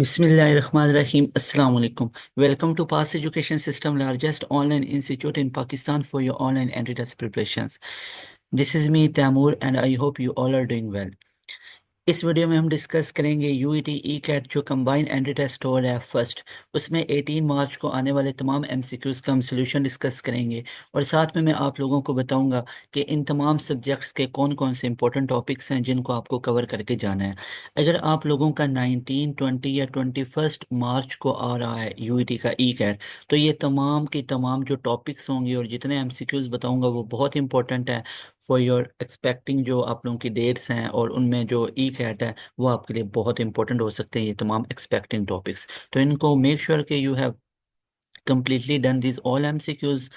Bismillahirrahmanirrahim. Assalamu alaikum. Welcome to Pass Education System, largest online institute in Pakistan for your online entry test preparations. This is me, Tamur, and I hope you all are doing well. इस video में हम discuss करेंगे UET ई cat जो combined entry test हो रहा है first, उसमें 18 मार्च को आने वाले तमाम एमसीक्यूज का हम सोल्यूशन डिस्कस करेंगे। और साथ में मैं आप लोगों को बताऊंगा कि इन तमाम सब्जेक्ट्स के कौन कौन से इंपॉर्टेंट टॉपिक्स हैं जिनको आपको कवर करके जाना है। अगर आप लोगों का 19, 20 या 21 मार्च को आ रहा है यूईटी का ई कैट, तो ये तमाम की तमाम जो टॉपिक्स होंगे और जितने एमसीक्यूज बताऊंगा वो बहुत इंपॉर्टेंट है फॉर योर एक्सपेक्टिंग। जो आप लोगों की डेट्स हैं और उनमें जो ई कैट है वो आपके लिए बहुत इंपॉर्टेंट हो सकते हैं, ये तमाम एक्सपेक्टिंग टॉपिक्स। तो इनको मेक श्योर कि you have completely done these all MCQs।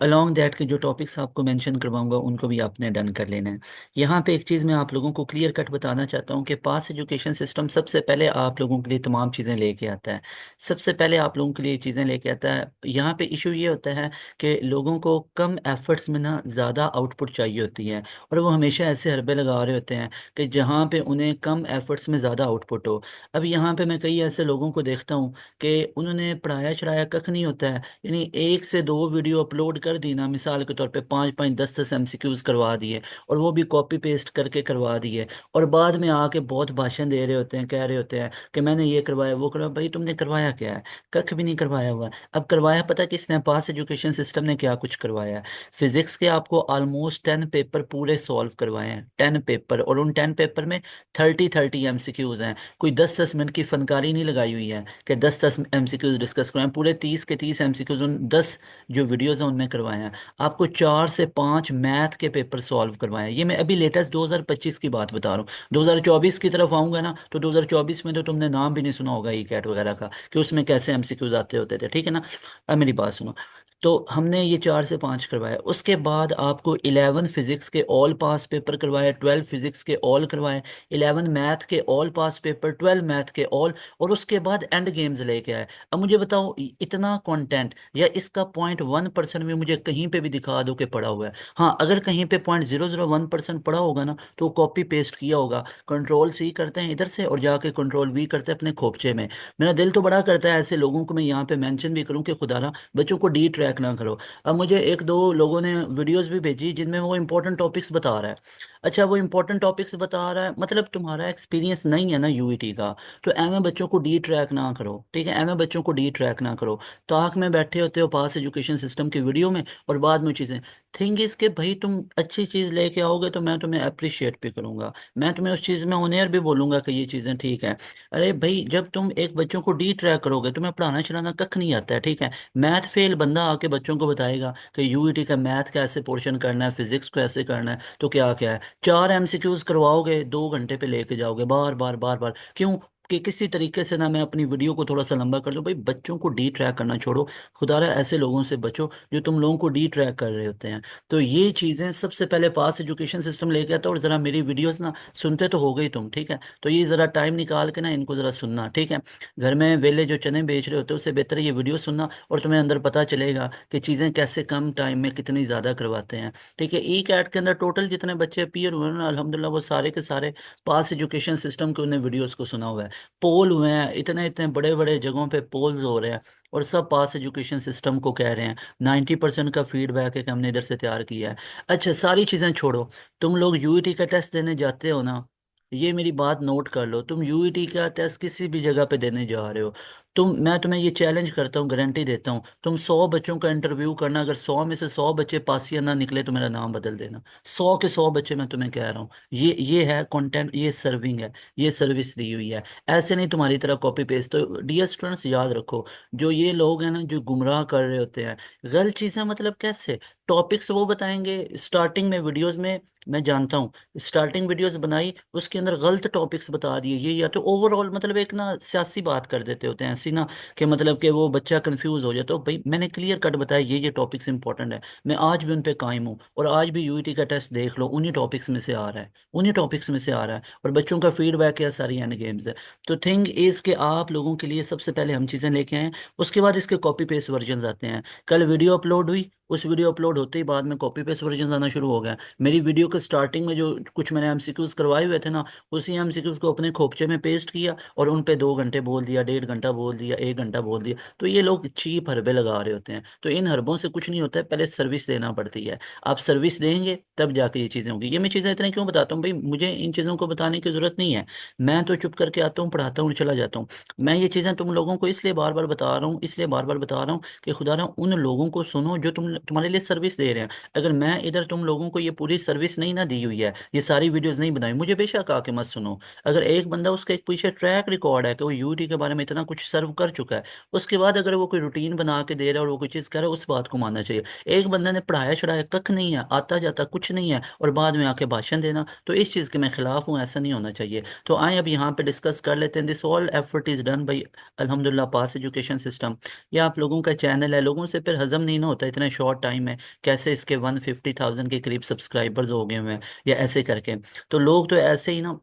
Along that के जो टॉपिक्स आपको मेंशन करवाऊंगा उनको भी आपने डन कर लेना है। यहाँ पे एक चीज़ मैं आप लोगों को क्लियर कट बताना चाहता हूँ कि पास एजुकेशन सिस्टम सबसे पहले आप लोगों के लिए तमाम चीज़ें लेके आता है। सबसे पहले आप लोगों के लिए चीज़ें लेके आता है। यहाँ पे इशू ये होता है कि लोगों को कम एफर्ट्स में ना ज़्यादा आउटपुट चाहिए होती है, और वो हमेशा ऐसे हरबे लगा रहे होते हैं कि जहाँ पे उन्हें कम एफर्ट्स में ज़्यादा आउटपुट हो। अब यहाँ पे मैं कई ऐसे लोगों को देखता हूँ कि उन्होंने पढ़ाया चढ़ाया कख नहीं होता है, यानी एक से दो वीडियो अपलोड कर दी ना, मिसाल के तौर पे 5-5, 10-10 एमसीक्यूज करवा दिए, और वो भी कॉपी पेस्ट करके करवा दिए, और बाद में आके बहुत भाषण दे रहे होते हैं, कह रहे होते हैं कि मैंने ये करवाया वो करवाया। भाई तुमने करवाया क्या है? कख भी नहीं करवाया हुआ है। अब करवाया पता किसने? पास एजुकेशन सिस्टम ने क्या कुछ करवाया है। फिजिक्स के आपको ऑलमोस्ट 10 पेपर पूरे सॉल्व करवाए हैं, 10 पेपर, और उन 10 पेपर में 30-30 एमसीक्यूज हैं। कोई 10-10 मिनट की फनकारी नहीं लगाई हुई है कि 10-10 एमसीक्यूज डिस्कस करवाएं। पूरे 30 के 30 एमसीक्यूज उन 10 जो वीडियोस हैं उनमें करवाए हैं। आपको 4 से 5 मैथ के पेपर सॉल्व करवाए हैं। ये मैं अभी लेटेस्ट 2025 की बात बता रहा हूँ। 2024 की तरफ आऊंगा ना, तो 2024 में तो तुमने नाम भी नहीं सुना होगा ई कैट वगैरह का कि उसमें कैसे एमसीक्यूज आते होते थे, ठीक है ना। अब मेरी बात सुनो। तो हमने ये 4 से 5 करवाया। उसके बाद आपको 11 फिजिक्स के ऑल पास पेपर करवाए, 12 फिजिक्स के ऑल करवाए, 11 मैथ के ऑल पास पेपर, 12 मैथ के ऑल, और उसके बाद एंड गेम्स लेके आए। अब मुझे बताओ इतना कंटेंट या इसका 0.1% भी मुझे कहीं पे भी दिखा दो कि पड़ा हुआ है। हाँ, अगर कहीं पे 0.001% पड़ा होगा ना तो कॉपी पेस्ट किया होगा। कंट्रोल सी करते हैं इधर से और जाके कंट्रोल वी करते हैं अपने खोपचे में। मेरा दिल तो बड़ा करता है ऐसे लोगों को मैं यहाँ पे मेंशन भी करूँ कि खुदारा बच्चों को डी ट्रैक ना करो। अब मुझे एक दो लोगों ने वीडियोस भी भेजी जिनमें वो इंपॉर्टेंट टॉपिक्स बता रहा है। अच्छा, वो इंपॉर्टेंट टॉपिक्स बता रहा है, मतलब तुम्हारा एक्सपीरियंस नहीं है ना यूईटी का, तो एम बच्चों को डी ट्रैक ना करो, ठीक है। एम बच्चों को डी ट्रैक ना करो। ताक में बैठे होते हो पास एजुकेशन सिस्टम की वीडियो में, और बाद में चीज़ें। थिंग इज के भाई तुम अच्छी चीज़ लेके आओगे तो मैं तुम्हें अप्रिशिएट भी करूंगा, मैं तुम्हें उस चीज़ में ऑनर भी बोलूंगा कि ये चीज़ें ठीक है। अरे भाई, जब तुम एक बच्चों को डी ट्रैक करोगे, तुम्हें पढ़ाना चलाना कख नहीं आता है, ठीक है। मैथ फेल बंदा आके बच्चों को बताएगा कि यूईटी का मैथ कैसे पोर्शन करना है, फिजिक्स को ऐसे करना है, तो क्या क्या है? 4 एमसीक्यूज करवाओगे, 2 घंटे पे लेके जाओगे, बार बार बार बार क्यों? कि किसी तरीके से ना मैं अपनी वीडियो को थोड़ा सा लंबा कर दूं। भाई बच्चों को डी ट्रैक करना छोड़ो, खुदारा ऐसे लोगों से बचो जो तुम लोगों को डी ट्रैक कर रहे होते हैं। तो ये चीज़ें सबसे पहले पास एजुकेशन सिस्टम लेके आता, और ज़रा मेरी वीडियोस ना सुनते तो हो गई तुम, ठीक है। तो ये ज़रा टाइम निकाल के ना इनको ज़रा सुनना, ठीक है। घर में वेले जो चने बेच रहे होते हैं उससे बेहतर है ये वीडियो सुनना, और तुम्हें अंदर पता चलेगा कि चीज़ें कैसे कम टाइम में कितनी ज़्यादा करवाते हैं, ठीक है। ई कैट के अंदर टोटल जितने बच्चे अपीयर हुए हैं ना, अल्हम्दुलिल्लाह वो सारे के सारे पास एजुकेशन सिस्टम के उन्हें वीडियोस को सुना हुआ है। पोल हुए हैं, इतने इतने बड़े बड़े जगहों पे पोल्स हो रहे हैं, और सब पास एजुकेशन सिस्टम को कह रहे हैं। 90% का फीडबैक है कि हमने इधर से तैयार किया है। अच्छा, सारी चीज़ें छोड़ो, तुम लोग यूईटी का टेस्ट देने जाते हो ना, ये मेरी बात नोट कर लो। तुम यूईटी का टेस्ट किसी भी जगह पे देने जा रहे हो, मैं तुम्हें ये चैलेंज करता हूँ, गारंटी देता हूँ, तुम 100 बच्चों का इंटरव्यू करना, अगर 100 में से 100 बच्चे पासिया ना निकले तो मेरा नाम बदल देना। 100 के 100 बच्चे, मैं तुम्हें कह रहा हूँ। ये है कंटेंट, ये सर्विंग है, ये सर्विस दी हुई है। ऐसे नहीं तुम्हारी तरह कॉपी पेस्ट। तो डियर स्टूडेंट्स याद रखो, जो ये लोग हैं ना जो गुमराह कर रहे होते हैं गलत चीज़ें, मतलब कैसे टॉपिक्स वो बताएंगे स्टार्टिंग में वीडियोस में। मैं जानता हूँ, स्टार्टिंग वीडियोस बनाई उसके अंदर गलत टॉपिक्स बता दिए, ये या तो ओवरऑल मतलब एक ना सियासी बात कर देते होते हैं ऐसी ना, कि मतलब कि वो बच्चा कंफ्यूज हो जाए। तो भाई मैंने क्लियर कट बताया ये टॉपिक्स इंपॉर्टेंट है, मैं आज भी उन पे कायम हूँ, और आज भी यूईटी का टेस्ट देख लो उन्हीं टॉपिक्स में से आ रहा है, उन्हीं टॉपिक्स में से आ रहा है, और बच्चों का फीडबैक है, सारी एंड गेम्स है। तो थिंग इज के आप लोगों के लिए सबसे पहले हम चीज़ें लेके आए हैं, उसके बाद इसके कॉपी पेस्ट वर्जन आते हैं। कल वीडियो अपलोड हुई, उस वीडियो अपलोड होते ही बाद में कॉपी पेस्ट वर्जन आना शुरू हो गया। मेरी वीडियो के स्टार्टिंग में जो कुछ मैंने एमसीक्यूज करवाए हुए थे ना, उसी एमसीक्यूज को अपने खोपचे में पेस्ट किया और उन पे 2 घंटे बोल दिया, 1.5 घंटा बोल दिया, 1 घंटा बोल दिया। तो ये लोग चीप हरबे लगा रहे होते हैं। तो इन हरबों से कुछ नहीं होता है, पहले सर्विस देना पड़ती है। आप सर्विस देंगे तब जाके ये चीज़ें होंगी। ये मैं चीज़ें इतने क्यों बताता हूँ भाई, मुझे इन चीज़ों को बताने की जरूरत नहीं है। मैं तो चुप करके आता हूँ, पढ़ाता हूँ, चला जाता हूँ। मैं ये चीज़ें तुम लोगों को इसलिए बार बार बता रहा हूँ, इसलिए बार बार बता रहा हूँ कि खुदा ना उन लोगों को सुनो जो तुम्हारे लिए सर्विस दे रहे हैं। अगर मैं इधर तुम लोगों को ये पूरी सर्विस नहीं ना दी हुई है, ये सारी वीडियोस नहीं बनाई, मुझे बेशक आके मत सुनो। अगर एक बंदा, उसका एक पीछे ट्रैक रिकॉर्ड है कि वो यूटी के बारे में इतना कुछ सर्व कर चुका है, उसके बाद अगर वो कोई रूटीन बना के दे रहा है और वो कोई चीज़ कर रहा है, उस बात को मानना चाहिए। एक बंदे ने पढ़ाया छढ़ाया कख नहीं है, आता जाता कुछ नहीं है, और बाद में आके भाषण देना, तो इस चीज़ के मैं खिलाफ हूँ। ऐसा नहीं होना चाहिए। तो आए अब यहाँ पे डिस्कस कर लेते हैं। This all effort is done by अल्हम्दुलिल्लाह पास एजुकेशन सिस्टम। ये आप लोगों का चैनल है, लोगों से फिर हजम नहीं ना होता इतने शॉर्ट टाइम में, कैसे इसके 150,000 के करीब सब्सक्राइबर्स हो गए हुए हैं या ऐसे करके। तो लोग तो ऐसे ही ना,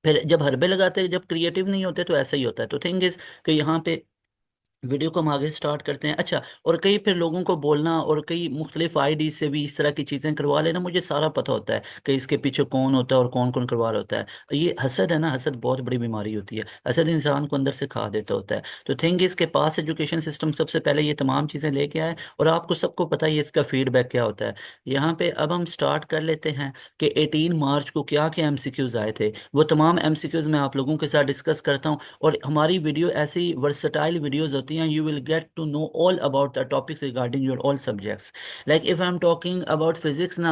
फिर जब हरबे लगाते हैं, जब क्रिएटिव नहीं होते, तो ऐसा ही होता है। तो थिंग इज कि यहाँ पे वीडियो को हम आगे स्टार्ट करते हैं। अच्छा, और कई फिर लोगों को बोलना और कई मुख्तलिफ आईडी से भी इस तरह की चीज़ें करवा लेना, मुझे सारा पता होता है कि इसके पीछे कौन होता है और कौन कौन करवा रहा होता है। ये हसद है ना, हसद बहुत बड़ी बीमारी होती है। हसद इंसान को अंदर से खा देता होता है। तो थिंक इसके पास एजुकेशन सिस्टम सबसे पहले ये तमाम चीज़ें लेके आए, और आपको सबको पता ही है इसका फीडबैक क्या होता है। यहाँ पे अब हम स्टार्ट कर लेते हैं कि 18 मार्च को क्या क्या एमसीक्यूज आए थे। वो तमाम एमसीक्यूज मैं आप लोगों के साथ डिस्कस करता हूँ। और हमारी वीडियो ऐसी वर्सटाइल वीडियोस होती हैं, you will get to know all about the topics regarding your all subjects. Like if I am talking about physics ना,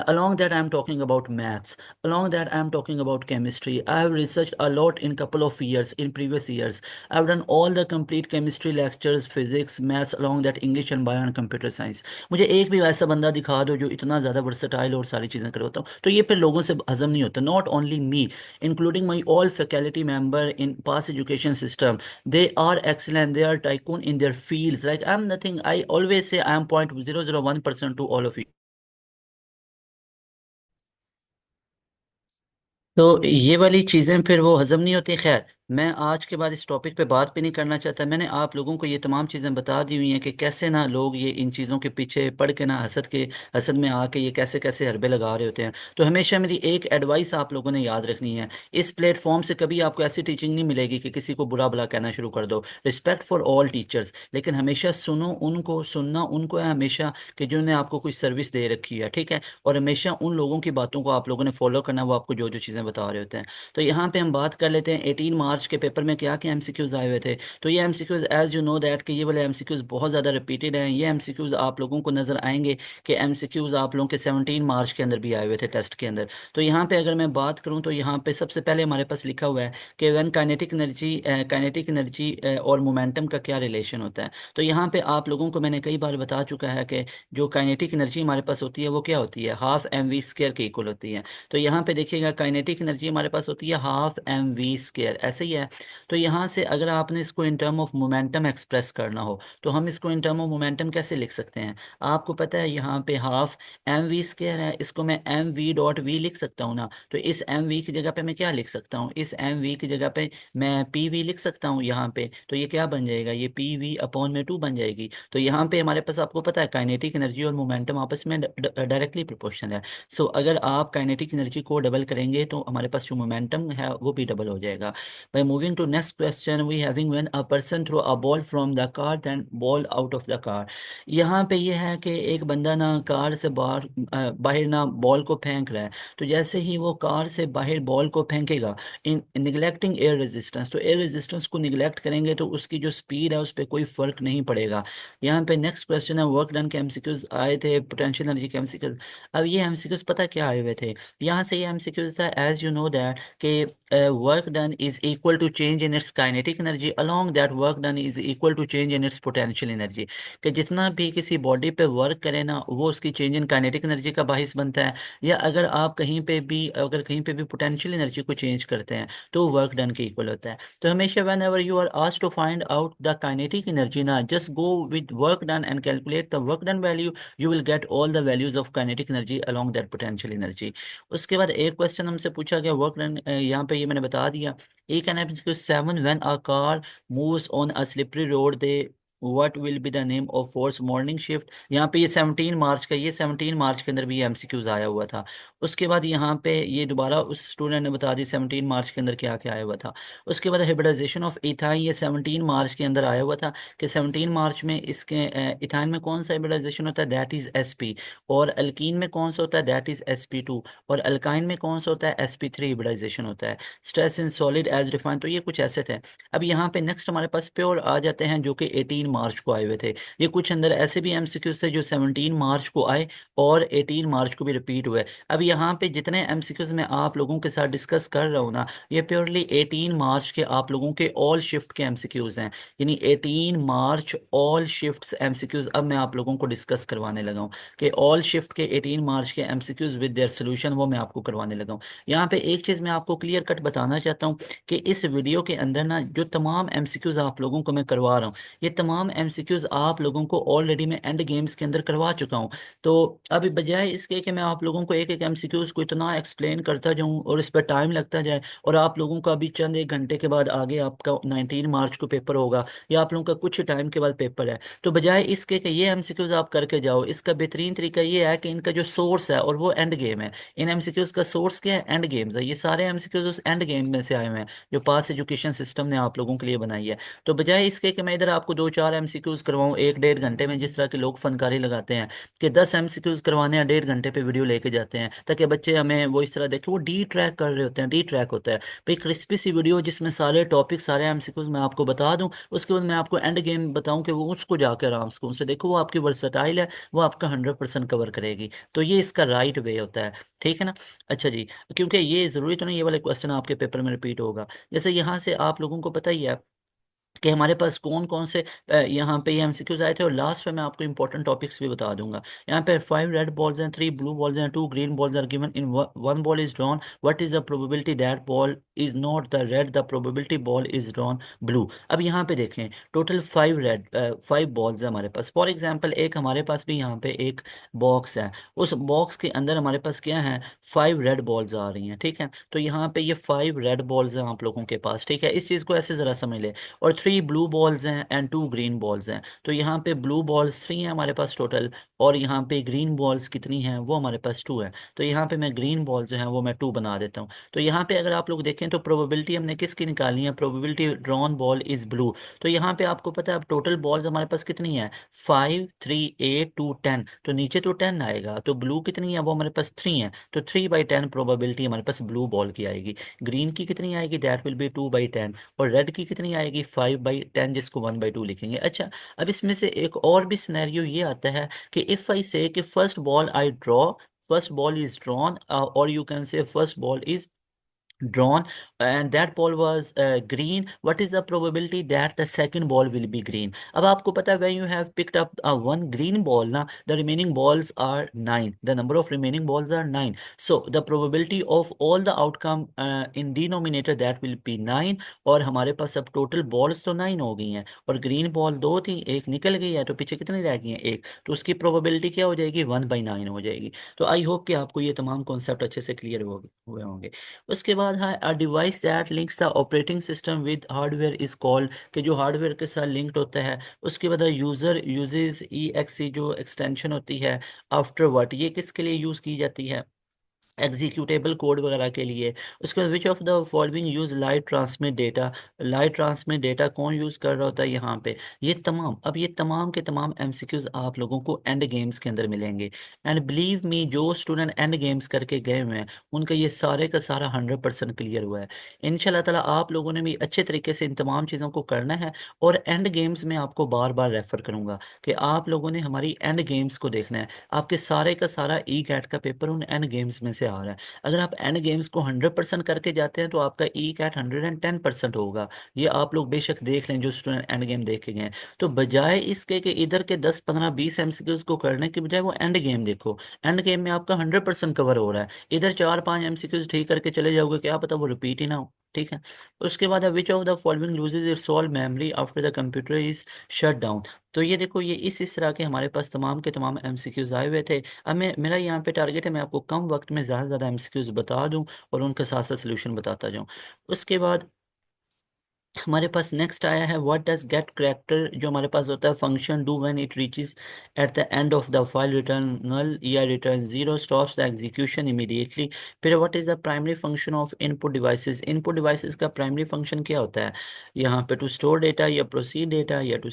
along that I am talking about maths, along that I am talking about chemistry. I have researched a lot in couple of years, in previous years. I've done all the complete chemistry lectures, physics, maths, along that English and bio and computer science. मुझे एक भी वैसा बंदा दिखा दो जो इतना ज़्यादा वर्सटाइल और सारी चीज़ें करवाता हूँ, तो ये फिर लोगों से हजम नहीं होता। Not only me, including my all faculty member in past education system, they are excellent, they are tycoon in their fields. Like I'm nothing, I always say I am 0.001% to all of you. तो ये वाली चीज़ें फिर वो हजम नहीं होती। खैर, मैं आज के बाद इस टॉपिक पे बात भी नहीं करना चाहता। मैंने आप लोगों को ये तमाम चीज़ें बता दी हुई हैं कि कैसे ना लोग ये इन चीज़ों के पीछे पड़ के ना हसद में आके ये कैसे कैसे हरबे लगा रहे होते हैं। तो हमेशा मेरी एक एडवाइस आप लोगों ने याद रखनी है, इस प्लेटफॉर्म से कभी आपको ऐसी टीचिंग नहीं मिलेगी कि किसी को बुरा भला कहना शुरू कर दो। रिस्पेक्ट फॉर ऑल टीचर्स, लेकिन हमेशा सुनो उनको, सुनना उनको है हमेशा कि जिन्होंने आपको कोई सर्विस दे रखी है, ठीक है। और हमेशा उन लोगों की बातों को आप लोगों ने फॉलो करना, वो आपको जो जो चीज़ें बता रहे होते हैं। तो यहाँ पे हम बात कर लेते हैं 18 मार्च के पेपर में क्या क्या एमसीक्यूज आए हुए थे। तो ये MCQs as you know that कि ये वाले एमसीक्यूज बहुत ज़्यादा रिपीटेड हैं। ये एमसीक्यूज आप लोगों को नज़र आएंगे कि एमसीक्यूज आप लोगों के 17 मार्च के अंदर भी आए हुए थे टेस्ट के अंदर। तो यहाँ पे अगर मैं बात करूँ तो यहाँ पे सबसे पहले हमारे पास लिखा हुआ है कि वन काइनेटिक एनर्जी और मोमेंटम का क्या रिलेशन होता है। तो यहाँ पे आप लोगों को मैंने कई बार बता चुका है कि जो काइनेटिक एनर्जी हमारे पास होती है वो क्या होती है, हाफ एम वी स्क्वायर के इक्वल होती है। तो यहाँ पे देखिएगा काइनेटिक एनर्जी हमारे पास होती है हाफ एम वी स्क्वायर, ऐसे ही है। तो यहाँ से अगर आपने इसको in term of momentum express करना हो, तो हम इसको इन टर्म ऑफ मोमेंटम कैसे लिख सकते हैं। आपको पता है यहाँ पे हाफ एम वी स्क्वायर है, इसको मैं एम वी डॉट वी लिख सकता हूँ ना। तो इस एम वी की जगह पे मैं क्या लिख सकता हूँ, इस एम वी की जगह पे मैं पी वी लिख सकता हूँ यहाँ पे। तो ये क्या बन जाएगा, ये पी वी अपॉन में 2 बन जाएगी। तो यहाँ पे हमारे पास आपको पता है काइनेटिक एनर्जी और मोमेंटम आपस में डायरेक्टली प्रोपोर्शनल है। सो अगर आप काइनेटिक एनर्जी को डबल करेंगे तो हमारे पास जो मोमेंटम है वो भी डबल हो जाएगा। By moving to next question, we having when a person throw a ball from the car then ball out of the car. यहाँ पे ये है कि एक बंदा ना कार से बाहर बाहर ना बॉल को फेंक रहा है। तो जैसे ही वो कार से बाहर बॉल को फेंकेगा, इन निगलेक्टिंग एयर रेजिस्टेंस, तो एयर रेजिस्टेंस को निगलेक्ट करेंगे तो उसकी जो स्पीड है उस पर कोई फर्क नहीं पड़ेगा। यहाँ पे नेक्स्ट क्वेश्चन है वर्क डन के एमसीक्यूज आए थे, पोटेंशियल एनर्जी के एमसीक्यूज। अब ये एमसीक्यूज पता क्या आए हुए थे, यहाँ से ये एमसीक्यूज था एज यू नो दैट कि work done is equal to change in its kinetic energy, along that work done is equal to change in its potential energy. कि जितना भी किसी बॉडी पे वर्क करे ना, वो उसकी चेंज इन काइनेटिक एनर्जी का बाहिस बनता है। या अगर कहीं पे भी पोटेंशियल एनर्जी को चेंज करते हैं तो वर्क डन के इक्वल होता है। तो हमेशा whenever you are asked to find out the kinetic energy ना, just go with work done and calculate the work done value, you will get all the values of kinetic energy along that potential energy। उसके बाद एक question हमसे पूछा गया work done, यहाँ पे ये मैंने बता दिया। एक N 7 when a car moves on a slippery road, they what will be the name of force morning shift. यहाँ पे ये 17 मार्च का, ये 17 मार्च के अंदर भी एमसीक्यूज आया हुआ था। उसके बाद यहाँ पे ये दोबारा उस स्टूडेंट ने बता दी 17 मार्च के अंदर क्या क्या आया हुआ था। उसके बाद हाइब्रिडाइजेशन ऑफ इथाइन, ये 17 मार्च के अंदर आया हुआ था कि 17 मार्च में इसके इथाइन में कौन सा हाइब्रिडाइजेशन होता है, दैट इज एसपी। और अल्कीन में कौन सा होता है, दैट इज sp2। और अल्काइन में कौन सा होता है, sp3 हाइब्रिडाइजेशन होता है। Stress in solid as defined, तो ये कुछ ऐसे थे। अब यहाँ पे नेक्स्ट हमारे पास प्योर आ जाते हैं जो कि 18 मार्च को आए हुए थे। ये कुछ अंदर ऐसे भी एमसीक्यूज थे जो 17 मार्च को आए और 18 मार्च को भी रिपीट हुए। अब यहाँ पे जितने एमसीक्यूज मैं आप लोगों के साथ डिस्कस कर रहा हूँ ना, ये प्योरली 18 मार्च के आप लोगों के ऑल शिफ्ट के एमसीक्यूज हैं। यानी 18 मार्च ऑल शिफ्ट एमसीक्यूज अब मैं आप लोगों को डिस्कस करवाने लगा हूँ कि ऑल शिफ्ट के 18 मार्च के एमसीक्यूज विद देयर सोल्यूशन वो मैं आपको करवाने लगा हूँ। यहाँ पे एक चीज़ मैं आपको क्लियर कट बताना चाहता हूँ कि इस वीडियो के अंदर ना जो तमाम एमसीक्यूज आप लोगों को मैं करवा रहा हूँ, ये तमाम एमसीक्यूज आप लोगों को ऑलरेडी मैं एंड गेम्स के अंदर करवा चुका हूँ। तो अभी बजाय इसके कि मैं आप लोगों को एक एक एमसीक्यूज को इतना एक्सप्लेन करता जाऊँ और इस पर टाइम लगता जाए, और आप लोगों का अभी चंद एक घंटे के बाद आगे आपका 19 मार्च को पेपर होगा या आप लोगों का कुछ टाइम के बाद पेपर है, तो बजाय इसके कि ये एमसीक्यूज आप करके जाओ, इसका बेहतरीन तरीका ये है कि इनका जो सोर्स है और वो एंड गेम है। इन एमसीक्यूज का सोर्स क्या है, एंड गेम्स है। ये सारे एमसीक्यूज उस एंड गेम में से आए हुए हैं जो पास एजुकेशन सिस्टम ने आप लोगों के लिए बनाई है। तो बजाय इसके कि मैं इधर आपको दो चार एमसीक्यूज करवाऊं एक डेढ़ घंटे में, जिस तरह के लोग फनकारी लगाते हैं कि 10 एमसीक्यूज करवाने हैं 1.5 घंटे पे वीडियो लेके जाते हैं ताकि बच्चे हमें वो इस तरह देखें, वो डी ट्रैक कर रहे होते हैं। डी ट्रैक होता है भाई क्रिस्पी सी वीडियो जिसमें सारे टॉपिक सारे एमसीक्यूज मैं आपको बता दूं, उसके बाद मैं आपको एंड गेम बताऊं कि वो उसको जाकर आराम से उनसे देखो, वो आपकी वर्सटाइल है, वो आपका 100% कवर करेगी। तो ये इसका राइट वे होता है, ठीक है ना। अच्छा जी, क्योंकि ये जरूरी तो नहीं ये वाले क्वेश्चन आपके पेपर में रिपीट होगा। जैसे यहाँ से आप लोगों को पता ही है कि हमारे पास कौन कौन से यहाँ पे ये एमसीक्यूज आए थे, और लास्ट में मैं आपको इंपॉर्टेंट टॉपिक्स भी बता दूंगा। यहाँ पे 5 रेड बॉल्स हैं, 3 ब्लू बॉल्स हैं, 2 green balls are given in 1 ball is drawn, what is the probability that ball is not the red, the probability ball is drawn blue. अब यहाँ पे देखें टोटल 5 बॉल्स है हमारे पास। फॉर एग्जाम्पल एक हमारे पास भी यहाँ पे एक बॉक्स है, उस बॉक्स के अंदर हमारे पास क्या है, 5 रेड बॉल्स आ रही हैं, ठीक है। तो यहाँ पे ये 5 रेड बॉल्स हैं आप लोगों के पास, ठीक है। इस चीज़ को ऐसे ज़रा समझ ले। और 3 ब्लू बॉल्स हैं एंड 2 ग्रीन बॉल्स हैं। तो यहाँ पे ब्लू बॉल्स 3 हैं हमारे पास टोटल, और यहाँ पे ग्रीन बॉल्स कितनी हैं, वो हमारे पास 2 हैं। तो यहाँ पे मैं ग्रीन बॉल जो है वो मैं 2 बना देता हूँ। तो यहाँ पे अगर आप लोग देखें तो प्रोबेबिलिटी हमने किसकी निकालनी है, probability drawn ball is blue. तो यहाँ पे आपको पता है अब टोटल बॉल्स हमारे पास कितनी है, 5 3 8 2 10। तो नीचे तो 10 आएगा, तो ब्लू कितनी है, वो हमारे पास 3 है। तो 3/10 प्रोबेबिलिटी हमारे पास ब्लू बॉल की आएगी। ग्रीन की कितनी आएगी, दैट विल बी 2/10। और रेड की कितनी आएगी, 5/10, जिसको 1/2 लिखेंगे। अच्छा, अब इसमें से एक और भी सिनेरियो ये आता है कि इफ आई से कि first ball I draw, first ball is drawn, और you can say first ball is drawn and that ball was green, what is the probability that the second ball will be green? अब आपको पता है when you have picked up one green ball ना, the remaining balls are 9, the number of remaining balls are 9, so the probability of all the outcome in denominator that will be 9। और हमारे पास अब total balls तो 9 हो गई हैं, और green ball 2 थी, एक निकल गई है, तो पीछे कितनी रह गई हैं, एक। तो उसकी प्रोबेबिलिटी क्या हो जाएगी, 1/9 हो जाएगी। तो आई होप कि आपको ये तमाम कॉन्सेप्ट अच्छे से क्लियर हुए होंगे। उसके बाद है a device that links the operating system with hardware is called, कि जो हार्डवेयर के साथ लिंक्ड होता है। उसके बाद यूजर यूजेस EXE, जो एक्सटेंशन होती है, आफ्टर व्हाट, ये किसके लिए यूज की जाती है, एग्जीक्यूटेबल कोड वगैरह के लिए। उसके बाद विच of the following use light transmit data, light transmit data कौन यूज़ कर रहा होता है यहाँ पे, ये तमाम। अब ये तमाम के तमाम एमसीक्यूज आप लोगों को एंड गेम्स के अंदर मिलेंगे। एंड बिलीव मी, जो स्टूडेंट एंड गेम्स करके गए हुए हैं उनका ये सारे का सारा 100% क्लियर हुआ है। इंशाल्लाह ताला आप लोगों ने भी अच्छे तरीके से इन तमाम चीज़ों को करना है। और एंड गेम्स में आपको बार बार रेफर करूंगा कि आप लोगों ने हमारी एंड गेम्स को देखना है। आपके सारे का सारा ई कैट का पेपर उन एंड गेम्स में से आ रहा है। अगर आप एंड गेम्स को 100% करके जाते हैं तो आपका ई कैट 110% होगा। ये आप लोग बेशक देख लें जो स्टूडेंट एंड गेम देख के गए हैं। तो बजाय इसके कि इधर के 10 15 20 एमसीक्यूज को करने के बजाय वो एंड गेम देखो। एंड गेम में आपका 100% कवर हो रहा है। इधर 4 5 एमसीक्यूज ठीक करके चले जाओगे, क्या पता वो रिपीट ही ना हो, ठीक है। उसके बाद विच of the following loses it's all memory after the computer is shut down. तो ये देखो, ये इस तरह के हमारे पास तमाम के तमाम एमसीक्यूज आए हुए थे। अब मेरा यहाँ पे टारगेट है मैं आपको कम वक्त में ज़्यादा से ज़्यादा एमसीक्यूज बता दूं और उनके साथ साथ सोल्यूशन बताता जाऊं। उसके बाद हमारे पास नेक्स्ट आया है व्हाट डज गेट करेक्टर, जो हमारे पास होता है function do when it reaches at the end of the file return null या return zero, stops the execution immediately. फिर what is the primary function of input devices, input devices का primary function क्या होता है यहाँ पे, to store data या proceed data या to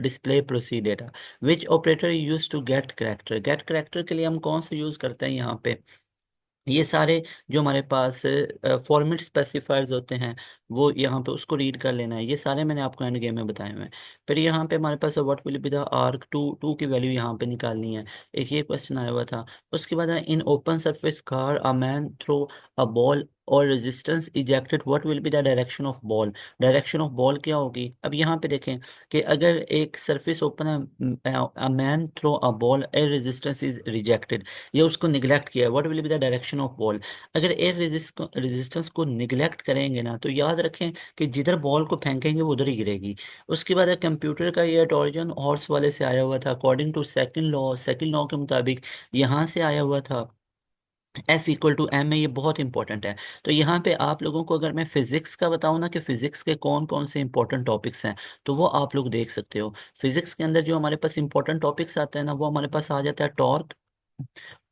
display proceed data. Which operator use to get character, get character के लिए हम कौन सा यूज करते हैं यहाँ पे, ये सारे जो हमारे पास फॉर्मेट स्पेसिफायर्स होते हैं वो यहाँ पे उसको रीड कर लेना है, ये सारे मैंने आपको एंड गेम में बताए हुए हैं। फिर यहाँ पे हमारे पास what will be the arc two, two की वैल्यू यहाँ पे निकालनी है, एक ये क्वेश्चन आया हुआ था। उसके बाद in open surface car a man throw a ball और resistance ejected, what will be the direction of ball, direction of ball क्या होगी। अब यहाँ पे देखें कि अगर एक सरफेस ओपन है, a man throw a ball a resistance is rejected, ये उसको निगलेक्ट किया है, what will be the direction of ball. अगर एयर रेजिस्टेंस को निगलेक्ट करेंगे ना तो याद रखें कि जिधर बॉल को फेंकेंगे वो उधर ही गिरेगी। उसके बाद कंप्यूटर का ये टॉर्जन हॉर्स वाले से आया हुआ था, अकॉर्डिंग टू सेकंड लॉ के मुताबिक यहाँ से आया हुआ था, एफ इक्वल टू एम है, ये बहुत इंपॉर्टेंट है। तो यहाँ पे आप लोगों को अगर मैं फिजिक्स का बताऊँ ना कि फिजिक्स के कौन कौन से इंपॉर्टेंट टॉपिक्स हैं तो वो आप लोग देख सकते हो। फिजिक्स के अंदर जो हमारे पास इंपॉर्टेंट टॉपिक्स आते हैं ना वो हमारे पास आ जाता है टॉर्क,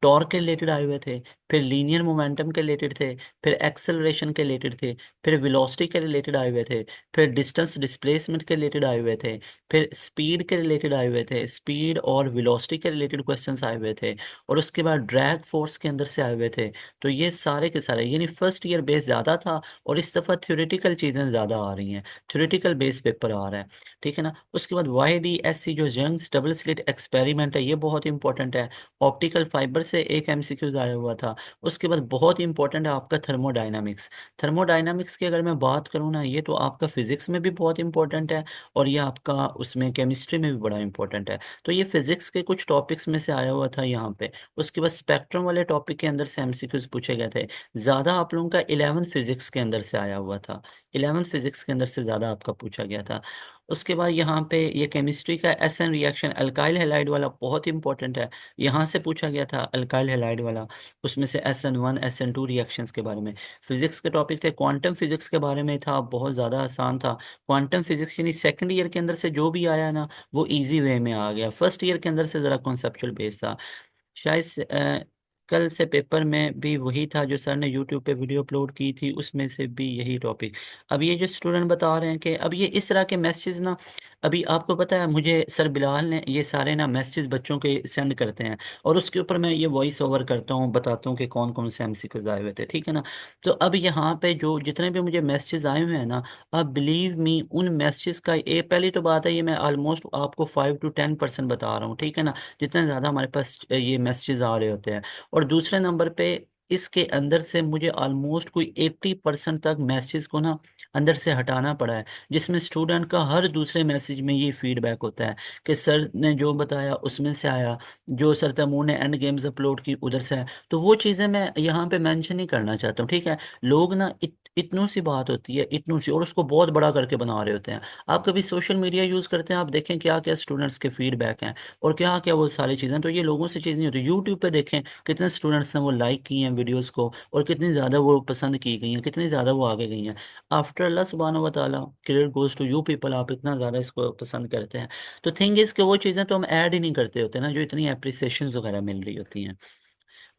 टॉर्क के रिलेटेड आए हुए थे, फिर लीनियर मोमेंटम के रिलेटेड थे, फिर एक्सेलरेशन के रिलेटेड थे, फिर वेलोसिटी के रिलेटेड आए हुए थे, फिर डिस्टेंस डिस्प्लेसमेंट के रिलेटेड आए हुए थे, फिर स्पीड के रिलेटेड आए हुए थे, स्पीड और वेलोसिटी के रिलेटेड क्वेश्चंस आए हुए थे, और उसके बाद ड्रैग फोर्स के अंदर से आए हुए थे। तो ये सारे के सारे यानी फर्स्ट ईयर बेस ज़्यादा था और इस दफ़ा थ्योरेटिकल चीज़ें ज़्यादा आ रही हैं, थ्योरेटिकल बेस पेपर आ रहा है, ठीक है ना। उसके बाद YDSC जो यंग्स डबल स्लिट एक्सपेरिमेंट है ये बहुत इंपॉर्टेंट है, ऑप्टिकल फाइबर से एक एमसीक्यूज आया हुआ था। उसके बाद बहुत इंपॉर्टेंट है आपका थर्मोडायनामिक्स, थर्मोडायनामिक्स की अगर मैं बात करूँ ना ये तो आपका फिजिक्स में भी बहुत इंपॉर्टेंट है और ये आपका उसमें केमिस्ट्री में भी बड़ा इंपॉर्टेंट है। तो ये फिजिक्स के कुछ टॉपिक्स में से आया हुआ था यहाँ पे। उसके बाद स्पेक्ट्रम वाले टॉपिक के अंदर से एमसीक्यूज पूछे गए थे, ज़्यादा आप लोगों का 11th फिजिक्स के अंदर से आया हुआ था, 11th फिजिक्स के अंदर से ज़्यादा आपका पूछा गया था। उसके बाद यहाँ पे ये केमिस्ट्री का SN रिएक्शन अल्काइल हैलाइड वाला बहुत इंपॉर्टेंट है, यहाँ से पूछा गया था अल्काइल हैलाइड वाला, उसमें से SN1 SN2 रिएक्शंस के बारे में। फिजिक्स के टॉपिक थे, क्वांटम फिजिक्स के बारे में था, बहुत ज़्यादा आसान था। क्वांटम फिजिक्स यानी सेकंड ईयर के अंदर से जो भी आया ना वो इजी वे में आ गया, फर्स्ट ईयर के अंदर से ज़रा कॉन्सेप्चुअल बेस था। शायद कल से पेपर में भी वही था जो सर ने यूट्यूब पे वीडियो अपलोड की थी, उसमें से भी यही टॉपिक। अब ये जो स्टूडेंट बता रहे हैं कि अब ये इस तरह के मैसेज ना, अभी आपको पता है मुझे सर बिलाल ने ये सारे ना मैसेज बच्चों के सेंड करते हैं और उसके ऊपर मैं ये वॉइस ओवर करता हूँ, बताता हूँ कि कौन कौन से MCQs आए हुए थे, ठीक है ना। तो अब यहाँ पे जो जितने भी मुझे मैसेज आए हुए हैं ना, अब बिलीव मी उन मैसेज का, ये पहली तो बात है ये मैं ऑलमोस्ट आपको 5 to 10% बता रहा हूँ, ठीक है ना, जितने ज़्यादा हमारे पास ये मैसेजेस आ रहे होते हैं। और दूसरे नंबर पे इसके अंदर से मुझे ऑलमोस्ट कोई 80% तक मैसेज को ना अंदर से हटाना पड़ा है, जिसमें स्टूडेंट का हर दूसरे मैसेज में ये फीडबैक होता है कि सर ने जो बताया उसमें से आया, जो सर तैमूर ने एंड गेम्स अपलोड की उधर से आया। तो वो चीज़ें मैं यहाँ पे मेंशन ही करना चाहता हूँ, ठीक है। लोग ना इतनों सी बात होती है, इतनों सी, और उसको बहुत बड़ा करके बना रहे होते हैं। आप कभी सोशल मीडिया यूज़ करते हैं, आप देखें क्या क्या स्टूडेंट्स के फीडबैक हैं और क्या क्या वो सारी चीज़ें, तो ये लोगों से चीज़ नहीं होती। यूट्यूब पे देखें कितने स्टूडेंट्स ने वो लाइक की हैं वीडियोस को और कितनी ज़्यादा वो पसंद की गई हैं, कितनी ज़्यादा वो आगे गई हैं। आफ्टर अल्लाह सुब्हान व तआला, credit goes to you people, आप इतना ज़्यादा इसको पसंद करते हैं। तो थिंग इज़ कि वो चीज़ें तो हम ऐड ही नहीं करते होते ना जो इतनी अप्रिसिएशन वगैरह मिल रही होती हैं।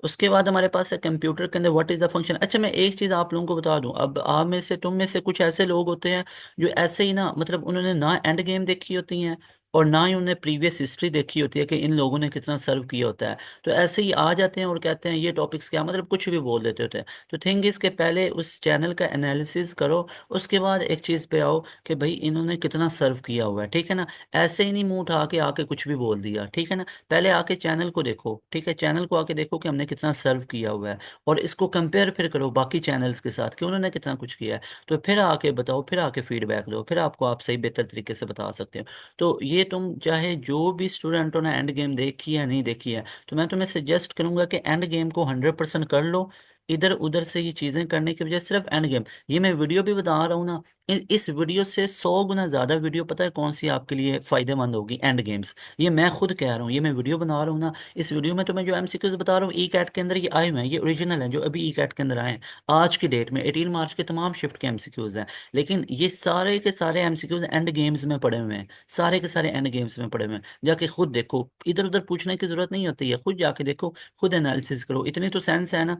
उसके बाद हमारे पास है कंप्यूटर के अंदर व्हाट इज़ द फंक्शन। अच्छा मैं एक चीज़ आप लोगों को बता दूं, अब आप में से तुम में से कुछ ऐसे लोग होते हैं जो ऐसे ही ना, मतलब उन्होंने ना एंड गेम देखी होती हैं और ना ही उन्हें प्रीवियस हिस्ट्री देखी होती है कि इन लोगों ने कितना सर्व किया होता है। तो ऐसे ही आ जाते हैं और कहते हैं ये टॉपिक्स क्या, मतलब कुछ भी बोल देते होते हैं। तो थिंग इसके पहले उस चैनल का एनालिसिस करो, उसके बाद एक चीज़ पे आओ कि भाई इन्होंने कितना सर्व किया हुआ है, ठीक है ना। ऐसे ही नहीं मुंह उठा के आके कुछ भी बोल दिया, ठीक है ना। पहले आके चैनल को देखो, ठीक है, चैनल को आके देखो कि हमने कितना सर्व किया हुआ है और इसको कंपेयर फिर करो बाकी चैनल्स के साथ कि उन्होंने कितना कुछ किया है। तो फिर आके बताओ, फिर आके फीडबैक दो, फिर आपको आप सही बेहतर तरीके से बता सकते हो। तो ये तुम चाहे जो भी स्टूडेंटों ने एंड गेम देखी है नहीं देखी है, तो मैं तुम्हें सजेस्ट करूंगा कि एंड गेम को 100% कर लो, इधर उधर से ये चीजें करने की वजह सिर्फ एंड गेम। ये मैं वीडियो भी बता रहा हूँ ना, इस वीडियो से 100 गुना ज्यादा वीडियो पता है कौन सी आपके लिए फायदेमंद होगी? And games. ये मैं खुद कह रहा हूँ, ये मैं वीडियो बना रहा हूँ ना, इस वीडियो में तो मैं जो एमसीक्यूज बता रहा हूँ ई कैट के अंदर ये आए हुए हैं, ये ओरिजिनल हैं जो अभी ई कैट के अंदर आए हैं आज की डेट में, 18 मार्च के तमाम शिफ्ट के एमसीक्यूज हैं। लेकिन ये सारे के सारे एमसीक्यूज एंड गेम्स में पड़े हुए हैं, सारे के सारे एंड गेम्स में पड़े हुए हैं। जाके खुद देखो, इधर उधर पूछने की जरूरत नहीं होती है, खुद जाके देखो, खुद एनालिसिस करो। इतनी तो सेंस है ना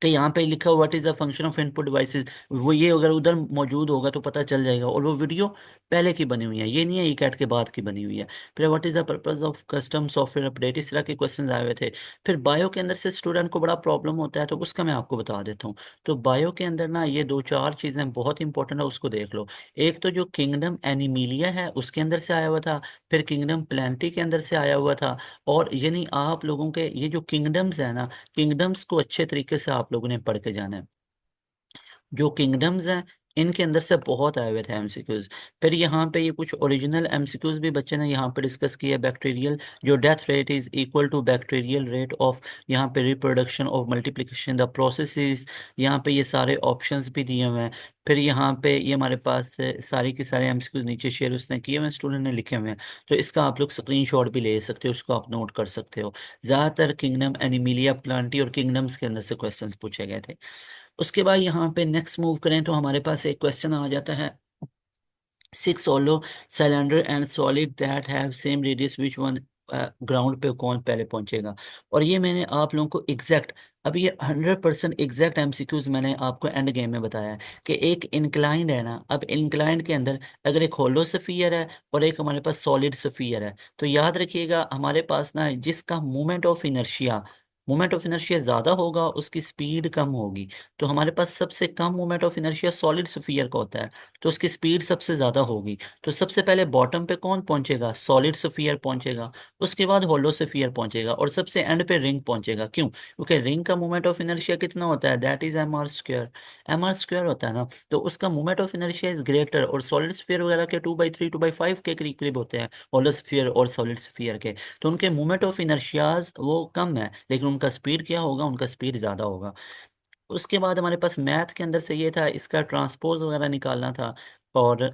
कि यहाँ पे लिखा हुआ what is the function of input devices, वो ये अगर उधर मौजूद होगा तो पता चल जाएगा। और वो वीडियो पहले की बनी हुई है, ये नहीं है ई कैट के बाद की बनी हुई है। फिर what is the purpose of custom software update, इस तरह के क्वेश्चंस आए हुए थे। फिर बायो के अंदर से स्टूडेंट को बड़ा प्रॉब्लम होता है, तो उसका मैं आपको बता देता हूँ। तो बायो के अंदर ना ये दो चार चीजें बहुत इंपॉर्टेंट है, उसको देख लो। एक तो जो किंगडम एनिमिलिया है उसके अंदर से आया हुआ था, फिर किंगडम प्लेंटी के अंदर से आया हुआ था। और यानी आप लोगों के ये जो किंगडम्स है ना, किंगडम्स को अच्छे तरीके से आप लोगों ने पढ़ के जाना है। जो किंगडम्स हैं इनके अंदर से बहुत आए हुए थे एमसीक्यूज। फिर यहाँ पे ये कुछ ओरिजिनल एमसीक्यूज भी बच्चे ने यहाँ पे डिस्कस किया। बैक्टीरियल जो death rate is equal to bacterial rate of, यहाँ पे reproduction of multiplication the processes, यहाँ पे ये सारे ऑप्शंस भी दिए हुए हैं। फिर यहाँ पे ये हमारे पास सारी के सारे एमसीक्यूज नीचे शेयर उसने किए हुए, स्टूडेंट ने लिखे हुए हैं। तो इसका आप लोग स्क्रीनशॉट भी ले सकते हो, उसको आप नोट कर सकते हो। ज़्यादातर किंगडम एनिमिलिया प्लांटी और किंगडम्स के अंदर से क्वेश्चंस पूछे गए थे। उसके बाद यहाँ पे नेक्स्ट मूव करें तो हमारे पास एक क्वेश्चन आ जाता है, six hollow cylinder and solid that have same radius which one, ground पे कौन पहले पहुंचेगा। और ये मैंने आप लोगों को एग्जैक्ट, अभी ये 100% एग्जैक्ट एमसीक्यूज मैंने आपको एंड गेम में बताया है कि एक इंक्लाइंड है ना, अब इंक्लाइंड के अंदर अगर एक होलो सफियर है और एक हमारे पास सॉलिड सफियर है, तो याद रखिएगा हमारे पास ना जिसका मोमेंट ऑफ इनर्शिया ज्यादा होगा उसकी स्पीड कम होगी। तो हमारे पास सबसे कम moment of inertia solid sphere का होता है, तो उसकी स्पीड सबसे ज्यादा होगी। तो सबसे पहले बॉटम पे कौन पहुंचेगा? सॉलिड स्फीयर पहुंचेगा। उसके बाद होलो स्फीयर पहुंचेगा और सबसे एंड पे रिंग पहुंचेगा। क्यों? क्योंकि रिंग का मोमेंट ऑफ इनर्शिया कितना होता है? That is mr²। mr² होता है ना, तो उसका moment of inertia is greater. और सॉलिड स्फीयर वगैरह के 2/3 2/5 के करीब करीब होते हैं, होलो स्फीयर और सॉलिड स्फीयर के। तो उनके मोमेंट ऑफ इनर्शियाज वो कम है, लेकिन उनका स्पीड क्या होगा? उनका स्पीड ज्यादा होगा। उसके बाद हमारे पास मैथ के अंदर से ये था, इसका ट्रांसपोज वगैरह निकालना था। और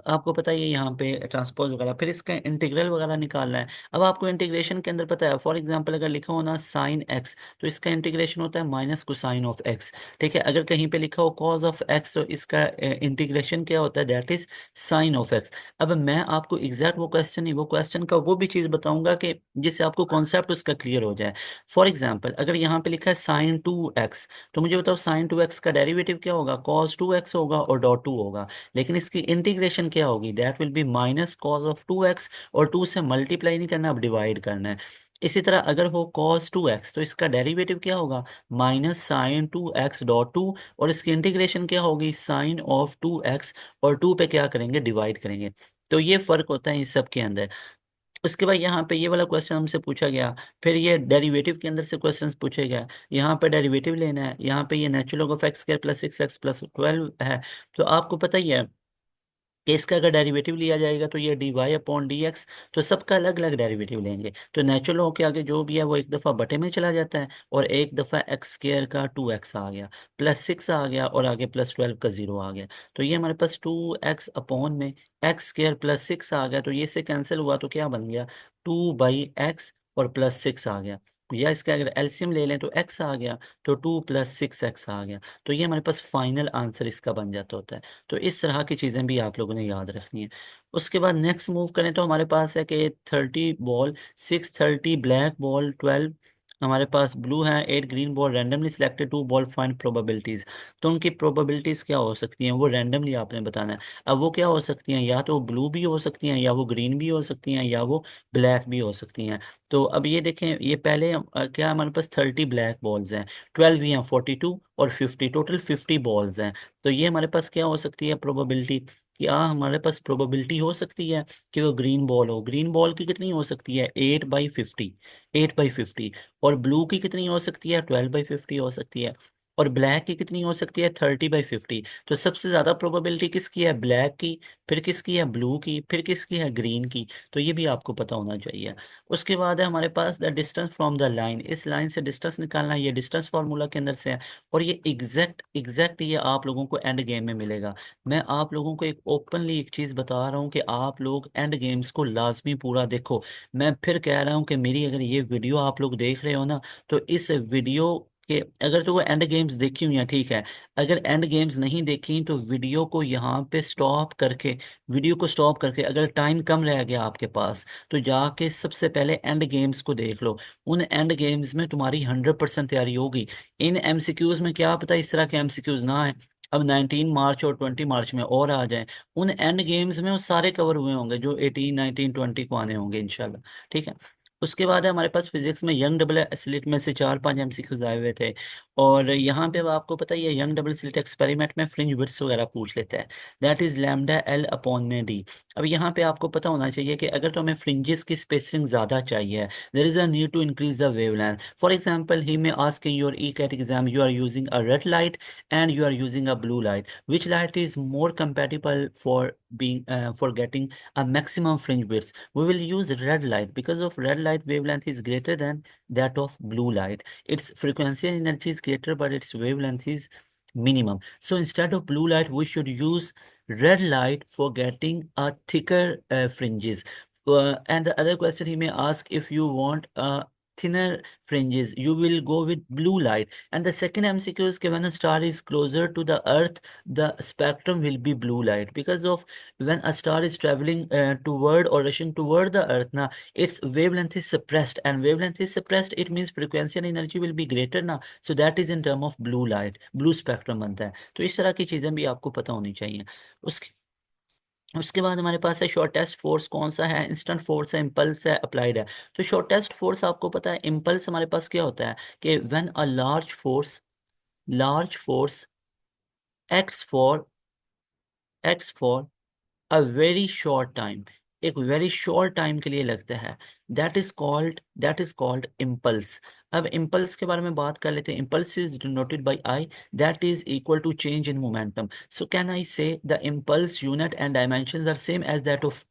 आपको पता ही है यहाँ पे ट्रांसपोज वगैरह, फिर इसका इंटीग्रल वगैरह निकालना है। अब आपको इंटीग्रेशन के अंदर पता है, फॉर एग्जांपल अगर लिखा हो ना साइन एक्स, तो इसका इंटीग्रेशन होता है माइनस कोसाइन ऑफ एक्स। ठीक है, अगर कहीं पे लिखा हो कॉज ऑफ एक्स, तो इसका इंटीग्रेशन क्या होता है? That is sine of x. अब मैं आपको एग्जैक्ट वो क्वेश्चन नहीं, वो क्वेश्चन का वो भी चीज़ बताऊंगा कि जिससे आपको कॉन्सेप्ट उसका क्लियर हो जाए। फॉर एग्जाम्पल अगर यहाँ पे लिखा है साइन 2x, तो मुझे बताओ साइन 2x का डेरिवेटिव क्या होगा? cos 2x होगा और डॉट टू होगा। लेकिन इसकी इंटीग्रेशन क्या होगी? That will be minus cos of 2x, और 2 से मल्टीप्लाई नहीं करना, अब डिवाइड करना है। इसी तरह अगर हो cos 2x, तो इसका डेरिवेटिव क्या होगा? -sin 2x डॉट टू, और इसकी इंटीग्रेशन क्या होगी? sin of 2x, और 2 पे क्या करेंगे? डिवाइड करेंगे। तो ये फर्क होता है इस सब के अंदर। उसके बाद यहाँ पे ये वाला क्वेश्चन हमसे पूछा गया। फिर ये डेरिवेटिव के अंदर से क्वेश्चंस पूछे गए। यहाँ पे डेरिवेटिव लेना है, यहाँ पे ये natural log of x² + 6x + 12 है। तो आपको पता ही है कि इसका अगर डेरिवेटिव लिया जाएगा तो ये dy/dx, तो सबका अलग अलग डेरिवेटिव लेंगे। तो नेचुरल लॉग के आगे जो भी है वो एक दफ़ा बटे में चला जाता है, और एक दफ़ा x² का 2x आ गया, +6 आ गया, और आगे +12 का 0 आ गया। तो ये हमारे पास 2x अपॉन में x² + 6 आ गया, तो ये से कैंसिल हुआ तो क्या बन गया? 2/x और +6 आ गया। या इसका अगर एलसीएम ले लें तो x आ गया, तो 2 + 6x आ गया। तो ये हमारे पास फाइनल आंसर इसका बन जाता होता है। तो इस तरह की चीज़ें भी आप लोगों ने याद रखनी है। उसके बाद नेक्स्ट मूव करें तो हमारे पास है कि 30 बॉल, 6 30 ब्लैक बॉल, 12 हमारे पास ब्लू है, 8 green ball, randomly selected 2 ball, find probabilities. तो उनकी प्रोबेबिलिटीज क्या हो सकती हैं? वो रैंडमली आपने बताना है। अब वो क्या हो सकती हैं? या तो ब्लू भी हो सकती हैं, या वो ग्रीन भी हो सकती हैं, या वो ब्लैक भी हो सकती हैं। तो अब ये देखें, ये पहले क्या हमारे पास 30 ब्लैक बॉल्स हैं, 12 यहाँ 42 और 50, टोटल 50 बॉल्स हैं। तो ये हमारे पास क्या हो सकती है प्रोबेबिलिटी? कि हमारे पास प्रोबेबिलिटी हो सकती है कि वो ग्रीन बॉल हो। ग्रीन बॉल की कितनी हो सकती है? 8/50, 8/50। और ब्लू की कितनी हो सकती है? 12/50 हो सकती है। और ब्लैक की कितनी हो सकती है, 30/50। तो सबसे ज्यादा प्रोबेबिलिटी किसकी है, ब्लैक की, फिर किसकी है, ब्लू की, फिर किसकी है, ग्रीन की। तो ये भी आपको पता होना चाहिए। उसके बाद है हमारे पास the distance from the line, इस लाइन से डिस्टेंस निकालना, ये डिस्टेंस फार्मूला के अंदर से है। और ये एग्जैक्ट एग्जैक्ट ये आप लोगों को एंड गेम में मिलेगा। मैं आप लोगों को एक ओपनली एक चीज बता रहा हूँ कि आप लोग एंड गेम्स को लाजमी पूरा देखो। मैं फिर कह रहा हूँ कि मेरी अगर ये वीडियो आप लोग देख रहे हो ना, तो इस वीडियो कि अगर तो वो एंड गेम्स देखी हुई हैं ठीक है, अगर एंड गेम्स नहीं देखी तो वीडियो को यहाँ पे स्टॉप करके, वीडियो को स्टॉप करके, अगर टाइम कम रह गया आपके पास तो जाके सबसे पहले एंड गेम्स को देख लो। उन एंड गेम्स में तुम्हारी 100% तैयारी होगी। इन एमसीक्यूज में क्या पता इस तरह के एमसीक्यूज ना आए, अब 19 मार्च और 20 मार्च में और आ जाएं। उन एंड गेम्स में वो सारे कवर हुए होंगे जो 18, 19, 20 को आने होंगे इंशाल्लाह। ठीक है। उसके बाद है हमारे पास फिजिक्स में यंग डबल स्लिट में से 4-5 एमसीक्यूज आए हुए थे। और यहाँ पे अब आपको पता ही है यंग डबल स्लिट एक्सपेरिमेंट में फ्रिंज विड्थ वगैरह पूछ लेता है। That is lambda L upon में डी। अब यहाँ पे आपको पता होना चाहिए कि अगर तो हमें फ्रिंजेस की स्पेसिंग ज़्यादा चाहिए, there is a need to increase the wavelength. For example he may ask in your E CAT exam you are using a red light and you are using a blue light, which light is more compatible for being for getting a maximum fringe width? We will use red light because of red light wavelength is greater than that of blue light. Its frequency and energy is greater, but its wavelength is minimum. So instead of blue light, we should use red light for getting a thicker fringes. And the other question he may ask, if you want a thinner fringes, you will go with blue light. And the second MCQ is when a star is closer to the Earth, the spectrum will be blue light because of when a star is traveling toward or rushing toward the Earth, now its wavelength is suppressed, and wavelength is suppressed, it means frequency and energy will be greater now. So that is in term of blue light, blue spectrum बनता है। तो इस तरह की चीजें भी आपको पता होनी चाहिए। उसके उसके बाद हमारे पास है शॉर्टेस्ट फोर्स कौन सा है, इंस्टेंट फोर्स है, इम्पल्स है, अप्लाइड है। तो शॉर्टेस्ट फोर्स आपको पता है, इम्पल्स हमारे पास क्या होता है कि when a large force act for a very short time, एक वेरी शॉर्ट टाइम के लिए लगता है, दैट इज कॉल्ड इम्पल्स। अब इम्पल्स के बारे में बात कर लेते हैं। Impulse is denoted by I, that is equal to change in momentum. So can I say the impulse unit and dimensions are same as that of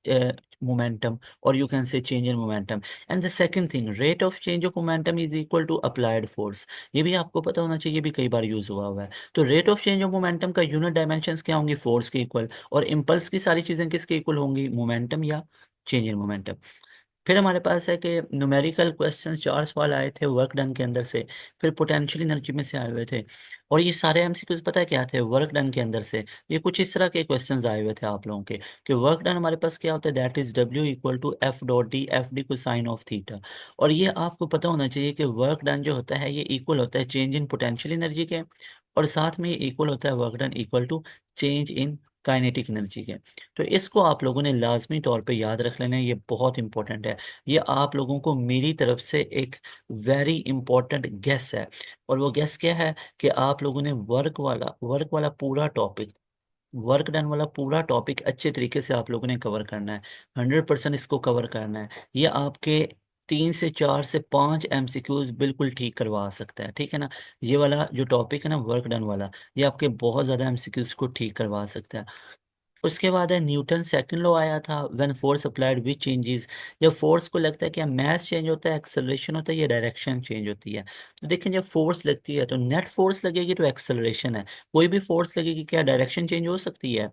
momentum, or you can say change in momentum. And the second thing, rate of change of momentum is equal to applied force। ये भी आपको पता होना चाहिए, ये भी कई बार use हुआ हुआ है। तो rate of change of momentum का यूनिट डायमेंशंस क्या होंगी, फोर्स के इक्वल। और इम्पल्स की सारी चीजें किसके इक्वल होंगी, मोमेंटम या चेंज इन मोमेंटम। फिर हमारे पास है कि न्यूमेरिकल क्वेश्चंस 4 सवाल आए थे वर्क डन के अंदर से, फिर पोटेंशियल एनर्जी में से आए हुए थे। और ये सारे एमसीक्यूज पता है क्या थे, वर्क डन के अंदर से। ये कुछ इस तरह के क्वेश्चंस आए हुए थे आप लोगों के, कि वर्क डन हमारे पास क्या होता है, that is W equal to F dot D, F D को साइन ऑफ थीटा। और ये आपको पता होना चाहिए कि वर्क डन जो होता है ये इक्वल होता है चेंज इन पोटेंशियल एनर्जी के, और साथ में ये इक्वल होता है work done equal to change in kinetic energy के। तो इसको आप लोगों ने लाजमी तौर पे याद रख लेना है, ये बहुत इंपॉर्टेंट है। ये आप लोगों को मेरी तरफ से एक वेरी इंपॉर्टेंट गेस है। और वो गेस क्या है कि आप लोगों ने वर्क वाला पूरा टॉपिक, वर्क डन वाला पूरा टॉपिक अच्छे तरीके से आप लोगों ने कवर करना है। 100% इसको कवर करना है। ये आपके 3 से 4 से 5 एमसीक्यूज बिल्कुल ठीक करवा सकता है, ठीक है ना। ये वाला जो टॉपिक है ना वर्क डन वाला, ये आपके बहुत ज़्यादा एमसीक्यूज को ठीक करवा सकता है। उसके बाद है न्यूटन सेकंड लॉ आया था, when force applied which changes. जब फोर्स को लगता है कि मास चेंज होता है, एक्सेलरेशन होता है, या डायरेक्शन चेंज होती है। तो देखें जब फोर्स लगती है तो नेट फोर्स लगेगी तो एक्सेलरेशन है, कोई भी फोर्स लगेगी क्या डायरेक्शन चेंज हो सकती है,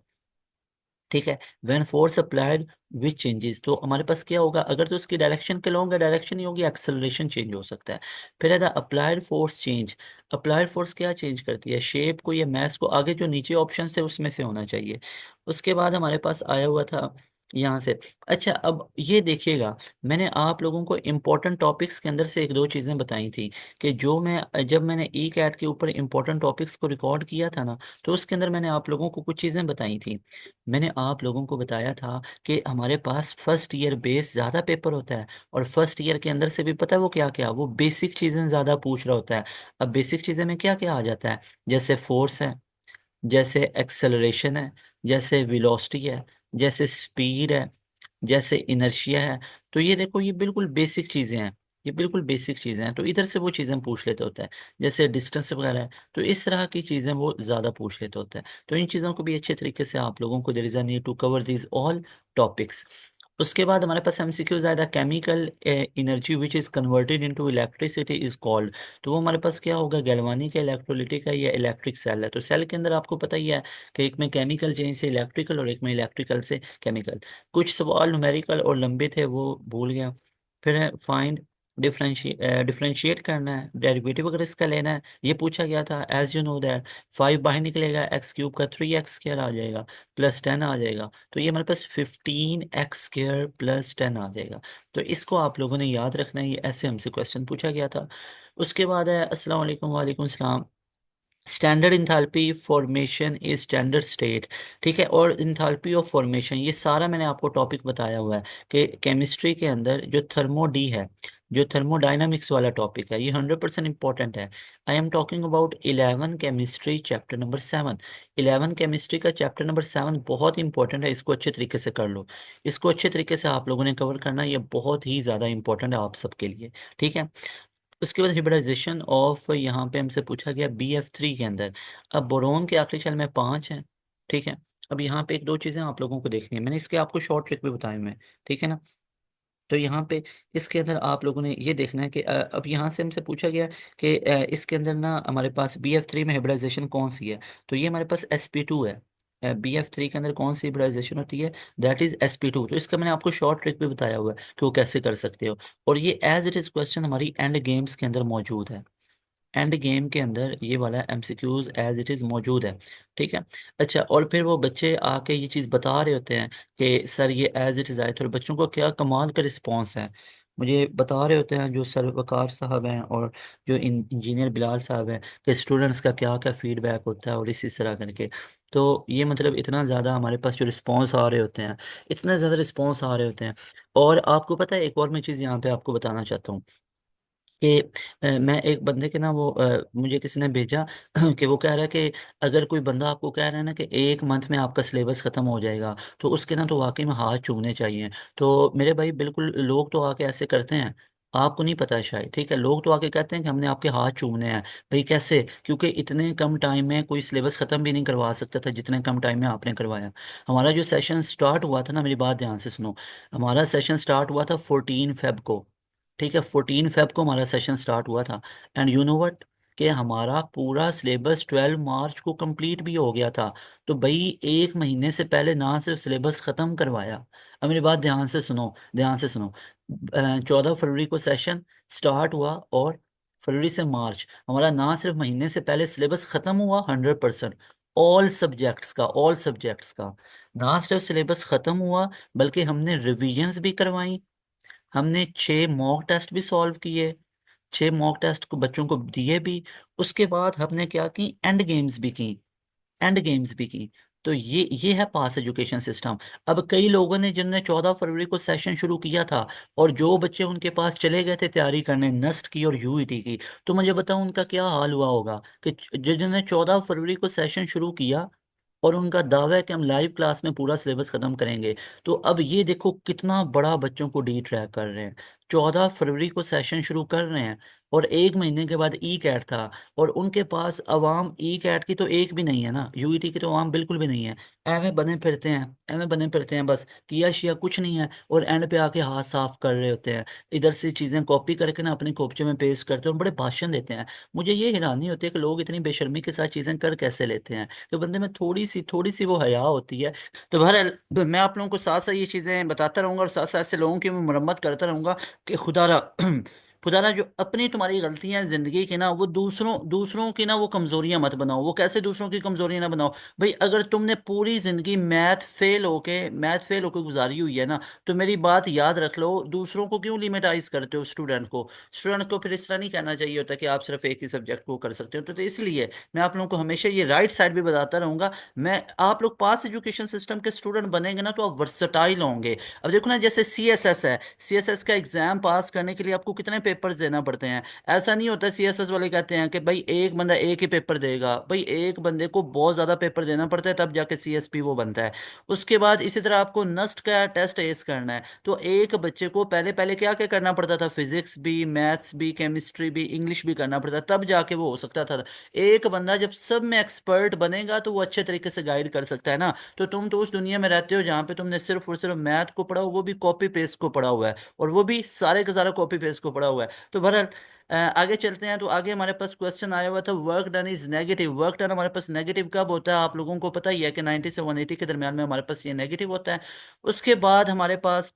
ठीक है। When force applied which changes, तो हमारे पास क्या होगा, अगर तो उसकी डायरेक्शन के होंगे डायरेक्शन ही होगी, एक्सेलरेशन चेंज हो सकता है। फिर है applied force change. Applied force क्या चेंज करती है, शेप को या मैस को, आगे जो नीचे ऑप्शन है उसमें से होना चाहिए। उसके बाद हमारे पास आया हुआ था यहाँ से। अच्छा अब ये देखिएगा, मैंने आप लोगों को इम्पोर्टेंट टॉपिक्स के अंदर से एक दो चीज़ें बताई थी, कि जो मैं जब मैंने ई कैट के ऊपर इम्पोर्टेंट टॉपिक्स को रिकॉर्ड किया था ना, तो उसके अंदर मैंने आप लोगों को कुछ चीज़ें बताई थी। मैंने आप लोगों को बताया था कि हमारे पास फर्स्ट ईयर बेस ज़्यादा पेपर होता है, और फर्स्ट ईयर के अंदर से भी पता है वो क्या क्या, वो बेसिक चीज़ें ज़्यादा पूछ रहा होता है। अब बेसिक चीज़ें में क्या क्या आ जाता है, जैसे फोर्स है, जैसे एक्सेलरेशन है, जैसे वेलोसिटी है, जैसे स्पीड है, जैसे इनर्शिया है। तो ये देखो ये बिल्कुल बेसिक चीज़ें हैं, ये बिल्कुल बेसिक चीज़ें हैं, तो इधर से वो चीज़ें पूछ लेते होते हैं। जैसे डिस्टेंस वगैरह है, तो इस तरह की चीज़ें वो ज़्यादा पूछ लेते होते हैं। तो इन चीज़ों को भी अच्छे तरीके से आप लोगों को there is a need to cover these all topics. उसके बाद हमारे पास एमसीक्यूज आया था, chemical energy which is converted into electricity is called. तो वो हमारे पास क्या होगा, गैल्वानिक है, इलेक्ट्रोलिटिक है, या इलेक्ट्रिक सेल है। तो सेल के अंदर आपको पता ही है कि एक में केमिकल चेंज से इलेक्ट्रिकल और एक में इलेक्ट्रिकल से केमिकल। कुछ सवाल न्यूमेरिकल और लंबे थे, वो भूल गया। फिर है फाइंड डिफरेंशिएट करना है, डेरिवेटिव अगर इसका लेना है, ये पूछा गया था। एज यू नो दैट 5 बाहर निकलेगा, एक्स क्यूब का 3x² आ जाएगा, +10 आ जाएगा। तो ये हमारे पास 15x² +10 आ जाएगा। तो इसको आप लोगों ने याद रखना है, ये ऐसे हमसे क्वेश्चन पूछा गया था। उसके बाद है अस्सलाम वालेकुम, वालेकुम सलाम। Standard enthalpy formation is standard state. ठीक है, और इंथैल्पी ऑफ फॉर्मेशन, ये सारा मैंने आपको टॉपिक बताया हुआ है कि केमिस्ट्री के अंदर जो थर्मो डी है, जो थर्मोडाइनमिक्स वाला टॉपिक है, ये 100% इंपॉर्टेंट है। आई am talking about 11 chemistry chapter number 7। 11 chemistry का चैप्टर नंबर 7 बहुत इंपॉर्टेंट है, इसको अच्छे तरीके से कर लो। इसको अच्छे तरीके से आप लोगों ने कवर करना, ये बहुत ही ज़्यादा इंपॉर्टेंट है आप सबके लिए। ठीक है। उसके बाद हिब्रिडाइजेशन ऑफ, यहाँ पे हमसे पूछा गया BF3 के अंदर। अब बोरोन के आखिरी शेल में 5 हैं। ठीक है। अब यहाँ पे एक दो चीज़ें आप लोगों को देखनी है, मैंने इसके आपको शॉर्ट ट्रिक भी बताए हुए हैं। ठीक है ना। तो यहाँ पे इसके अंदर आप लोगों ने ये देखना है कि अब यहाँ से हमसे पूछा गया कि इसके अंदर ना हमारे पास BF3 में हिब्रिडाइजेशन कौन सी है। तो ये हमारे पास sp2 है। BF3 के अंदर कौन सी हिब्रिडाइजेशन होती है, दैट इज sp2। तो इसका मैंने आपको शॉर्ट ट्रिक भी बताया हुआ है कि वो कैसे कर सकते हो। और ये एज इट इज क्वेश्चन हमारी एंड गेम्स के अंदर मौजूद है। एंड गेम के अंदर ये वाला MCQs एज इट इज़ मौजूद है। ठीक है। अच्छा, और फिर वो बच्चे आके ये चीज़ बता रहे होते हैं कि सर ये एज इट इज़ आए थे, और बच्चों को क्या कमाल का रिस्पॉन्स है। मुझे बता रहे होते हैं जो सर वकार साहब हैं और जो इंजीनियर बिलाल साहब हैं, कि स्टूडेंट्स का क्या क्या फीडबैक होता है और इसी तरह करके। तो ये मतलब इतना ज़्यादा हमारे पास जो रिस्पॉन्स आ रहे होते हैं, इतने ज़्यादा रिस्पॉन्स आ रहे होते हैं। और आपको पता है, एक और मैं चीज़ यहाँ पे आपको बताना चाहता हूँ कि मैं एक बंदे के ना वो मुझे किसी ने भेजा कि वो कह रहा है कि अगर कोई बंदा आपको कह रहा है ना कि 1 मंथ में आपका सिलेबस ख़त्म हो जाएगा, तो उसके ना तो वाकई में हाथ चूमने चाहिए। तो मेरे भाई बिल्कुल, लोग तो आके ऐसे करते हैं, आपको नहीं पता है शायद। ठीक है, लोग तो आके कहते हैं कि हमने आपके हाथ चूमने हैं। भाई कैसे, क्योंकि इतने कम टाइम में कोई सिलेबस ख़त्म भी नहीं करवा सकता था जितने कम टाइम में आपने करवाया। हमारा जो सेशन स्टार्ट हुआ था ना, मेरी बात ध्यान से सुनो। हमारा सेशन स्टार्ट हुआ था 14 फेब को। ठीक है, 14 फेब को हमारा सेशन स्टार्ट हुआ था। एंड यू नो वट, कि हमारा पूरा सिलेबस 12 मार्च को कंप्लीट भी हो गया था। तो भाई 1 महीने से पहले ना सिर्फ सिलेबस ख़त्म करवाया। अब मेरी बात ध्यान से सुनो, ध्यान से सुनो। 14 फरवरी को सेशन स्टार्ट हुआ, और फरवरी से मार्च हमारा ना सिर्फ महीने से पहले सिलेबस ख़त्म हुआ 100%, ऑल सब्जेक्ट्स का। ना सिर्फ सिलेबस ख़त्म हुआ, बल्कि हमने रिविजन्स भी करवाई। हमने 6 मॉक टेस्ट भी सॉल्व किए, 6 मॉक टेस्ट को बच्चों को दिए भी। उसके बाद हमने क्या की, एंड गेम्स भी की, एंड गेम्स भी की। तो ये है पास एजुकेशन सिस्टम। अब कई लोगों ने जिनने 14 फरवरी को सेशन शुरू किया था, और जो बच्चे उनके पास चले गए थे तैयारी करने नस्ट की और यूईटी की, तो मुझे बताओ उनका क्या हाल हुआ होगा, कि जिन्होंने 14 फरवरी को सेशन शुरू किया और उनका दावा है कि हम लाइव क्लास में पूरा सिलेबस खत्म करेंगे। तो अब ये देखो कितना बड़ा बच्चों को डी ट्रैक कर रहे हैं। 14 फरवरी को सेशन शुरू कर रहे हैं, और 1 महीने के बाद ई कैट था, और उनके पास अवाम ई कैट की तो एक भी नहीं है ना, यूईटी की तो अवाम बिल्कुल भी नहीं है। एवं बने फिरते हैं, एवं बने फिरते हैं, बस किया शिया कुछ नहीं है, और एंड पे आके हाथ साफ कर रहे होते हैं। इधर से चीज़ें कॉपी करके ना अपने कोपचे में पेस्ट करते हैं और बड़े भाषण देते हैं। मुझे ये हैरानी होती है कि लोग इतनी बेशर्मी के साथ चीज़ें कर कैसे लेते हैं। तो बंदे में थोड़ी सी वो हया होती है। तो बहरहाल, तो मैं आप लोगों को साथ साथ ये चीज़ें बताता रहूंगा, और साथ साथ ऐसे लोगों की मैं मरम्मत करता रहूंगा कि खुदारा खुदारा जो अपनी तुम्हारी गलतियां हैं जिंदगी की ना, वो दूसरों दूसरों की ना वो कमजोरियां मत बनाओ। वो कैसे दूसरों की कमजोरियां ना बनाओ, भाई अगर तुमने पूरी जिंदगी मैथ फेल होके गुजारी हुई है ना, तो मेरी बात याद रख लो, दूसरों को क्यों लिमिटाइज करते हो स्टूडेंट को फिर इस तरह नहीं कहना चाहिए होता कि आप सिर्फ एक ही सब्जेक्ट को कर सकते हो। तो इसलिए मैं आप लोगों को हमेशा ये राइट साइड भी बताता रहूंगा। मैं आप लोग पास एजुकेशन सिस्टम के स्टूडेंट बनेंगे ना, तो आप वर्सटाइल होंगे। अब देखो ना, जैसे CSS है, CSS का एग्जाम पास करने के लिए आपको कितने पेपर्स देना पड़ते हैं। ऐसा नहीं होता, सीएसएस वाले कहते हैं कि भाई एक बंदा एक ही पेपर देगा, भाई एक बंदे को बहुत ज्यादा पेपर देना पड़ता है तब जाके सीएसपी वो बनता है। उसके बाद इसी तरह आपको नस्ट का टेस्ट एस करना है, तो एक बच्चे को पहले पहले क्या क्या करना पड़ता था, फिजिक्स भी, मैथ्स भी, केमिस्ट्री भी, इंग्लिश भी करना पड़ता था, तब जाके वो हो सकता था। एक बंदा जब सब में एक्सपर्ट बनेगा तो वो अच्छे तरीके से गाइड कर सकता है ना। तो तुम तो उस दुनिया में रहते हो जहाँ पे तुमने सिर्फ और सिर्फ मैथ को पढ़ा हो, वो भी कॉपी पेस्ट को पढ़ा हुआ है, और वो भी सारे का सारा कॉपी पेस्ट को पढ़ा हुआ है। तो बहरहाल आगे चलते हैं। तो आगे हमारे पास क्वेश्चन आया हुआ था, work done is negative. Work done हमारे पास नेगेटिव कब होता है, आप लोगों को पता ही है कि 90 से 180 के दरमियान में हमारे पास ये नेगेटिव होता है। उसके बाद हमारे पास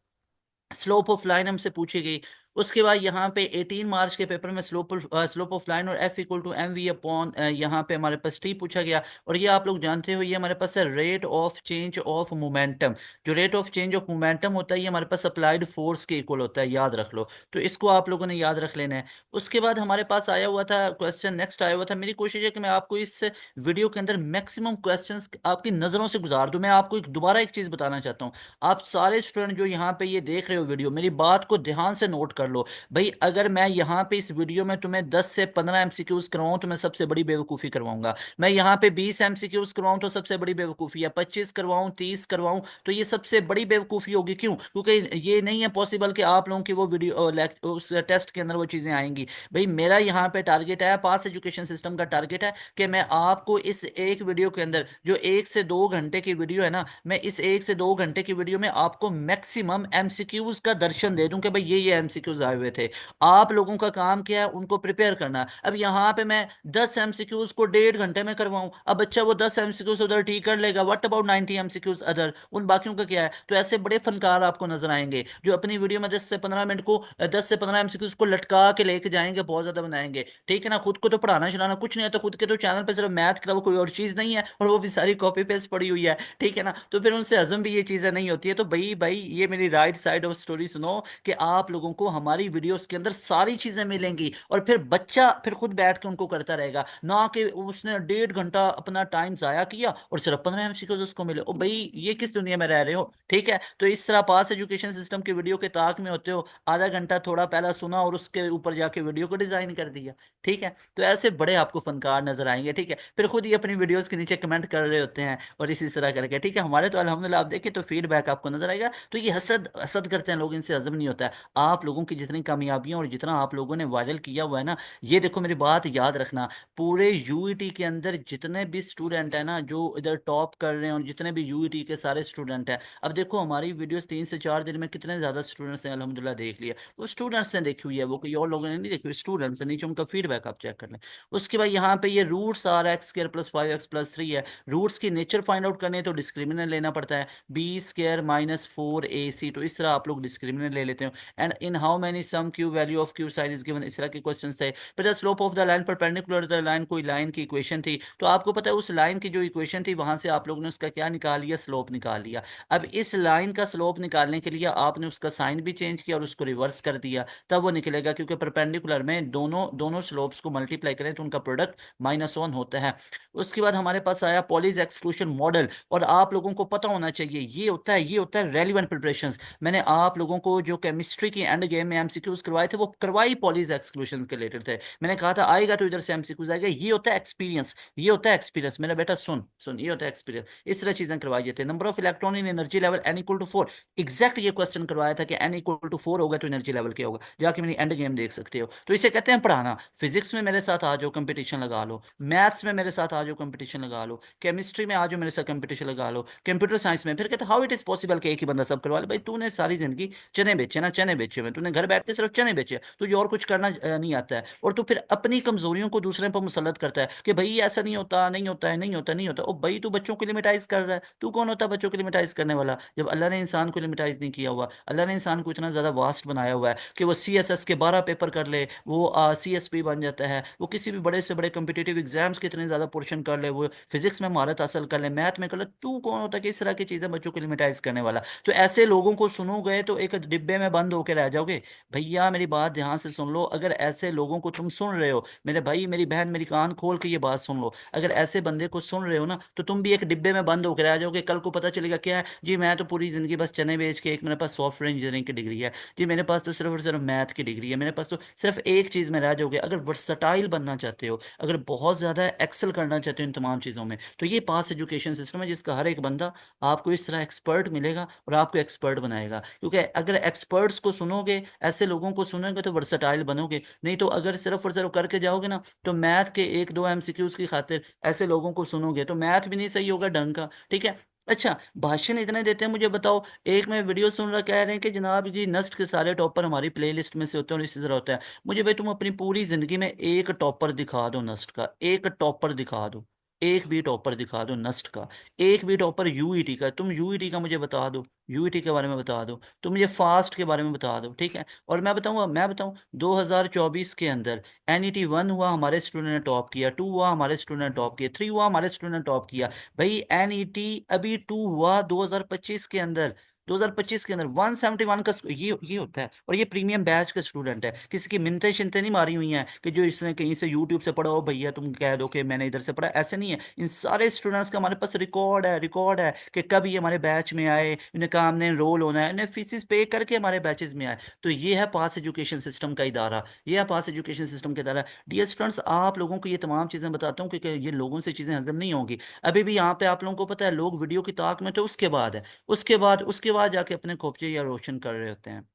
स्लोप ऑफ लाइन हमसे पूछी गई। उसके बाद यहाँ पे 18 मार्च के पेपर में स्लोप ऑफ लाइन और F equal to M V upon, यहाँ पे हमारे पास टी पूछा गया। और ये आप लोग जानते हो, ये हमारे पास है rate of change of momentum. जो rate of change of momentum होता है ये हमारे पास अप्लाइड फोर्स के इक्वल होता है, याद रख लो। तो इसको आप लोगों ने याद रख लेना है। उसके बाद हमारे पास आया हुआ था क्वेश्चन, नेक्स्ट आया हुआ था, मेरी कोशिश है कि मैं आपको इस वीडियो के अंदर मैक्सिमम क्वेश्चंस आपकी नज़रों से गुजार दूं। मैं आपको दोबारा एक चीज़ बताना चाहता हूँ। आप सारे स्टूडेंट जो यहाँ पे ये देख रहे हो वीडियो, मेरी बात को ध्यान से नोट कर लो। भाई अगर मैं यहाँ पे इस वीडियो में तुम्हें 10 से 15 एमसीक्यूज करवाऊं तो मैं सबसे बड़ी बेवकूफ़ी करवाऊंगा। मैं यहाँ पे 20 एमसीक्यूज करवाऊं तो सबसे बड़ी बेवकूफ़ी है, 25 करवाऊं, 30 करवाऊं तो ये सबसे बड़ी बेवकूफ़ी होगी। क्यों? क्योंकि ये नहीं है पॉसिबल कि आप लोगों की वो वीडियो उस टेस्ट के अंदर वो चीज़ें आएंगी। भाई मेरा यहाँ पे टारगेट है, पास एजुकेशन सिस्टम का टारगेट है कि मैं आपको इस एक वीडियो के अंदर, जो 1 से 2 घंटे की वीडियो है ना, मैं इस 1 से 2 घंटे की वीडियो में आपको मैक्सिमम एमसीक्यूज का दर्शन दे दूं कि भाई ये एमसीक्यूज आए हुए थे। आप लोगों का काम क्या है, उनको प्रिपेयर करना। अब यहाँ पे मैं 10 एमसीक्यूज को 1.5 घंटे में करवाऊं, अब बच्चा वो 10 एमसीक्यूज उधर ठीक कर लेगा, व्हाट अबाउट 90 एमसीक्यूज अदर, उन बाकियों का क्या है? तो ऐसे बड़े फनकार आपको नजर आएंगे जो अपनी वीडियो में 10 से 15 मिनट को 10 से 15 एमसीक्यूज को लटका के लेके जाएंगे, बहुत ज्यादा बनाएंगे। ठीक है ना, खुद को तो पढ़ाना चलाना कुछ नहीं है, तो खुद के तो चैनल पे सिर्फ मैथ के अलावा कोई और चीज नहीं है, और वो भी सारी कॉपी पेस्ट पड़ी हुई है। ठीक है ना, तो फिर उनसे हजम भी ये चीजें नहीं होती है। तो भाई भाई ये मेरी राइट साइड ऑफ स्टोरी सुनो, कि आप लोगों को हमारी वीडियोस के अंदर सारी चीजें मिलेंगी, और फिर बच्चा फिर खुद बैठ के उनको करता रहेगा, ना कि उसने 1.5 घंटा अपना टाइम जाया किया और सिर्फ 15 एमसीक्यूज उसको मिले। ओ भाई ये किस दुनिया में रह रहे हो? ठीक है, तो इस तरह पास एजुकेशन सिस्टम की वीडियो के ताक में होते हो, आधा घंटा थोड़ा पहला सुना और उसके ऊपर जाके वीडियो को डिजाइन कर दिया। ठीक है, तो ऐसे बड़े आपको फनकार नजर आएंगे। ठीक है, फिर खुद ही अपनी वीडियोस के नीचे कमेंट कर रहे होते हैं और इसी तरह करके। ठीक है, हमारे तो अल्हम्दुलिल्लाह आप देखिए तो फीडबैक आपको नजर आएगा। तो ये हसद हसद करते हैं लोग, इनसे हजम नहीं होता है। आप लोगों की जितनी कामयाबियां और जितना आप लोगों ने वायरल किया हुआ है ना, ये देखो मेरी बात याद रखना, पूरे यूईटी के अंदर जितने भी स्टूडेंट है ना जो इधर टॉप कर रहे हैं, और जितने भी यूईटी के सारे स्टूडेंट हैं, अब देखो हमारी वीडियोस 3 से 4 दिन में कितने ज्यादा स्टूडेंट्स हैं अल्हम्दुलिल्लाह देख लिया। वो स्टूडेंट्स ने देखी हुई है, वो कोई और लोगों ने नहीं देखी हुई, स्टूडेंट्स ने। नीचे उनका फीडबैक आप चेक कर लें। उसके बाद यहाँ पे ये roots are X square plus 5x plus 3 है। रूट्स की नेचर फाइंड आउट करने तो डिस्क्रिमिनेंट लेना पड़ता है, b² - 4ac। तो इस तरह आप लोग डिस्क्रिमिनेंट ले लेते हो। And in how many sum Q value of Q sine is given, इस तरह के क्वेश्चन थे। फिर the slope of the line perpendicular the line, कोई लाइन की इक्वेशन थी, तो आपको पता है उस लाइन की जो इक्वेशन थी वहां से आप लोगों ने उसका क्या निकाल लिया, स्लोप निकाल लिया। अब इस लाइन का स्लोप निकालने के लिए आपने उसका साइन भी चेंज किया और उसको रिवर्स कर दिया, तब वो निकलेगा, क्योंकि परपेंडिकुलर में दोनों दोनों स्लोप्स को मल्टीप्लाई करें तो उनका प्रोडक्ट -1 होता है। उसके बाद हमारे पास आया पॉलीज एक्सक्लूशन मॉडल। और आप लोगों को पता होना चाहिए ये होता है रेलिवेंट प्रिपरेशंस। मैंने आप लोगों को जो केमिस्ट्री की एंड गेम में एमसीक्यूज करवाए थे वो करवाई पॉलीज एक्सक्लूशन के रिलेटेड थे। मैंने कहा था आएगा तो इधर से एमसीक्यूज आएगा, ये होता है एक्सपीरियंस, ये होता है एक्सपीरियंस। मेरा बेटा सुन सुन, ये होता है एक्सपीरियंस। इस तरह चीजें करवाई जाती है। Number of electron in energy level n = 4, exact ये क्वेश्चन करवाया था कि n = 4 होगा तो एनर्जी लेवल क्या होगा, जाके मेरी एंड गेम देख सकते हो। तो इसे कहते हैं पढ़ाना। फिजिक्स में मेरे साथ आ जाओ कंपटीशन लगा लो, मैथ्स में मेरे साथ आ जाओ कंपटीशन लगा लो, केमिस्ट्री में आ जाओ मेरे साथ कंपटीशन लगा लो, कंप्यूटर साइंस में। फिर कहते हाउ इट इज पॉसिबल कि एक ही बंदा सब करवा ले। भाई तूने सारी जिंदगी चने बेचे ना, चने बेचे हुए, तूने घर बैठ के सिर्फ चने बेचे, तुझे और कुछ करना नहीं आता है। और तू फिर अपनी कमजोरियों को दूसरे पर मुसलत करता है कि भाई ऐसा नहीं होता, नहीं होता है, नहीं होता, नहीं होता। ओ भाई तू बच्चों को लिमिटाइज कर रहा है, तू कौन होता है बच्चों को लिमिटाइज करने वाला? जब अल्लाह ने इंसान को लिमिटाइज नहीं किया हुआ, अल्लाह ने इंसान को इतना ज्यादा वास्ट बनाया हुआ है कि वो CSS के 12 पेपर कर ले, वो CSP बन जाता है, वो किसी भी बड़े से बड़े कम्पिटेटिव एग्जाम्स के इतने ज्यादा पोर्शन कर ले, वो फिजिक्स में महारत हासिल कर ले, मैथ में कर ले। तू कौन होता है कि इस तरह की चीजें बच्चों को लिमिटाइज करने वाला? तो ऐसे लोगों को सुनोगे तो एक डिब्बे में बंद होकर रह जाओगे। भैया मेरी बात ध्यान से सुन लो, अगर ऐसे लोगों को तुम सुन रहे हो, मेरे भाई मेरी बहन मेरी कान खोल के ये बात सुन लो, अगर ऐसे बंदे को सुन रहे हो ना, तो तुम भी एक डिब्बे में बंद होकर आ जाओगे। कल को पता चलेगा क्या है जी, मैं तो पूरी जिंदगी बस चने बेच के, एक मेरे पास सॉफ्टवेयर इंजीनियरिंग की डिग्री है जी, मेरे पास तो सिर्फ और सिर्फ मैथ की डिग्री है, मेरे पास तो सिर्फ एक चीज में रह जाओगे। अगर वर्सटाइल बनना चाहते हो, अगर बहुत ज्यादा एक्सेल करना चाहते हो इन तमाम चीजों में, तो ये पास एजुकेशन सिस्टम है जिसका हर एक बंदा आपको इस तरह एक्सपर्ट मिलेगा और आपको एक्सपर्ट बनाएगा। क्योंकि अगर एक्सपर्ट्स को सुनोगे, ऐसे लोगों को सुनोगे, तो वर्सटाइल बनोगे। नहीं तो अगर सिर्फ और सिर्फ करके जाओगे ना, तो मैथ के एक दो एमसीक्यूज की खातिर ऐसे लोगों को सुनोगे तो मैथ भी नहीं सही होगा ढंग का, ठीक है। अच्छा, भाषण इतने देते हैं, मुझे बताओ, एक मैं वीडियो सुन रहा, कह रहे हैं कि जनाब जी नस्ट के सारे टॉपर हमारी प्लेलिस्ट में से होते हैं और इसी तरह होता है। मुझे भाई तुम अपनी पूरी जिंदगी में एक टॉपर दिखा दो नस्ट का, एक टॉपर दिखा दो, एक भी टॉपर दिखा दो नस्ट का, एक भी टॉपर यूईटी का, तुम यूईटी का मुझे बता दो, यूईटी के बारे में बता दो, तुम मुझे फास्ट के बारे में बता दो, ठीक है। और मैं बताऊं 2024 के अंदर एनईटी 1 हुआ, हमारे स्टूडेंट ने टॉप किया, 2 हुआ, हमारे स्टूडेंट ने टॉप किया, 3 हुआ, हमारे स्टूडेंट ने टॉप किया। भाई एनईटी अभी 2 हुआ 2025 के अंदर, 2025 के अंदर 171 का ये होता है। और ये प्रीमियम बैच का स्टूडेंट है, किसी की मिनते शिनते नहीं मारी हुई हैं कि जो इसने कहीं से यूट्यूब से पढ़ा हो, भैया तुम कह दो कि मैंने इधर से पढ़ा, ऐसे नहीं है। इन सारे स्टूडेंट्स का हमारे पास रिकॉर्ड है कि कब ये हमारे बैच में आए, इन्हें काम ने एनरोल होना है, इन्हें फीसिस पे करके हमारे बैचेस में आए। तो ये है पास एजुकेशन सिस्टम का इदारा, ये है पास एजुकेशन सिस्टम का इदारा। डियर स्टूडेंट्स, आप लोगों को ये तमाम चीज़ें बताता हूँ क्योंकि ये लोगों से चीज़ें हजम नहीं होंगी। अभी भी यहाँ पे आप लोगों को पता है, लोग वीडियो की ताक में, तो उसके बाद जाके अपने खोपचे या रोशन कर रहे होते हैं।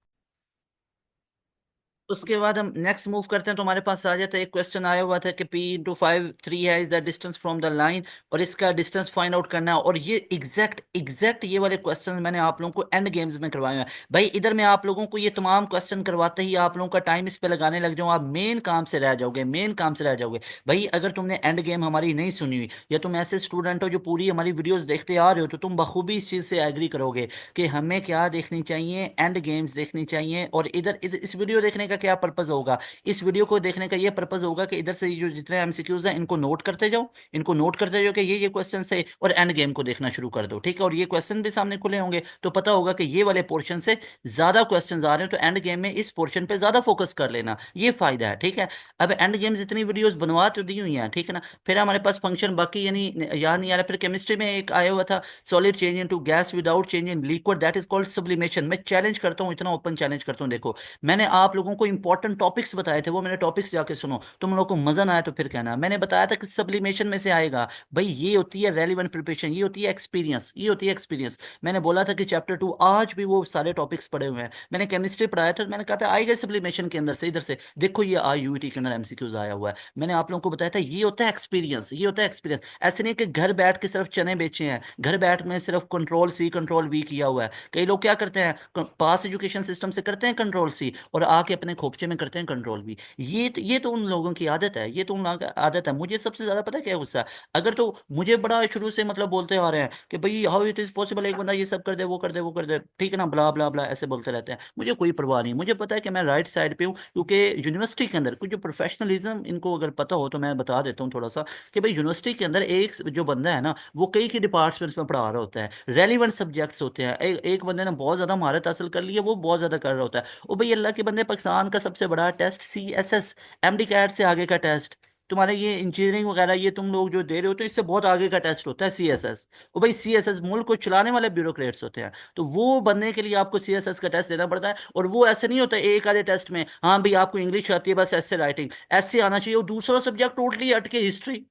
उसके बाद हम नेक्स्ट मूव करते हैं, तो हमारे पास आ जाता है, एक क्वेश्चन आया हुआ था कि P × 5 3 है, is the distance from the line, और इसका डिस्टेंस फाइंड आउट करना है। और ये एग्जैक्ट ये वाले क्वेश्चन मैंने आप लोगों को एंड गेम्स में करवाए हैं। भाई इधर मैं आप लोगों को ये तमाम क्वेश्चन करवाते ही आप लोगों का टाइम इस पे लगाने लग जाऊँ, आप मेन काम से रह जाओगे, मेन काम से रह जाओगे। भाई अगर तुमने एंड गेम हमारी नहीं सुनी हुई, या तुम ऐसे स्टूडेंट हो जो पूरी हमारी वीडियोस देखते आ रहे हो, तो तुम बखूबी इस चीज़ से एग्री करोगे कि हमें क्या देखनी चाहिए, एंड गेम्स देखनी चाहिए। और इधर इधर इस वीडियो देखने का क्या पर्पज होगा, इस वीडियो को देखने का ये पर्पज होगा कि इधर से जो जितने एमसीक्यूज हैं इनको नोट करते जाओ, इनको नोट करते जाओ कि ये क्वेश्चन है, और एंड गेम को देखना शुरू कर दो, ठीक है। और ये क्वेश्चन भी सामने खुले होंगे, तो पता होगा कि ये वाले पोर्शन से ज्यादा क्वेश्चन आ रहे हैं, तो एंड गेम में इस पोर्शन पे ज्यादा फोकस कर लेना, ये फायदा है, ठीक है। अब एंड गेम्स इतनी वीडियोस बनवा तो दी हुई हैं, ठीक है ना। फिर हमारे पास फंक्शन बाकी यानी याद नहीं आ रहा। फिर केमिस्ट्री में एक आया हुआ था, solid change into gas without change in liquid, that is called sublimation. मैं चैलेंज करता हूँ, इतना ओपन चैलेंज करता हूँ, देखो मैंने आप लोगों को इंपॉर्टेंट टॉपिक्स बताए थे, वो मैंने टॉपिक्स जाके सुनो, तुम लोगों को मजा ना आया तो फिर कहना। मैंने बताया था कि सब्लिमेशन में से आएगा। भाई ये होती है रेलिवेंट प्रिपरेशन, ये होती है एक्सपीरियंस, ये होती है एक्सपीरियंस। मैंने बोला था कि चैप्टर 2 आज भी वो सारे टॉपिक्स पढ़े हुए हैं। मैंने केमिस्ट्री पढ़ाया था, तो मैंने कहा था आएगा सब्लिमेशन के अंदर से, इधर से देखो ये आई यूईटी के अंदर एमसीक्यूज आया हुआ है। मैंने आप लोगों को बताया था ये होता है एक्सपीरियंस, ये होता है एक्सपीरियंस। ऐसे नहीं कि घर बैठ के सिर्फ चने बेचे हैं, घर बैठ में सिर्फ कंट्रोल C कंट्रोल V किया हुआ है। कई लोग क्या करते हैं, पास एजुकेशन सिस्टम से करते हैं कंट्रोल C और आके अपने खोपचे में करते हैं कंट्रोल V। ये तो उन लोगों की आदत है, ये तो उन लोगों की आदत है। मुझे सबसे ज्यादा पता है क्या गुस्सा, अगर तो मुझे बड़ा शुरू से मतलब बोलते आ रहे हैं कि भाई हाउ इट इज पॉसिबल, एक बंदा ये सब कर दे, वो कर दे, वो कर दे, ठीक है ना, ब्ला ब्ला ब्ला ऐसे बोलते रहते हैं। मुझे कोई परवाह नहीं, मुझे पता है कि मैं राइट साइड पे हूँ, क्योंकि यूनिवर्सिटी के अंदर कुछ जो प्रोफेशनलिज्म, इनको अगर पता हो तो मैं बता देता हूँ थोड़ा सा, कि भाई यूनिवर्सिटी के अंदर एक जो बंदा है ना, वो कई के डिपार्टमेंट्स में पढ़ा रहा होता है, रेलिवेंट सब्जेक्ट्स होते हैं। एक बंदे ने बहुत ज्यादा महारत हासिल कर ली है, वो बहुत ज्यादा कर रहा होता है। ओ भाई अल्लाह के बंदे, पाकिस्तान का सबसे बड़ा टेस्ट CSS, एमडी कैट से आगे का टेस्ट, तुम्हारे ये इंजीनियरिंग वगैरह ये तुम लोग जो दे रहे हो, तो इससे बहुत आगे का टेस्ट होता है CSS। ओ भाई CSS मुल्क को चलाने वाले ब्यूरोक्रेट्स होते हैं, तो वो बनने के लिए आपको CSS का टेस्ट देना पड़ता है। और वो ऐसे नहीं होता एक आधे टेस्ट में, हाँ भाई आपको इंग्लिश आती है बस ऐसे राइटिंग ऐसे आना चाहिए, और दूसरा सब्जेक्ट टोटली हट के हिस्ट्री,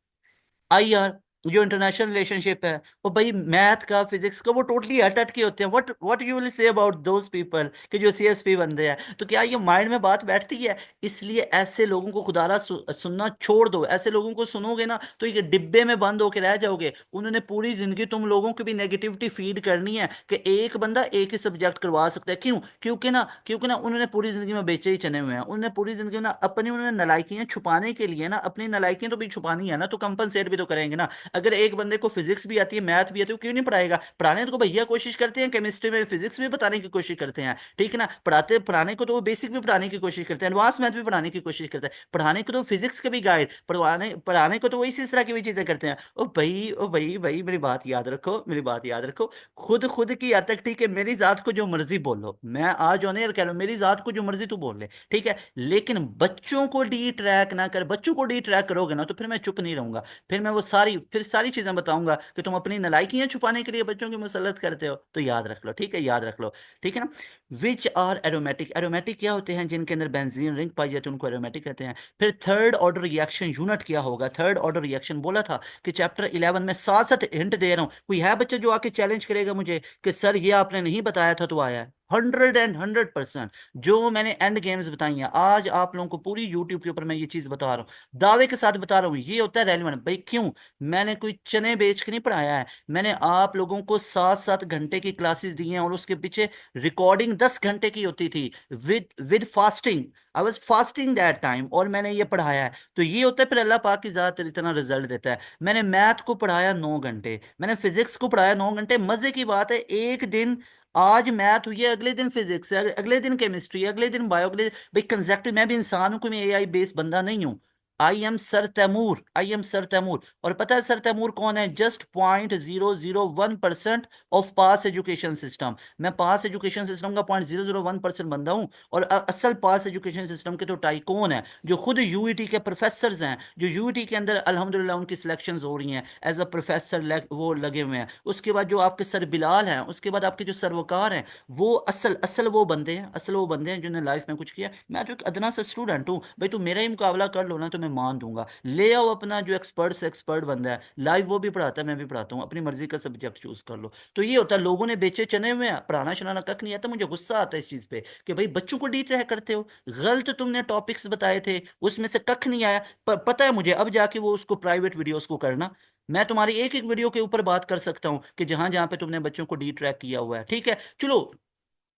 IR, जो इंटरनेशनल रिलेशनशिप है, वो भाई मैथ का फिजिक्स का वो टोटली हट हट के होते हैं। What you will say about those people कि जो CSP बंदे हैं, तो क्या ये माइंड में बात बैठती है? इसलिए ऐसे लोगों को खुदारा सुनना छोड़ दो। ऐसे लोगों को सुनोगे ना तो ये डिब्बे में बंद होके रह जाओगे। उन्होंने पूरी जिंदगी तुम लोगों को भी नेगेटिविटी फीड करनी है कि एक बंदा एक ही सब्जेक्ट करवा सकता है। क्यों? क्योंकि ना उन्होंने पूरी जिंदगी में बेचे ही चने हुए हैं। उन्होंने पूरी जिंदगी में ना अपनी उन्होंने नालायकियां छुपाने के लिए ना, अपनी नालायकियां तो भी छुपानी है ना, तो कंपनसेट भी तो करेंगे ना। अगर एक बंदे को फिजिक्स भी आती है, मैथ भी आती है, वो क्यों नहीं पढ़ाएगा? पढ़ाने तो भैया कोशिश करते हैं, केमिस्ट्री में फिजिक्स भी बताने की कोशिश करते हैं, ठीक है ना। पढ़ाने को तो वो बेसिक भी पढ़ाने की कोशिश करते हैं, एडवांस मैथ भी पढ़ाने की कोशिश करते हैं, पढ़ाने को तो फिजिक्स का भी गाइड, पढ़वाने पढ़ाने को तो वो इसी तरह की भी चीजें करते हैं। ओ भाई, ओ भाई, भाई मेरी बात याद रखो, मेरी बात याद रखो। खुद खुद की हद तक ठीक है, मेरी जात को जो मर्जी बोलो, मैं आज ऑन एयर कह रहा हूं, मेरी जात को जो मर्जी तू बोल ले, ठीक है, लेकिन बच्चों को डी ट्रैक ना कर। बच्चों को डी ट्रैक करोगे ना तो फिर मैं चुप नहीं रहूंगा, फिर मैं वो सारी चीजें बताऊंगा कि तुम अपनी नालायकियां छुपाने के लिए बच्चों की मुसलत करते हो। तो याद रख लो, ठीक है, याद रख लो, ठीक है ना। विच आर एरोमेटिक, एरोमेटिक क्या होते हैं? जिनके अंदर बेंजीन रिंग पाई जाती है उनको एरोमेटिक कहते हैं। फिर थर्ड ऑर्डर रिएक्शन यूनिट क्या होगा? थर्ड ऑर्डर रिएक्शन बोला था कि चैप्टर 11 में 7 हिंट दे रहा हूं, कोई है बच्चा जो आके चैलेंज करेगा मुझे कि सर ये आपने नहीं बताया था तो आया है? 100% जो मैंने एंड गेम्स बताई हैं आज आप लोगों को पूरी यूट्यूब के ऊपर मैं ये चीज बता रहा हूँ, दावे के साथ बता रहा हूँ, ये होता है रेलिवेंट भाई। क्यों? मैंने कोई चने बेच के नहीं पढ़ाया है, मैंने आप लोगों को 7-7 घंटे की क्लासेस दी हैं और उसके पीछे रिकॉर्डिंग 10 घंटे की होती थी, with fasting. I was fasting that time, और मैंने ये पढ़ाया है। तो ये होता है फिर अल्लाह पाक की जात इतना रिजल्ट देता है। मैंने मैथ को पढ़ाया 9 घंटे, मैंने फिजिक्स को पढ़ाया 9 घंटे। मजे की बात है, एक दिन आज मैथ हुई है, अगले दिन फिजिक्स है, अगले दिन केमिस्ट्री, अगले दिन बायो, अगले भाई कंसेप्ट। मैं भी इंसान हूं, कोई मैं एआई बेस्ड बंदा नहीं हूं। I am sir Taimur, I am sir Taimur. और पता है सर तैमूर कौन है? Just 0.001% of pass education system. मैं पास एजुकेशन सिस्टम का 0.001% बंदा हूं। और असल पास एजुकेशन सिस्टम के तो टाइकून है, जो खुद यूईटी के प्रोफेसर हैं, जो यूईटी के अंदर अल्हम्दुलिल्लाह उनकी सिलेक्शन हो रही हैं एज अ प्रोफेसर, वो लगे हुए हैं। उसके बाद जो आपके सर बिलाल हैं, उसके बाद आपके जो सरवकार हैं, वो असल असल वो बंदे हैं, असल वो बंदे हैं जिन्होंने लाइफ में कुछ किया। मैं तो एक अदना सा स्टूडेंट हूँ भाई, तू मेरा ही मुकाबला कर लो ना तो मैं मान दूंगा। ले आओ अपना जो एक्सपर्ट से एक्सपर्ट बंदा है, लाइव वो भी पढ़ाता है, मैं भी पढ़ाता हूँ, अपनी मर्जी का सब्जेक्ट चूज कर लो। तो ये होता है, लोगों ने बेचे चने हुए हैं, पढ़ाना शनाना कख नहीं आता। मुझे गुस्सा आता है इस चीज पे कि भाई बच्चों को डी ट्रैक करते हो। गलत तुमने टॉपिक्स बताए थे, उसमें से कख नहीं आया। पर पता है मुझे, अब जाके वो उसको प्राइवेट वीडियोस को करना, मैं तुम्हारी एक एक वीडियो के ऊपर बात कर सकता हूं कि जहां जहां पे तुमने बच्चों को डी ट्रैक किया हुआ है, ठीक है। चलो,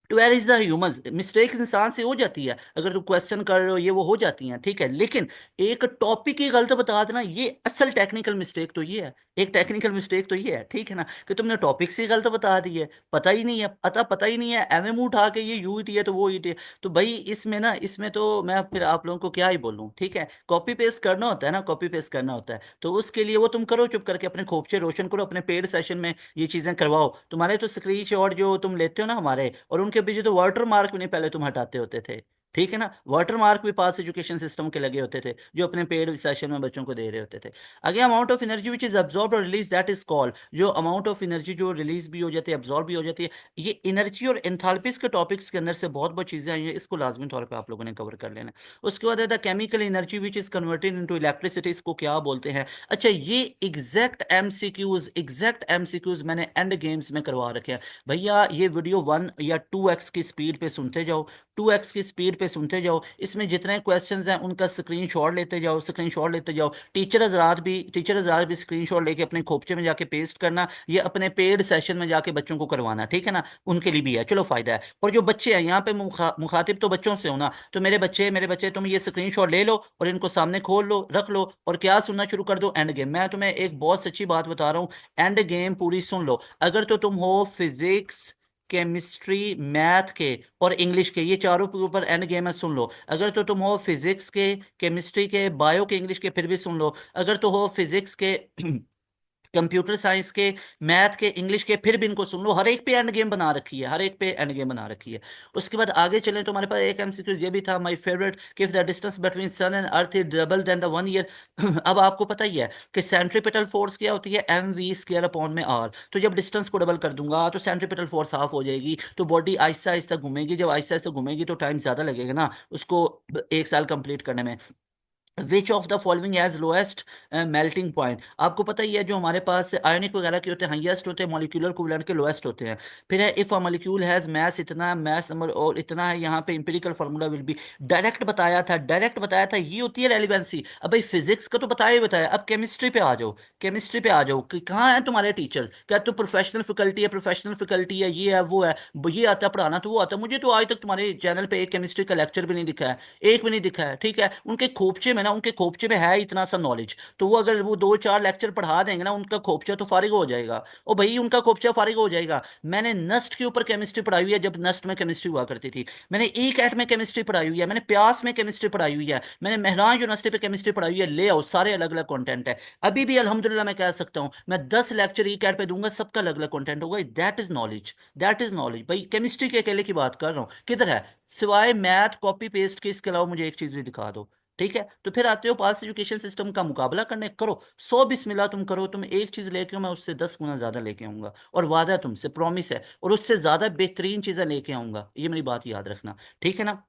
to where is the humans, mistake इंसान से हो जाती है, अगर तुम क्वेश्चन कर रहे हो ये वो हो जाती हैं, ठीक है, लेकिन एक टॉपिक ही गलत बता देना, ये असल टेक्निकल मिस्टेक तो ये है। एक टेक्निकल मिस्टेक तो ये है, ठीक है ना, कि तुमने टॉपिक से गलत बता दी है, पता ही नहीं है, पता ही नहीं है, एमएम उठा के ये यू ईटी है तो वो ईटी है। तो भाई इसमें ना, इसमें तो मैं फिर आप लोगों को क्या ही बोलूं, ठीक है। कॉपी पेस्ट करना होता है ना, कॉपी पेस्ट करना होता है, तो उसके लिए वो तुम करो, चुप करके अपने खोपचे रोशन करो, अपने पेड सेशन में ये चीजें करवाओ। तुम्हारे तो स्क्रीन शॉट जो तुम लेते हो ना हमारे, और उनके पीछे तो वाटर मार्क भी नहीं पहले तुम हटाते होते थे, ठीक है ना। वाटर मार्क भी पास एजुकेशन सिस्टम के लगे होते थे जो अपने पेड सेशन में बच्चों को दे रहे होते थे। Again, amount of energy which is absorb और रिलीज, दैट इज कॉल्ड, जो अमाउंट ऑफ एनर्जी जो रिलीज भी हो जाती है, अब्सॉर्ब भी हो जाती है, ये एनर्जी और एंथैल्पीज के टॉपिक्स के अंदर से बहुत बहुत चीजें आई हैं, इसको लाजमी तौर पर आप लोगों ने कवर कर लेना है। उसके बाद है the chemical energy which is converted into electricity, इसको क्या बोलते हैं? अच्छा, ये एग्जैक्ट एमसीक्यूज मैंने एंड गेम्स में करवा रखे हैं भैया। ये वीडियो 1 या 2x की स्पीड पे सुनते जाओ, 2x की स्पीड पे सुनते जाओ, इसमें जितने क्वेश्चंस हैं उनका स्क्रीनशॉट लेते जाओ, स्क्रीनशॉट लेते जाओ। टीचर हजरात भी स्क्रीनशॉट लेके अपने खोपचे में जाके पेस्ट करना, ये अपने पेड सेशन में जाके बच्चों को करवाना, ठीक है ना, उनके लिए भी है, चलो फायदा है। और जो बच्चे हैं यहाँ पे मुखातिब तो बच्चों से होना, तो मेरे बच्चे तुम ये स्क्रीनशॉट ले लो और इनको सामने खोल लो, रख लो, और क्या सुनना शुरू कर दो, एंड गेम। मैं तुम्हें एक बहुत सच्ची बात बता रहा हूँ, एंड गेम पूरी सुन लो। अगर तो तुम हो फिजिक्स, केमिस्ट्री, मैथ के और इंग्लिश के, ये चारों के ऊपर एंड गेम है, सुन लो। अगर तो तुम हो फिजिक्स के, केमिस्ट्री के, बायो के, इंग्लिश के, फिर भी सुन लो। अगर तो हो फिजिक्स के कंप्यूटर साइंस के, मैथ के, इंग्लिश के, फिर भी इनको सुन लो। हर एक पे एंड गेम बना रखी है, हर एक पे एंड गेम बना रखी है। उसके बाद आगे चलें तो हमारे पास एक एमसीक्यू ये भी था, माय फेवरेट, कि if the distance between sun and earth is double then the 1 year. अब आपको पता ही है कि सेंट्रीपिटल फोर्स क्या होती है? mv² अपॉन में r। तो जब डिस्टेंस को डबल कर दूंगा तो सेंट्रीपिटल फोर्स हाफ हो जाएगी, तो बॉडी आहिस्ता आहिस्ता घूमेगी। जब आहिस्ता आहिस्ता घूमेगी तो टाइम ज्यादा लगेगा ना उसको, 1 साल कंप्लीट करने में। विच of the following has lowest melting point? आपको पता ही है जो हमारे पास आयोनिक वगैरह के होते हैं, हाईएस्ट होते हैं, मॉलिक्यूलर इक्विवेलेंट के लोएस्ट होते हैं। फिर है इफ अ मॉलिक्यूल हैज मास इतना, मास नंबर और इतना है, यहाँ पे empirical formula will be. Direct बताया था, ये होती है रेलिवेंसी। अब भाई फिजिक्स का तो बताया ही बताया, अब केमिस्ट्री पे आ जाओ, केमिस्ट्री पे आ जाओ कि कहाँ है तुम्हारे टीचर्स? क्या तो प्रोफेशनल फैकल्टी है, प्रोफेशनल फैकल्टी है, ये है वो है, ये आता है पढ़ाना तो वो आता है। मुझे तो आज तक तुम्हारे चैनल पे एक केमिस्ट्री का लेक्चर भी नहीं दिखा है, एक भी नहीं दिखा है, ठीक है। उनके खोपचे में ना, उनके खोपचे में है इतना सा नॉलेज, तो वो अगर वो 2-4 लेक्चर पढ़ा देंगे ना, उनका खोपचा तो फारिग हो जाएगा। ओ भाई, उनका खोपचा फारिग हो जाएगा। मैंने नस्ट के ऊपर केमिस्ट्री पढ़ाई हुई है, जब नस्ट में केमिस्ट्री हुआ करती थी। मैंने ई कैट में केमिस्ट्री पढ़ाई हुई है, मैंने प्यास में केमिस्ट्री पढ़ाई हुई है, मैंने मेहरान यूनिवर्सिटी पे केमिस्ट्री पढ़ाई हुई है। ले आओ, सारे अलग अलग कंटेंट है। अभी भी अल्हम्दुलिल्लाह मैं कह सकता हूँ, मैं 10 लेक्चर ई कैट पे दूंगा, सबका अलग अलग कंटेंट होगा। That is knowledge, that is knowledge भाई। केमिस्ट्री के अकेले की बात कर रहा हूँ, किधर है? सिवाय मैथ कॉपी पेस्ट के, इसके अलावा मुझे एक चीज भी दिखा दो। ठीक है, तो फिर आते हो पास एजुकेशन सिस्टम का मुकाबला करने, करो। सौ बिस्मिल्लाह तुम करो, तुम एक चीज लेके आओ, मैं उससे 10 गुना ज्यादा लेके आऊंगा, और वादा है तुमसे, प्रॉमिस है, और उससे ज्यादा बेहतरीन चीजें लेके आऊंगा, ये मेरी बात याद रखना। ठीक है ना?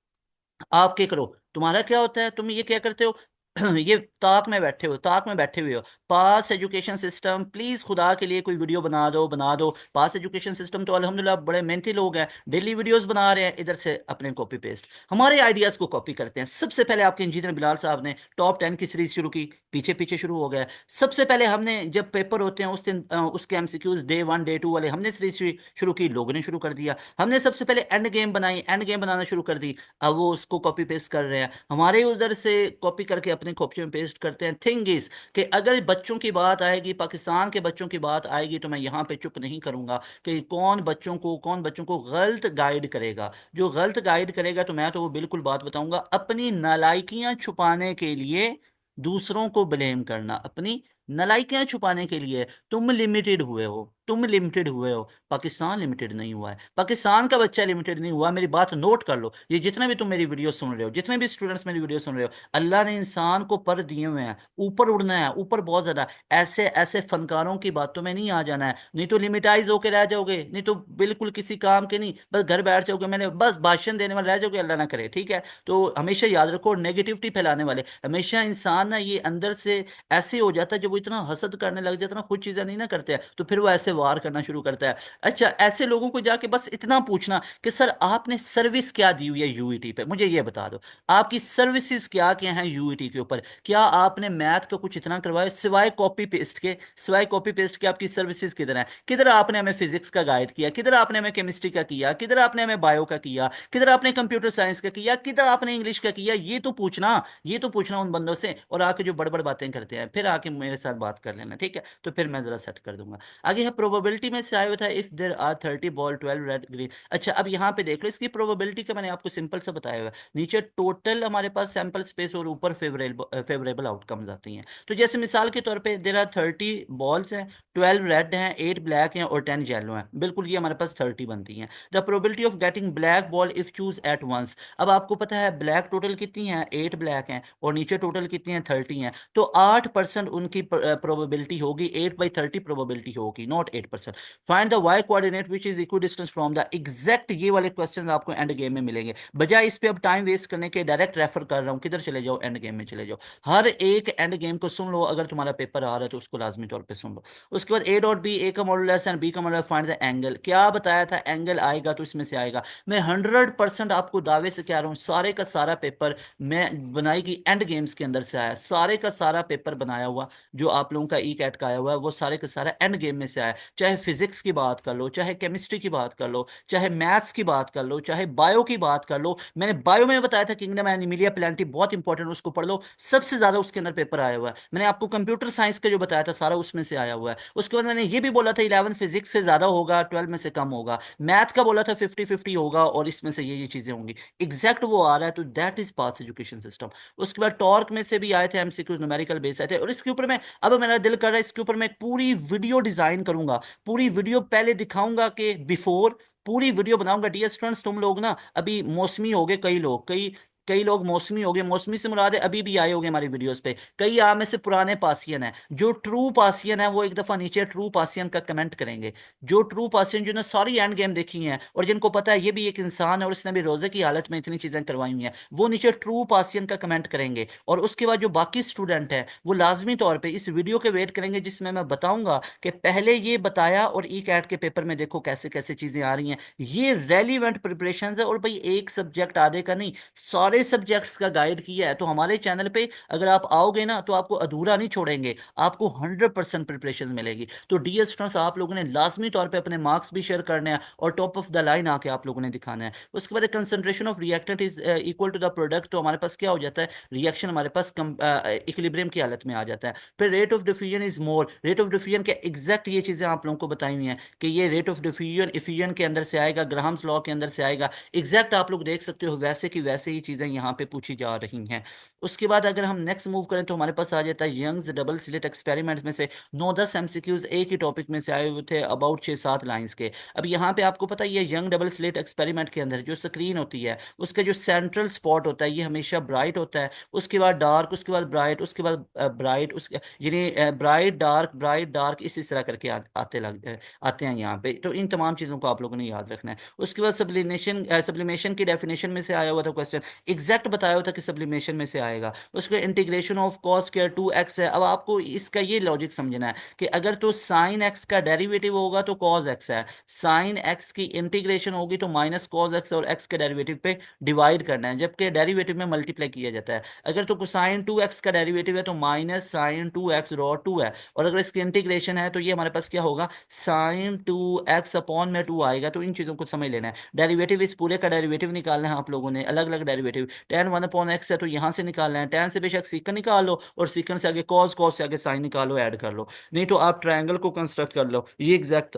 आप क्या करो, तुम्हारा क्या होता है, तुम ये क्या करते हो? ये ताक में बैठे हो, ताक में बैठे हुए हो। पास एजुकेशन सिस्टम, प्लीज खुदा के लिए कोई वीडियो बना दो, बना दो। पास एजुकेशन सिस्टम तो अल्हम्दुलिल्लाह बड़े मेहनती लोग हैं, डेली वीडियोस बना रहे हैं, इधर से अपने कॉपी पेस्ट हमारे आइडियाज को कॉपी करते हैं। सबसे पहले आपके इंजीनियर बिलाल साहब ने टॉप 10 की सीरीज शुरू की, पीछे पीछे शुरू हो गया। सबसे पहले हमने, जब पेपर होते हैं उस दिन, उसके एमसीक्यूज डे 1 डे 2 वाले, हमने सीरीज शुरू की, लोगों ने शुरू कर दिया। हमने सबसे पहले एंड गेम बनाई, एंड गेम बनाना शुरू कर दी। अब वो उसको कॉपी पेस्ट कर रहे हैं, हमारे उधर से कॉपी करके अपने खोपचे में पेस्ट करते हैं। थिंग इज कि अगर बच्चों की बात आएगी, पाकिस्तान के बच्चों की बात आएगी, तो मैं यहाँ पे चुप नहीं करूंगा कि कौन बच्चों को गलत गाइड करेगा। जो गलत गाइड करेगा, तो मैं तो वो बिल्कुल बात बताऊंगा, अपनी नालायकियां छुपाने के लिए दूसरों को ब्लेम करना, अपनी नालायकियां छुपाने के लिए। तुम लिमिटेड हुए हो, तुम लिमिटेड हुए हो, पाकिस्तान लिमिटेड नहीं हुआ है, पाकिस्तान का बच्चा लिमिटेड नहीं हुआ। मेरी बात नोट कर लो, ये जितने भी तुम मेरी वीडियो सुन रहे हो, जितने भी स्टूडेंट्स मेरी वीडियो सुन रहे हो, अल्लाह ने इंसान को पर दिए हुए हैं, ऊपर उड़ना है, ऊपर बहुत ज्यादा। ऐसे ऐसे फनकारों की बातों में नहीं आ जाना है, नहीं तो लिमिटाइज होके रह जाओगे, नहीं तो बिल्कुल किसी काम के नहीं, बस घर बैठ जाओगे, मैंने बस भाषण देने वाले रह जाओगे, अल्लाह ना करे। ठीक है, तो हमेशा याद रखो, नेगेटिविटी फैलाने वाले हमेशा, इंसान ना ये अंदर से ऐसे हो जाता है, जब वो इतना हसद करने लग जाता है ना, खुद चीजें नहीं ना करते हैं, तो फिर वो ऐसे वार करना शुरू करता है। अच्छा, ऐसे लोगों को जाके बस इतना पूछना कि सर आपने सर्विस क्या दी हुई है यूईटी पे, मुझे ये बता दो, आपकी सर्विसेज क्या क्या हैं यूईटी के ऊपर? क्या आपने मैथ का कुछ इतना करवाया सिवाय कॉपी पेस्ट के? सिवाय कॉपी पेस्ट के आपकी सर्विसेज किधर हैं? किधर आपने हमें फिजिक्स का गाइड किया? किधर आपने हमें केमिस्ट्री का किया? किधर आपने हमें बायो का किया? किधर आपने कंप्यूटर साइंस का किया? किधर आपने इंग्लिश का किया? ये तो पूछना उन बंदों से, और आके जो बड़ बड़ बातें करते हैं, फिर आके मेरे साथ बात कर लेना। ठीक है, तो फिर मैं जरा सेट कर दूंगा। आगे है प्रोबेबिलिटी में से आया हुआ था, if there are 30 ball 12 red green. अच्छा, अब यहाँ पे देख लो, इसकी प्रोबेबिलिटी का मैंने आपको सिंपल सा बताया हुआ है। नीचे टोटल हमारे पास सैंपल स्पेस, और ऊपर फेवरेबल फेवरेबल आउटकम्स आती हैं। तो जैसे मिसाल के तौर पे देर आर 30 बॉल्स हैं, 12 रेड हैं, 8 ब्लैक हैं, और 10 येलो हैं। बिल्कुल, ये हमारे पास 30 बनती हैं। The probability of getting black ball if choose at once. अब आपको पता है ब्लैक टोटल कितनी है, 8 ब्लैक हैं, और नीचे टोटल कितनी है, 30 हैं। तो 8% उनकी प्रोबेबिलिटी होगी, 8/30 प्रोबेबिलिटी होगी, not 8%। Find the Y coordinate which is equidistance from the exact. ये वाले क्वेश्चन आपको एंड गेम में मिलेंगे। बजाय इस पे अब टाइम वेस्ट करने के, डायरेक्ट रेफर कर रहा हूँ, किधर चले जाओ, एंड गेम में चले जाओ। हर एक एंड गेम को सुन लो, अगर तुम्हारा पेपर आ रहा है तो उसको लाजमी तौर पर सुन लो। उसके बाद A.B, ए का मॉडुलस एंड बी का मॉडुलस, फाइंड द एंगल। क्या बताया था, एंगल आएगा तो इसमें से आएगा। मैं 100% आपको दावे से कह रहा हूँ, सारे का सारा पेपर मैं बनाई की एंड गेम्स के अंदर से आया, सारे का सारा पेपर बनाया हुआ जो आप लोगों का ई कैट का आया हुआ है, वो सारे का सारा एंड गेम में से आया। चाहे फिजिक्स की बात कर लो, चाहे केमिस्ट्री की बात कर लो, चाहे मैथ्स की बात कर लो, चाहे बायो की बात कर लो। मैंने बायो में बताया था किंगडम एनिमिलिया प्लांटी बहुत इंपॉर्टेंट, उसको पढ़ लो, सबसे ज्यादा उसके अंदर पेपर आया हुआ है। मैंने आपको कंप्यूटर साइंस का जो बताया था, सारा उसमें से आया हुआ है। उसके बाद मैंने ये भी बोला था 11 फिजिक्स से ज्यादा होगा, 12 में से कम होगा। मैथ का बोला था 50-50 होगा, और इसमें से ये चीजें होंगी। एग्जैक्ट वो आ रहा है, तो that is pass education system. उसके बाद टॉर्क में से भी आए थे एमसीक्यूज, न्यूमेरिकल बेस आए थे, और इसके ऊपर मैं, अब मेरा दिल कर रहा है इसके ऊपर मैं एक पूरी वीडियो डिजाइन करूंगा। पूरी वीडियो पहले दिखाऊंगा कि बिफोर, पूरी वीडियो बनाऊंगा। डियर स्टूडेंट्स, तुम लोग ना अभी मौसमी हो गए, कई लोग, कई कई लोग मौसमी हो गए। मौसमी से मुराद है अभी भी आए होंगे हमारी वीडियोस पे। कई आप में से पुराने पासियन है, जो ट्रू पासियन है वो एक दफा नीचे ट्रू पासियन का कमेंट करेंगे। जो ट्रू पासियन, जिन्होंने सारी एंड गेम देखी है, और जिनको पता है ये भी एक इंसान है और इसने भी रोजे की हालत में इतनी चीजें करवाई हुई हैं, वो नीचे ट्रू पासियन का कमेंट करेंगे। और उसके बाद जो बाकी स्टूडेंट है, वो लाजमी तौर पे इस वीडियो के वेट करेंगे, जिसमें मैं बताऊंगा कि पहले ये बताया, और ई कैट के पेपर में देखो कैसे कैसे चीजें आ रही हैं। ये रेलिवेंट प्रिपरेशन है, और भाई एक सब्जेक्ट आधे का नहीं, सारे सारे सब्जेक्ट्स का गाइड किया है। तो हमारे चैनल पे अगर आप आओगे ना तो आपको अधूरा नहीं छोड़ेंगे, आपको 100% प्रिपरेशन मिलेगी। तो डियर स्टूडेंट्स, आप लोगों ने लाजमी तौर पे अपने मार्क्स भी शेयर करने हैं और टॉप ऑफ द लाइन आके आप लोगों ने दिखाना है। उसके बाद concentration of reactant is equal to the product. तो हमारे पास क्या हो जाता है, रिएक्शन हमारे पास इक्विलिब्रियम की हालत में आ जाता है। फिर rate of diffusion is more. Rate of diffusion के एग्जैक्ट ये चीजें आप लोगों को बताई हुई हैं कि ये रेट ऑफ डिफ्यूजन इफ्यूजन के अंदर से आएगा, ग्राहम्स लॉ के अंदर से आएगा। एग्जैक्ट आप लोग देख सकते हो वैसे की वैसे ही चीजें यहाँ पे पूछी जा रही हैं। उसके बाद अगर हम नेक्स्ट मूव करें तो हमारे पास आ जाता है यंग्स डबल स्लिट एक्सपेरिमेंट में से 9-10 एमसीक्यूज एक ही टॉपिक में से आए हुए थे, अबाउट 6-7 लाइंस के। अब यहाँ पे आपको पता है ये यंग डबल स्लिट एक्सपेरिमेंट के अंदर जो स्क्रीन होती है उसका जो सेंट्रल स्पॉट होता है ये हमेशा ब्राइट होता है, उसके बाद डार्क, उसके बाद ब्राइट, उसके बाद ब्राइट, उसके यानी ब्राइट डार्क इस तरह करके आते हैं यहाँ पे। तो इन तमाम चीज़ों को आप लोगों ने याद रखना है। उसके बाद सब्लिमेशन की डेफिनेशन में से आया हुआ था क्वेश्चन, एग्जैक्ट बताया हुआ था कि सब्लिमेशन में से आएगा। उसके बाद integration of cos square 2x है। अब आपको इसका ये लॉजिक समझना है कि अगर तो साइन एक्स का डेरिवेटिव होगा तो कॉस एक्स है, साइन एक्स की इंटीग्रेशन होगी तो माइनस कॉस एक्स, और एक्स के डेरिवेटिव पे डिवाइड करना है, जबकि डेरिवेटिव में मल्टीप्लाई किया जाता है। अगर तो साइन 2x का डेरिवेटिव है तो माइनस साइन 2x रॉ 2 है, और अगर इसकी इंटीग्रेशन है तो ये हमारे पास क्या होगा, साइन 2x अपॉन में 2 आएगा। तो इन चीज़ों को समझ लेना है। डेरिवेटिव इस पूरे का डेरिवेटिव निकालना है आप लोगों ने, अलग अलग डेरिवेटिव। टेन 1/x है तो यहाँ से निकालना है, टेन से बेशक सीकन निकाल लो और सीकन से आगे कॉस, कॉस से आगे साइन निकालो, ऐड कर लो। नहीं तो आप ट्रायंगल को कंस्ट्रक्ट कर लो। ये एग्जैक्ट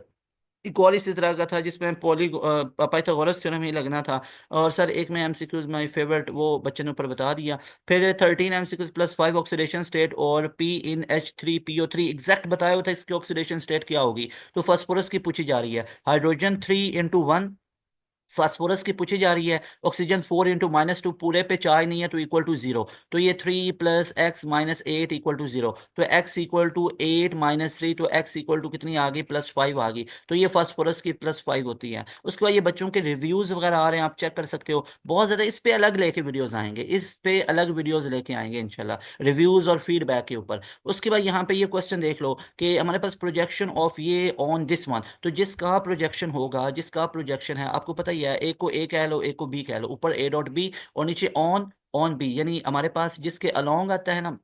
एक और इसी तरह का था जिसमें पाइथागोरस थ्योरम ही लगना था। और सर एक में एमसीक्यूज माय फेवरेट वो बच्चे ने ऊपर बता दिया। फिर 13 एमसीक्यूज प्लस 5 ऑक्सीडेशन स्टेट और पी इन H3PO3 एग्जैक्ट बताया हुआ था इसकी ऑक्सीडेशन स्टेट क्या होगी। तो फास्फोरस की पूछी जा रही है, हाइड्रोजन 3 into 1 फास्फोरस की पूछी जा रही है, ऑक्सीजन 4 into -2 पूरे पे चार्ज नहीं है तो इक्वल टू 0। तो ये 3 + x - 8 इक्वल टू 0। तो x इक्वल टू 8 - 3, तो x इक्वल टू कितनी आ गई, +5 आ गई। तो ये फास्फोरस की +5 होती है। उसके बाद ये बच्चों के रिव्यूज वगैरह आ रहे हैं, आप चेक कर सकते हो बहुत ज्यादा। इस पे अलग लेके वीडियोस आएंगे, इस पे अलग वीडियोस लेके आएंगे इंशाल्लाह, रिव्यूज और फीडबैक के ऊपर। उसके बाद यहाँ पे ये क्वेश्चन देख लो कि हमारे पास प्रोजेक्शन ऑफ ये ऑन दिस वन। तो जिसका प्रोजेक्शन होगा, जिसका प्रोजेक्शन है आपको पता ही है, एक को ए कह लो, एक को बी कह लो, ऊपर ए डॉट बी और नीचे ऑन ऑन बी, यानी हमारे पास जिसके अलोंग आता है ना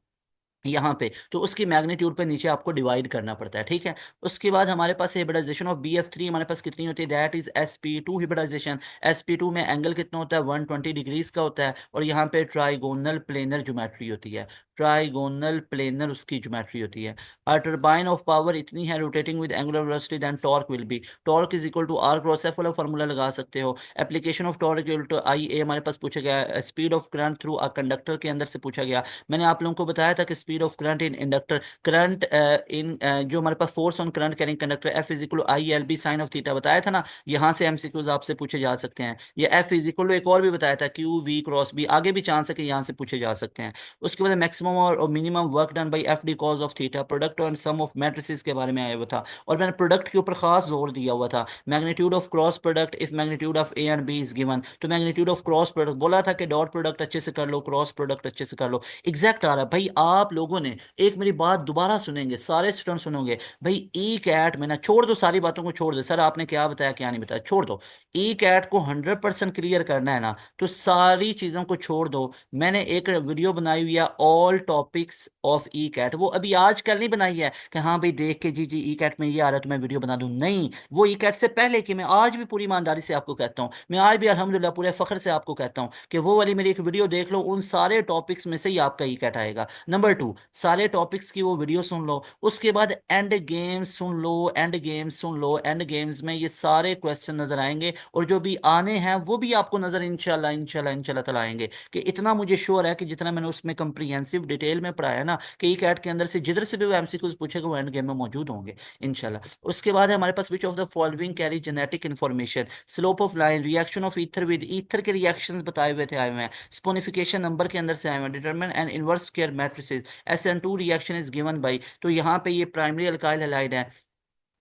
यहाँ पे, तो उसकी मैग्नीट्यूड पे नीचे आपको डिवाइड करना पड़ता है, ठीक है। उसके बाद हमारे पास हिब्रिडाइजेशन ऑफ BF3 हमारे पास कितनी होती है, that is sp2 hybridisation. sp2 में एंगल कितना होता है, 120 डिग्रीज का होता है, और यहाँ पे ट्राइगोनल प्लेनर ज्योमेट्री होती है, ट्राइगोनल प्लेनर उसकी ज्योमेट्री होती है। अ टर्बाइन ऑफ पावर इतनी है rotating with angular velocity, then torque will be, torque is equal to are cross F वाला फार्मूला लगा सकते हो। Application of torque equal to I A हमारे पास पूछा गया। Speed of current through a conductor के अंदर से पूछा गया। मैंने आप लोगों को बताया था कि speed of current in inductor, current in जो हमारे पास force on current carrying conductor F is equal to ILB sine of theta बताया था ना। यहाँ से एमसीक्यूज आपसे पूछे जा सकते हैं। ये F इज इक्वल टू एक और भी बताया था QV क्रॉस B, आगे भी चांस है कि यहाँ से पूछे जा सकते हैं। उसके बाद मैक्सिमम और minimum work done by FD cos of theta, product and sum of matrices के बारे में आया हुआ था, और मैंने प्रोडक्ट के ऊपर खास जोर दिया हुआ था। Magnitude of cross product if magnitude of A and B is given, तो मैग्नीट्यूड ऑफ क्रॉस प्रोडक्ट बोला था कि डॉट प्रोडक्ट अच्छे से कर लो, क्रॉस प्रोडक्ट अच्छे से कर लो। एग्जैक्ट आ रहा है भाई। आप लोगों ने एक मेरी बात दोबारा सुनेंगे, सारे स्टूडेंट सुनोगे भाई। ई कैट में ना छोड़ दो, सारी बातों को छोड़ दो, सर आपने क्या बताया क्या नहीं बताया छोड़ दो। ई कैट को 100% क्लियर करना है ना, तो सारी चीजों को छोड़ दो। मैंने एक वीडियो बनाई हुई है all topics of ECAT, वो अभी आजकल नहीं बनाई है कि हाँ भाई देख के जी जी ई कैट में ये आ रहा है तो मैं वीडियो बना दूं, नहीं। वो ई कैट से पहले की, मैं आज भी पूरी ईमानदारी से आपको कहता हूँ, मैं आज भी अल्हम्दुलिल्लाह पूरे फख्र से आपको कहता हूँ कि वो वाली मेरी एक वीडियो देख लो, उन सारे टॉपिक्स में से ही आपका ई कैट आएगा। नंबर 2, सारे टॉपिक्स की वो वीडियो सुन लो। उसके बाद and games soon low, and games soon low, and games में ये सारे क्वेश्चन नजर आएंगे, और जो भी आने हैं वो भी आपको नजर इंशाल्लाह इंशाल्लाह इंशाल्लाह तआला आएंगे। कि इतना मुझे श्योर है कि जितना मैंने उसमें कंप्रीहेंसिव डिटेल में पढ़ाया ना, कि ई कैट के अंदर से जिधर से भी वो एमसीक्यूज पूछेगा वो एंड गेम में मौजूद होंगे इंशाल्लाह। उसके बाद है हमारे पास which of the following carry genetic information, slope of line, reaction of ether with ether के रिएक्शंस बताए हुए थे, आए हुए हैं। स्पोनिफिकेशन नंबर के अंदर से आए हुए हैं। Determine and inverse square matrices, SN2 reaction is given by. तो यहाँ पे ये प्राइमरी अल्काइल हैलाइड है,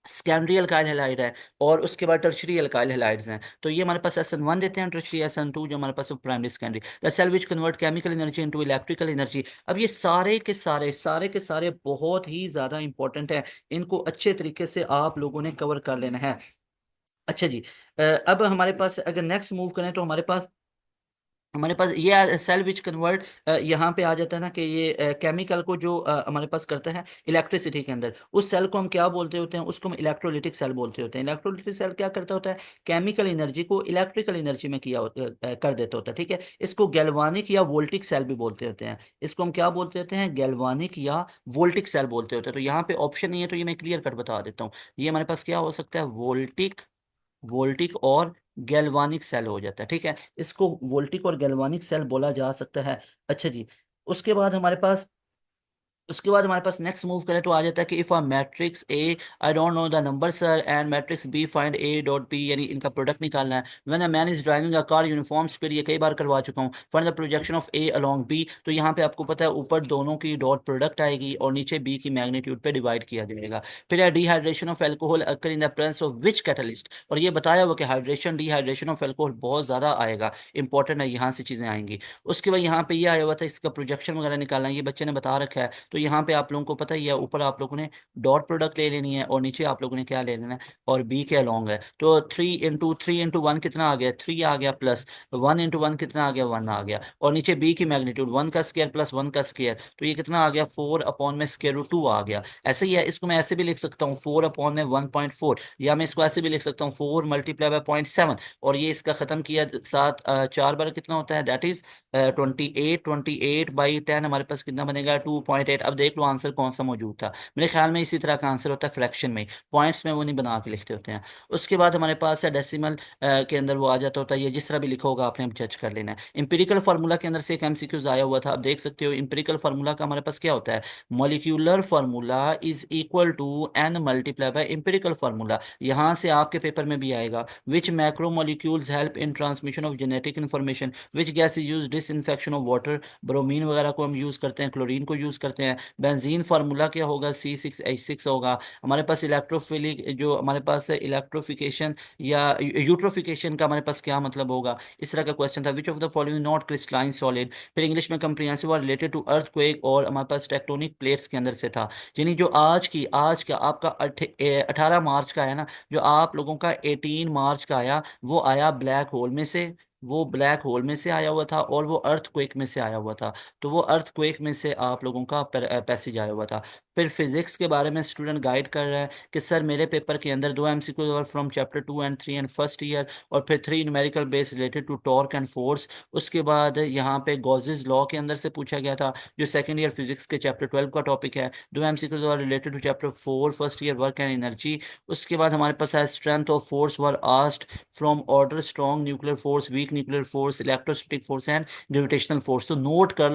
सेकेंडरी अल्काइल हैलाइड है, और उसके बाद टर्शियरी अल्काइल हैलाइड्स हैं। तो ये हमारे पास SN1 देते हैं, टर्शियरी SN2 जो हमारे पास primary secondary. The cell which convert chemical energy into electrical energy. अब ये सारे के सारे बहुत ही ज्यादा इंपॉर्टेंट है, इनको अच्छे तरीके से आप लोगों ने कवर कर लेना है। अच्छा जी, अब हमारे पास अगर नेक्स्ट मूव करें तो हमारे पास हमारे पास ये सेल विच कन्वर्ट यहाँ पे आ जाता है ना कि ये केमिकल को जो हमारे पास करता है इलेक्ट्रिसिटी के अंदर, उस सेल को हम क्या बोलते होते हैं, उसको हम इलेक्ट्रोलिटिक सेल बोलते होते हैं। इलेक्ट्रोलिटिक सेल क्या करता होता है, केमिकल एनर्जी को इलेक्ट्रिकल एनर्जी में कर देता होता है, ठीक है। इसको गैल्वानिक या वोल्टिक सेल भी बोलते होते हैं। इसको हम क्या बोलते होते हैं, गैल्वानिक या वोल्टिक सेल बोलते होते हैं। तो यहाँ पे ऑप्शन नहीं है, तो ये मैं क्लियर कट बता देता हूँ। ये हमारे पास क्या हो सकता है, वोल्टिक, वोल्टिक और गैल्वानिक सेल हो जाता है, ठीक है। इसको वोल्टिक और गैल्वानिक सेल बोला जा सकता है। अच्छा जी, उसके बाद हमारे पास नेक्स्ट मूव करें तो आ जाता है कि if a matrix A, I don't know the number sir, and matrix B, find A dot B, यानी इनका प्रोडक्ट निकालना है। When a man is driving a car uniform speed, ये कई बार करवा चुका हूँ। Find the projection of A along B, तो यहाँ पे आपको पता है ऊपर दोनों की डॉट प्रोडक्ट आएगी और नीचे बी की मैग्नीट्यूड पे डिवाइड किया जाएगा। फिर dehydration of alcohol occur in the presence of which catalyst, और ये बताया हुआ कि हाइड्रेशन डिहाइड्रेशन ऑफ एल्कोहल बहुत ज्यादा आएगा, इंपॉर्टेंट है, यहाँ से चीजें आएंगी। उसके बाद यहाँ पे ये आया हुआ था, इसका प्रोजेक्शन वगैरह निकालना है, ये बच्चे ने बता रखा है। तो यहाँ पे आप लोगों को पता ही है, ऊपर आप लोगों ने डॉट प्रोडक्ट ले लेनी है और नीचे आप लोगों ने क्या ले लेना है, और बी के अलोंग है। तो 3 इंटू 1 कितना आ गया, 3 आ गया, प्लस 1 इंटू 1 कितना आ गया, 1 आ गया, और नीचे बी की मैग्नीट्यूड 1 का स्केयर प्लस 1 का स्केयर, तो ये कितना आ गया, 4 अपॉन में स्केयर रूट 2 आ गया। ऐसे ही है, इसको मैं ऐसे भी लिख सकता हूँ 4 अपॉन में 1.4, या मैं इसको ऐसे भी लिख सकता हूँ 4 × 0.7, और ये इसका खत्म किया सात 4 बार कितना होता है, दैट इज 28 हमारे पास कितना बनेगा, 2.8। अब देख लो आंसर कौन सा मौजूद था, मेरे ख्याल में इसी तरह का आंसर होता है फ्रैक्शन में, पॉइंट्स में वो नहीं बना के लिखते होते हैं। उसके बाद हमारे पास है डेसिमल के अंदर वो आ जाता होता है, ये जिस तरह भी लिखा होगा आपने अब जज कर लेना है। इंपेरिकल फार्मूला के अंदर से एक एमसीक्यूज आया हुआ था, आप देख सकते हो इंपेरिकल फार्मूला का हमारे पास क्या होता है, molecular formula is equal to N multiply by empirical formula. यहाँ से आपके पेपर में भी आएगा, which macromolecules help in transmission of genetic information, which gas is use disinfection of water, bromine वगैरह को हम यूज करते हैं, क्लोरीन को यूज करते हैं। बेंजीन फार्मूला क्या होगा, C6H6 होगा। हमारे पास इलेक्ट्रोफिलिक, जो हमारे पास है इलेक्ट्रोफिकेशन या यूट्रोफिकेशन का हमारे पास क्या मतलब होगा, इस तरह का क्वेश्चन था। विच of the following not crystalline solid, फिर इंग्लिश में कंप्रिहेंसिव और रिलेटेड टू अर्थक्वेक, और हमारे पास टेक्टोनिक प्लेट्स के अंदर से था। यानी जो आज का आपका 18 मार्च का है ना, जो आप लोगों का 18 मार्च का आया, वो आया ब्लैक होल में से, वो ब्लैक होल में से आया हुआ था, और वो अर्थक्वेक में से आया हुआ था। तो वो अर्थक्वेक में से आप लोगों का पैसेज आया हुआ था। फिर फिजिक्स के बारे में स्टूडेंट गाइड कर रहा है कि सर मेरे पेपर के अंदर 2 MCQ और from chapter 2 and 3 and first year, और फिर 3 numerical base related to torque and force. उसके बाद यहाँ पे गॉसेस लॉ के अंदर से पूछा गया था, जो सेकंड ईयर फिजिक्स के चैप्टर 12 का टॉपिक है। 2 MCQ और related to chapter 4 first year work and energy. उसके बाद हमारे पास है strength of force were asked from order strong nuclear force, weak nuclear force, electrostatic force and gravitational force. तो नोट कर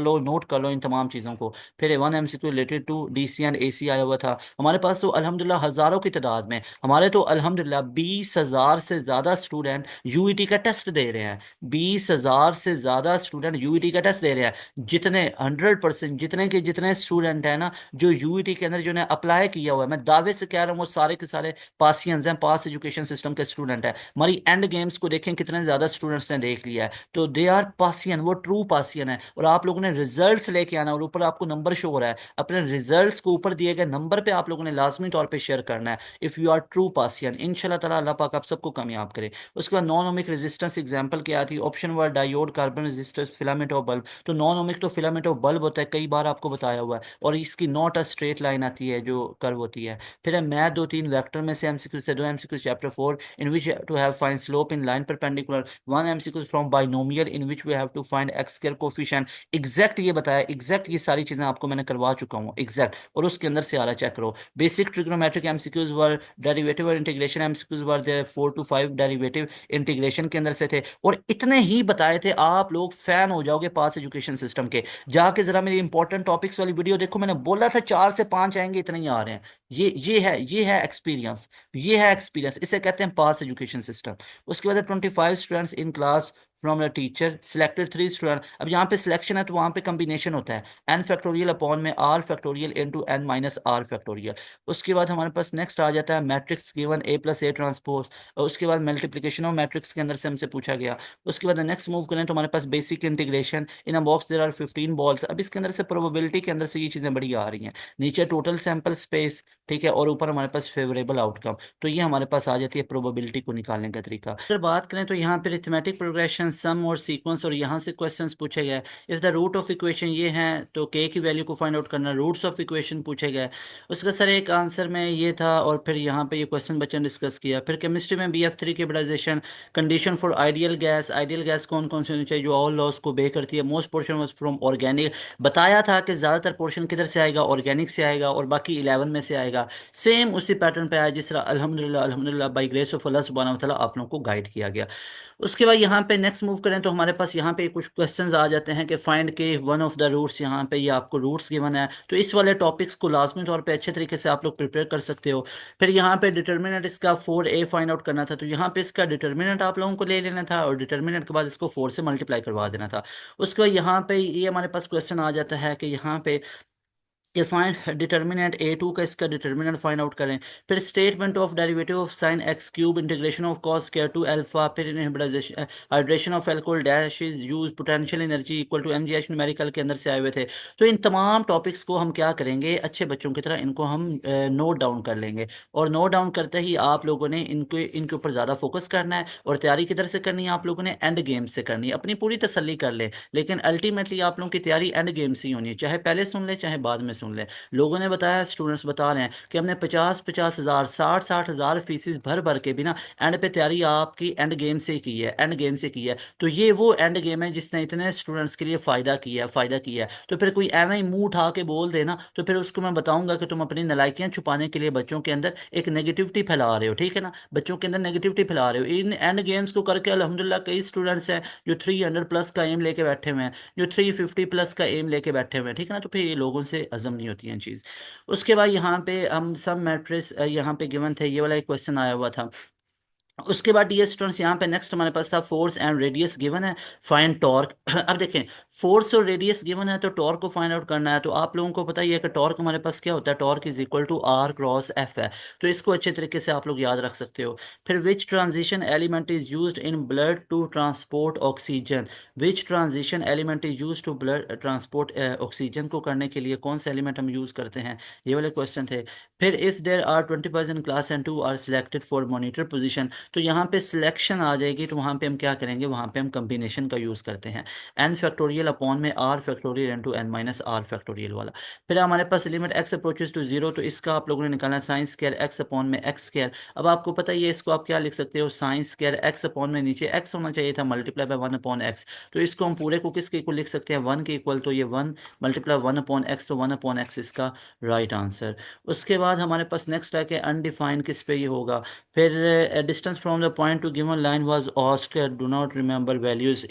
लो इन तमाम चीज़ों को। फिर 1 MCQ related to DC and AC आया हुआ था। हमारे पास तो अल्हम्दुलिल्लाह हज़ारों की तादाद में, हमारे तो अल्हम्दुलिल्लाह 20,000 से ज़्यादा स्टूडेंट यूईटी का टेस्ट दे रहे हैं। 20,000 से ज़्यादा स्टूडेंट यूईटी का टेस्ट दे रहे हैं। जितने 100% जितने के जितने स्टूडेंट हैं ना, जो यूईटी के अंदर जो ने अप्लाई किया हुआ है, मैं दावे से कह रहा हूँ वो सारे के सारे पासियंस हैं, पास एजुकेशन सिस्टम के स्टूडेंट हैं। हमारी एंड गेम्स को देखें कितने ज़्यादा स्टूडेंट्स ने देख लिया है, तो दे आर पासियन, वो ट्रू पासियन है। और आप लोगों ने रिजल्ट्स लेके आना, और ऊपर आपको नंबर शो हो रहा है, अपने रिजल्ट्स को ऊपर दिए गए नंबर पे आप लोगों ने लाजमी तौर पे शेयर करना है, if you are true passion. इंशाल्लाह ताला अल्लाह पाक आप सबको कामयाब करे। उसके बाद नॉन ओमिक रेजिस्टेंस एग्जांपल क्या थी, option were diode, carbon resistance, filament of bulb. तो नॉन ओमिक तो फिलामेंट ऑफ बल्ब होता है, कई बार आपको बताया हुआ है, और इसकी नॉट अ स्ट्रेट लाइन आती है जो कर्व होती है। फिर है मैथ 2-3 वेक्टर में से एमसीक्यू से 2 MCQ chapter 4 in which to have find slope in line perpendicular, 1 MCQ from binomial in which we have to find X square coefficient. Exact ये बताया, एग्जैक्ट ये सारी चीजें आपको मैंने करवा चुका हूँ एग्जैक्ट, और उसके अंदर से आ रहा चेक करो। Basic trigonometric MCQs were, derivative और integration MCQs were there 4 to 5 derivative integration के अंदर से थे, और इतने ही बताए थे, आप लोग फैन हो जाओगे पास एजुकेशन सिस्टम के। जाके जरा मेरी इंपॉर्टेंट टॉपिक्स वाली वीडियो देखो, मैंने बोला था 4 से 5 आएंगे, इतने ही आ रहे हैं। ये है एक्सपीरियंस, ये है एक्सपीरियंस, इसे कहते हैं पास एजुकेशन सिस्टम। उसके बाद 25 students in class from the teacher selected 3 student. अब यहाँ पे सिलेक्शन है तो वहाँ पे कम्बिनेशन होता है, एन फैक्टोरियल अपॉन में R factorial into N minus R factorial. उसके बाद हमारे पास नेक्स्ट आ जाता है मैट्रिक्स गिवन A+A ट्रांसपोज, और उसके बाद मल्टीप्लिकेशन ऑफ मैट्रिक्स के अंदर से हमसे पूछा गया। उसके बाद नेक्स्ट मूव करें तो हमारे पास basic integration, in a box there are 15 balls. अब इसके अंदर से प्रोबेबिलिटी के अंदर से ये चीज़ें बड़ी आ रही हैं, नीचे टोटल सैंपल स्पेस, ठीक है, और ऊपर हमारे पास फेवरेबल आउटकम। तो ये हमारे पास आ जाती है प्रोबेबिलिटी को निकालने का तरीका। अगर बात करें तो यहाँ पे अरिथमेटिक प्रोग्रेशन सम और सीक्वेंस, और यहाँ से क्वेश्चंस पूछे गए। If the root of equation ये हैं तो के की वैल्यू को फाइंड आउट करना, रूट्स ऑफ इक्वेशन पूछे गए। उसका सर एक आंसर में ये था, और फिर यहाँ पे ये क्वेश्चन बच्चों ने डिस्कस किया। फिर केमिस्ट्री में BF3 की ब्रिटाइजेशन, कंडीशन फॉर आइडियल गैस कौन कौन सी होनी चाहिए जो ऑल लॉस को बे करती है। Most portion was from organic, बताया था कि ज़्यादातर पोर्शन किधर से आएगा, ऑर्गेनिक से आएगा, और बाकी 11 में से आएगा। सेम उसी पैटर्न पे आया जिस तरह अल्हम्दुलिल्लाह बाई ग्रेस ऑफ अल्लाह सुब्हानहू व तआला आप लोगों को गाइड किया गया। उसके बाद यहाँ पे नेक्स्ट मूव करें तो हमारे पास यहाँ पे कुछ क्वेश्चंस आ जाते हैं कि फाइंड के वन ऑफ द रूट्स। यहाँ पे ये आपको रूट्स गिवन है, तो इस वाले टॉपिक्स को लाजमी तौर पे अच्छे तरीके से आप लोग प्रिपेयर कर सकते हो। फिर यहाँ पे डिटर्मिनेंट इसका 4a फाइंड आउट करना था, तो यहाँ पे इसका डिटर्मिनेंट आप लोगों को ले लेना था, और डिटर्मिनेंट के बाद इसको 4 से मल्टीप्लाई करवा देना था। उसके बाद यहाँ पे ये हमारे पास क्वेश्चन आ जाता है कि यहाँ पे कि फाइंड डिटर्मिनेंट A2 का इसका डिटर्मिनेंट फाइंड आउट करें। फिर statement of derivative of sine X cube, integration of cos square two alpha, फिर hydration of alcohol dash is use, potential energy equal to mgh numerical के अंदर से आए हुए थे। तो इन तमाम टॉपिक्स को हम क्या करेंगे, अच्छे बच्चों की तरह इनको हम नोट डाउन कर लेंगे, और नोट डाउन करते ही आप लोगों ने इनके ऊपर ज़्यादा फोकस करना है। और तैयारी किधर से करनी है, आप लोगों ने एंड गेम से करनी है। अपनी पूरी तसल्ली कर ले, लेकिन अल्टीमेटली आप लोगों की तैयारी एंड गेम से ही होनी है, चाहे पहले सुन ले चाहे बाद में सुन ले। लोगों ने बताया, स्टूडेंट्स बता रहे हैं कि हमने 50-50 हज़ार 60-60 हज़ार फीसिस भर भर के भी ना एंड पे तैयारी आपकी एंड गेम से की है, एंड गेम से की है। तो ये वो एंड गेम है जिसने इतने स्टूडेंट्स के लिए फ़ायदा किया है। तो फिर कोई ऐसा ही मुंह उठा के बोल देना, तो फिर उसको मैं बताऊंगा कि तुम अपनी नालायकियां छुपाने के लिए बच्चों के अंदर एक नेगेटिविटी फैला रहे हो, ठीक है ना, बच्चों के अंदर नेगेटिविटी फैला रहे हो। इन एंड गेम्स को करके अल्हम्दुलिल्लाह कई स्टूडेंट्स हैं जो 300 प्लस का एम लेके बैठे हुए हैं, जो 350 प्लस का एम लेके बैठे हुए हैं, ठीक है ना। तो फिर ये लोगों से हजम नहीं होती हैं चीज़। उसके बाद यहाँ पे हम सब मैट्रिक्स यहाँ पे गिवन थे, ये वाला एक क्वेश्चन आया हुआ था। उसके बाद डियर स्टूडेंट्स यहाँ पे नेक्स्ट हमारे पास था फोर्स एंड रेडियस गिवन है, फाइंड टॉर्क। अब देखें, फोर्स और रेडियस गिवन है तो टॉर्क को फाइंड आउट करना है। तो आप लोगों को पता ही है कि टॉर्क हमारे पास क्या होता है, torque is equal to are cross F है। तो इसको अच्छे तरीके से आप लोग याद रख सकते हो। फिर which transition element is use in blood to transport oxygen, which transition element is use to blood transport oxygen को करने के लिए कौन सा एलिमेंट हम यूज करते हैं, ये वाले क्वेश्चन थे। फिर if there are 20% class and 2 are selected for monitor position, तो यहाँ पे सिलेक्शन आ जाएगी, तो वहाँ पे हम क्या करेंगे, वहाँ पे हम कम्बिनेशन का यूज़ करते हैं, एन फैक्टोरियल अपॉन में R factorial into N minus R factorial वाला। फिर हमारे पास limit X approaches to zero, तो इसका आप लोगों ने निकालना है साइंस स्क्वायर एक्स अपॉन में एक्स स्क्वायर। अब आपको पता ही है इसको आप क्या लिख सकते हो, साइंस स्क्वायर एक्स अपॉन में नीचे एक्स होना चाहिए था, मल्टीप्लाई बाय 1 अपॉन एक्स। तो इसको हम पूरे को किसके इक्वल लिख सकते हैं, 1 के इक्वल। तो ये 1 मल्टीप्लाई 1 अपॉन एक्स, तो 1 अपॉन एक्स इसका राइट आंसर। उसके बाद हमारे पास नेक्स्ट है कि अनडिफाइंड किस पे ये होगा। फिर distance from the point to given line was asked, do not remember values,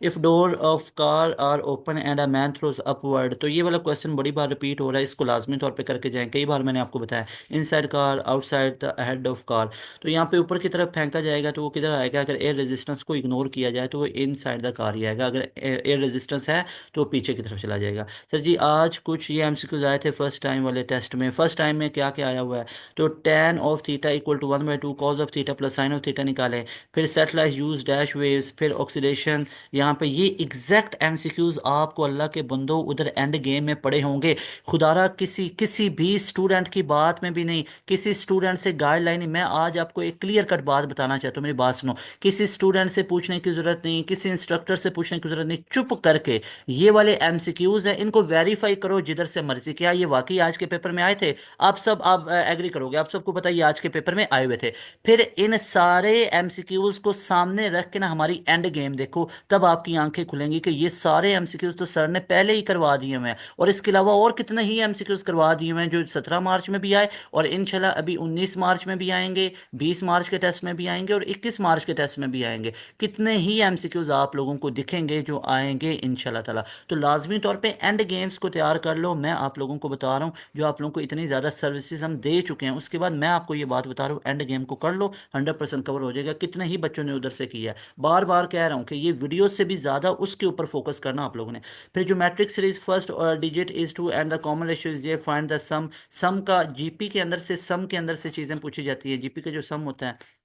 if door of car are open and a man throws upward. तो ये वाला क्वेश्चन बड़ी बार रिपीट हो रहा है, इसको लाजमी तौर पे करके जाएं, कई बार मैंने आपको बताया। Inside car, outside the head of car, तो यहाँ पे ऊपर की तरफ फेंका जाएगा तो वो किधर आएगा, अगर एयर रेजिस्टेंस को इग्नोर किया जाए तो वो इनसाइड द कार ही आएगा, अगर एयर रेजिस्टेंस है तो वो पीछे की तरफ चला जाएगा। सर जी आज कुछ ये एमसीक्यूज आए थे फर्स्ट टाइम वाले टेस्ट में, फर्स्ट टाइम में क्या क्या आया हुआ है, तो tan of theta equal to 1/2 cos of theta plus sine of theta निकालें। फिर सेटेलाइट यूज डैश वेव्स, फिर ऑक्सीडेशन। यहाँ पे ये एग्जैक्ट एमसीक्यूज आपको अल्लाह के बंदो उधर एंड गेम में पड़े होंगे। खुदारा किसी किसी भी स्टूडेंट की बात में भी नहीं, किसी स्टूडेंट से गाइडलाइन नहीं। मैं आज आपको एक क्लियर कट बात बताना चाहता हूँ, मेरी बात सुनो। किसी स्टूडेंट से पूछने की जरूरत नहीं, किसी इंस्ट्रक्टर से पूछने की जरूरत नहीं, चुप करके ये वाले एमसीक्यूज हैं इनको वेरीफाई करो जिधर से मर्जी। क्या ये वाकई आज के पेपर में आए थे, आप एग्री करोगे, आप सबको पता है ये आज के पेपर में आए हुए थे। फिर इन सारे एमसीक्यूज को सामने रख के ना हमारी एंड गेम देखो, तब आपकी आंखें खुलेंगी कि ये सारे एमसीक्यूज तो सर ने पहले ही करवा दिए हुए हैं, और इसके अलावा और कितने ही एमसीक्यूज करवा दिए हुए हैं जो 17 मार्च में भी आए, और इंशाल्लाह अभी 19 मार्च में भी आएंगे, 20 मार्च के टेस्ट में भी आएंगे, और 21 मार्च के टेस्ट में भी आएंगे। कितने ही एमसीक्यूज आप लोगों को दिखेंगे जो आएंगे इंशाल्लाह ताला। तो लाजमी तौर पे एंड गेम्स को तैयार कर लो। मैं आप लोगों को बता रहा हूँ जो आप लोगों को इतनी ज़्यादा सर्विसेज हम दे चुके हैं, उसके बाद मैं आपको ये बात बता रहा हूँ, एंड गेम को कर लो, 100% कवर हो जाएगा। कितने ही बच्चों ने उधर से किया है, बार बार कह रहा हूँ कि ये वीडियो से भी ज़्यादा उसके ऊपर फोकस करना आप लोगों ने। फिर जो metric series first digit is two and the common ratio is ये फाइंड द सम। सम का जीपी के अंदर से, सम के अंदर से चीज़ें पूछी जाती है, जीपी का जो सम होता है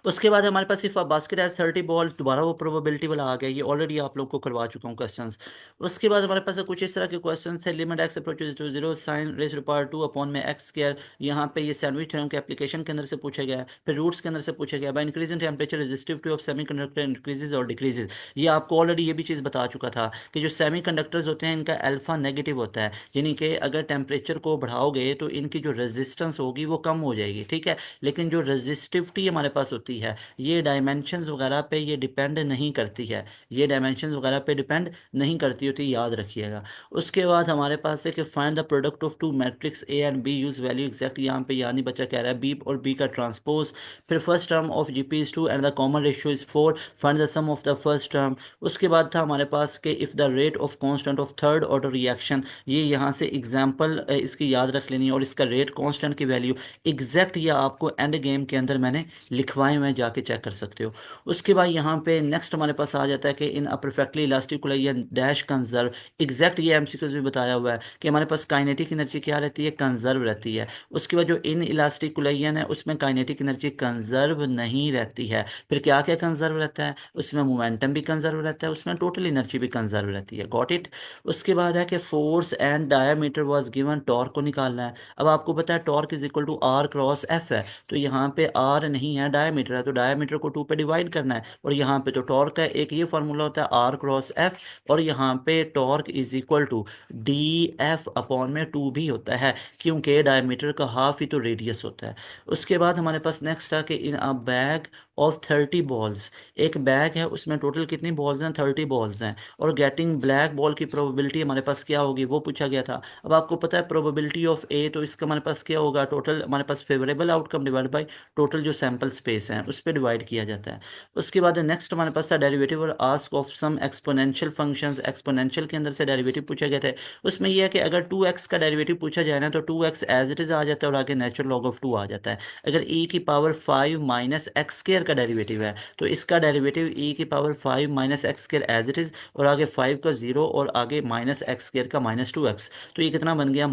उसके बाद हमारे पास सिर्फ बास्केट एज 30 बॉल, दोबारा वो प्रोबेबिलिटी वाला आ गया, ये ऑलरेडी आप लोग को करवा चुका हूँ क्वेश्चंस। उसके बाद हमारे पास कुछ इस तरह के क्वेश्चन है, limit x approaches to zero sine raise to power 2 upon में एक्स स्क्वायर। यहाँ पे ये सैंडविच थ्योरम के एप्लीकेशन के अंदर से पूछा गया है, फिर रूट्स के अंदर से पूछा गया, by increase in temperature resistive two of semiconductor increases और डिक्रीजेज। ये आपको ऑलरेडी ये भी चीज़ बता चुका था कि जो सेमीकंडक्टर्स होते हैं इनका अल्फा नेगेटिव होता है, यानी कि अगर टेम्परेचर को बढ़ाओगे तो इनकी जो रेजिस्टेंस होगी वो कम हो जाएगी, ठीक है। लेकिन जो रेजिस्टिविटी हमारे पास होती है ये डायमेंशंस वगैरह पे ये डिपेंड नहीं करती है, ये डायमेंशंस वगैरह पे डिपेंड नहीं करती होती, याद रखिएगा। उसके बाद हमारे पास है कि find the product of two matrix A and B use value exact. यहाँ पे यानी बच्चा कह रहा है बी और बी का ट्रांसपोज, फिर first term of G P is 2 and the common ratio is 4, find the sum of the first term. उसके बाद था हमारे पास कि if the rate of constant of third order reaction, ये यहाँ से एग्जाम्पल इसकी याद रख लेनी है, और इसका रेट कॉन्स्टेंट की वैल्यू एग्जैक्ट ये आपको एंड गेम के अंदर मैंने लिखवाए हुए, जाके चेक कर सकते हो। उसके बाद यहाँ पे नेक्स्ट हमारे पास आ जाता है कि in a perfectly elastic collision dash conserve. Exact ये एमसीक्यूज भी बताया हुआ है कि हमारे पास काइनेटिक एनर्जी क्या रहती है, कंजर्व रहती है। उसके बाद जो इन इलास्टिक कोलाइजन है उसमें काइनेटिक एनर्जी कंजर्व नहीं रहती है। फिर क्या क्या कंजर्व रहता है, उसमें मोमेंटम भी कंजर्व रहता है, उसमें टोटल एनर्जी भी कंजर्व रहती है। Got it. उसके बाद है कि force and diameter was given, torque को निकालना है। अब आपको पता है torque is equal to are cross F है, तो यहाँ पे आर नहीं है, डायमीटर है, तो डायमीटर को 2 पे डिवाइड करना है। और यहाँ पे तो टॉर्क का एक ये फार्मूला होता है आर क्रॉस एफ, और यहाँ पे torque is equal to D F upon में 2 भी होता है, क्योंकि डायमीटर का हाफ ही तो रेडियस होता है। उसके बाद हमारे पास नेक्स्ट है कि in a bag of 30 balls, एक बैग है उसमें टोटल कितनी बॉल्स हैं, 30 बॉल्स हैं, और गेटिंग ब्लैक बॉल की प्रोबेबिलिटी हमारे पास क्या होगी वो पूछा गया था। अब आपको पता है प्रोबेबिलिटी ऑफ ए, तो इसका हमारे पास क्या होगा, टोटल हमारे पास favourable outcome divide by total जो सैंपल स्पेस है उस पर डिवाइड किया जाता है। उसके बाद नेक्स्ट हमारे पास था डेरिवेटिव और ask of some exponential functions, exponential के अंदर से डेरिवेटिव पूछा गया था। उसमें यह है कि अगर 2x का डेरिवेटिव पूछा जाए ना तो 2x एज इट इज आ जाता है और आगे नेचुरल लॉग ऑफ 2 आ जाता है। अगर e की पावर 5 माइनस एक्स स्केयर का डेरिवेटिव है तो इसका डेरिवेटिव e की power 5 minus x square as it is, और आगे 5 का 0 और आगे माइनस एक्स स्केयर का -2x, तो ये कितना बन गया,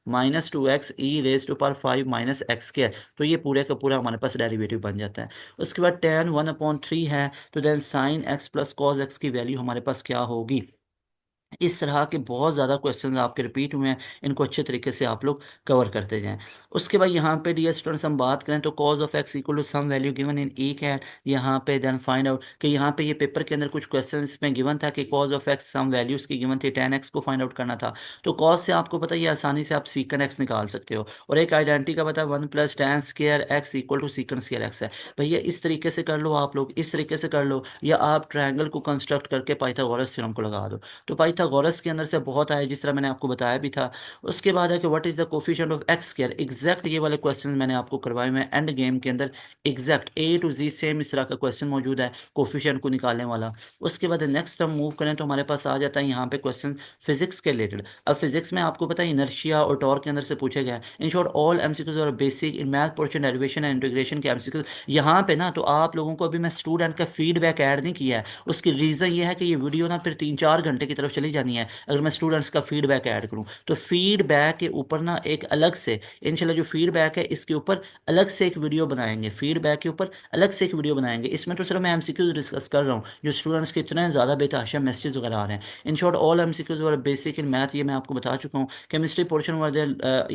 -2x e raise to power 5 minus x square. तो ये पूरे का पूरा हमारे पास डेरिवेटिव बन जाता है। उसके बाद tan 1/3 है, तो then sine x plus cos x की वैल्यू हमारे पास क्या होगी। इस तरह के बहुत ज़्यादा क्वेश्चंस आपके रिपीट हुए हैं, इनको अच्छे तरीके से आप लोग कवर करते जाएं। उसके बाद यहाँ पे डियर स्टूडेंट्स हम बात करें तो cos of x equal to some value given in ई कैट, यहाँ पे देन फाइंड आउट कि यहाँ पे ये पेपर के अंदर कुछ क्वेश्चन इसमें गिवन था कि cos of x some values की गिवन थी, tan x को फाइंड आउट करना था। तो कॉज से आपको पता है ये आसानी से आप सीकन एक्स निकाल सकते हो, और एक आइडेंटिटी का पता है 1 + tan square X equal to secant square X है। भैया इस तरीके से कर लो, आप लोग इस तरीके से कर लो, या आप ट्रायंगल को कंस्ट्रक्ट करके पाइथागोरस थ्योरम को लगा दो। तो पाइथागोरस के अंदर से बहुत आया, जिस तरह मैंने आपको बताया भी था। उसके बाद है कि what is the coefficient of x square, exact ये वाले क्वेश्चन मैंने आपको करवाए हुए एंड गेम के अंदर, exact A to G same इस तरह का क्वेश्चन मौजूद है कोफिशिएंट को निकालने वाला। उसके बाद नेक्स्ट हम मूव करें तो हमारे पास आ जाता है यहाँ पे क्वेश्चन फिजिक्स के रिलेटेड। अब फिजिक्स में आपको पता है इनर्शिया और टॉर्क के अंदर से पूछे गए। इन शॉर्ट ऑल एमसीक्यूज और basic in math portion derivation and integration के एमसीक्यूज। यहाँ पे ना तो आप लोगों को अभी मैं स्टूडेंट का फीडबैक ऐड नहीं किया है, उसकी रीज़न ये है कि ये वीडियो ना फिर 3-4 घंटे की तरफ चली जानी है अगर मैं स्टूडेंट्स का फीडबैक ऐड करूं। तो फीडबैक के ऊपर ना एक अलग से इंशाल्लाह जो फीडबैक है इसके ऊपर अलग से एक वीडियो बनाएंगे, फीडबैक के ऊपर अलग से एक वीडियो बनाएंगे। इसमें तो सिर्फ मैं एमसीक्यूज डिस्कस कर रहा हूँ, जो स्टूडेंट्स के इतने ज़्यादा बेतहाशा मैसेजेस वगैरह आ रहे हैं। इन शॉर्ट ऑल एमसीक्यूज और बेसिक इन मैथ ये मैं आपको बता चुका हूँ। केमिस्ट्री पोर्शन वाले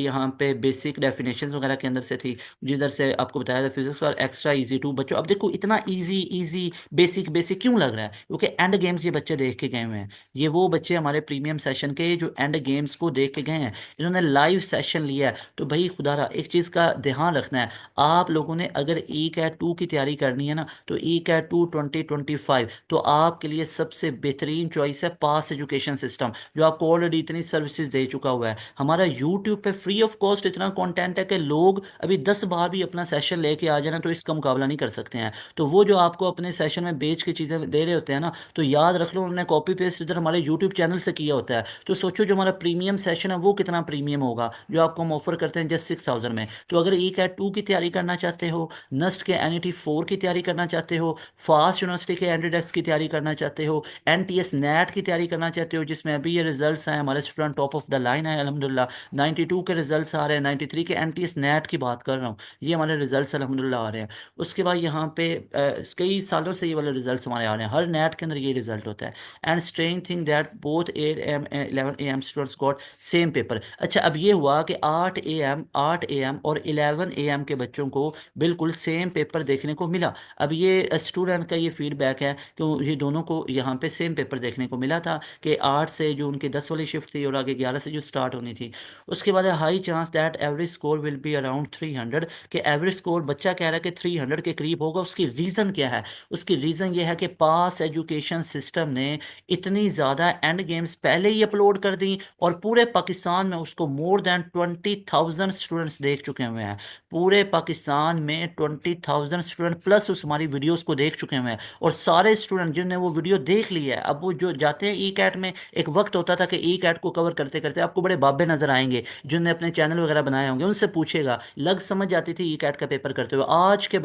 यहाँ पे बेसिक डेफिनेशन वगैरह के अंदर से थी, जिधर से आपको बताया था फिजिक्स और एक्स्ट्रा ईजी टू। बच्चों अब देखो इतना ईजी ईजी बेसिक बेसिक क्यों लग रहा है, क्योंकि एंड गेम्स ये बच्चे देख के गए हुए हैं। ये वो बच्चे हमारे प्रीमियम सेशन के जो एंड गेम्स को देख के गए हैं, इन्होंने लाइव सेशन लिया है। तो भाई खुदारा एक चीज़ का ध्यान रखना है, आप लोगों ने अगर ई कैट 2 की तैयारी करनी है ना तो ई कैट 2 2025 तो आपके लिए सबसे बेहतरीन चॉइस है पास एजुकेशन सिस्टम, जो आपको ऑलरेडी इतनी सर्विसेज दे चुका हुआ है। हमारा यूट्यूब पे फ्री ऑफ कॉस्ट इतना कंटेंट है कि लोग अभी 10 बार भी अपना सेशन लेके आ जाना तो इसका मुकाबला नहीं कर सकते हैं। तो वो जो आपको अपने सेशन में बेच के चीज़ें दे रहे होते हैं ना, तो याद रख लो उन्होंने कॉपी पेस्ट इधर हमारे यूट्यूब यूट्यूब चैनल से किया होता है। तो सोचो जो हमारा प्रीमियम सेशन है वो कितना प्रीमियम होगा, जो आपको हम ऑफर करते हैं जस्ट 6,000 में। तो अगर ई कैट 2 की तैयारी करना चाहते हो, नस्ट के NET 4 की तैयारी करना चाहते हो, फास्ट यूनिवर्सिटी के एंट्री की तैयारी करना चाहते हो, NTS नेट की तैयारी करना चाहते हो, जिसमें अभी ये रिजल्ट्स हैं, हमारे student top of the line है अल्हम्दुलिल्लाह, 92 के रिजल्ट्स आ रहे हैं, 93 के NTS नेट की बात कर रहा हूँ, ये हमारे रिजल्ट्स अल्हम्दुलिल्लाह आ रहे हैं। उसके बाद यहाँ पे कई सालों से ये वाले रिजल्ट्स हमारे आ रहे हैं, हर नेट के अंदर ये रिजल्ट होता है। And string thing that both 8 AM and 11 AM students got same paper. अच्छा, अब ये हुआ कि 8 AM और 11 AM के बच्चों को बिल्कुल सेम पेपर देखने को मिला। अब ये स्टूडेंट का ये फीडबैक है कि ये दोनों को यहाँ पे सेम पेपर देखने को मिला था, कि 8 से जो उनकी 10 वाली शिफ्ट थी और आगे 11 से जो स्टार्ट होनी थी। उसके बाद high chance that average score will be around 300, कि एवरेज स्कोर बच्चा कह रहा है कि 300 के करीब होगा। उसकी रीज़न क्या है? उसकी रीज़न ये है कि पास एजुकेशन सिस्टम ने इतनी ज़्यादा एंड गेम्स पहले ही अपलोड कर दी, और पूरे पाकिस्तान में उसको मोर देन 20,000 स्टूडेंट्स देख चुके हुए हैं। पूरे पाकिस्तान में 20,000 स्टूडेंट प्लस उस हमारी वीडियोस को देख चुके हुए हैं। और सारे स्टूडेंट जिन्होंने वो वीडियो देख ली है, अब वो जो जाते हैं ई कैट में, एक वक्त होता था कि ई कैट को कवर करते करते आपको बड़े बाबे नजर आएंगे जिन्होंने अपने चैनल वगैरह बनाए होंगे, उनसे पूछेगा, लग समझ जाती थी ई कैट का पेपर करते हुए। आज के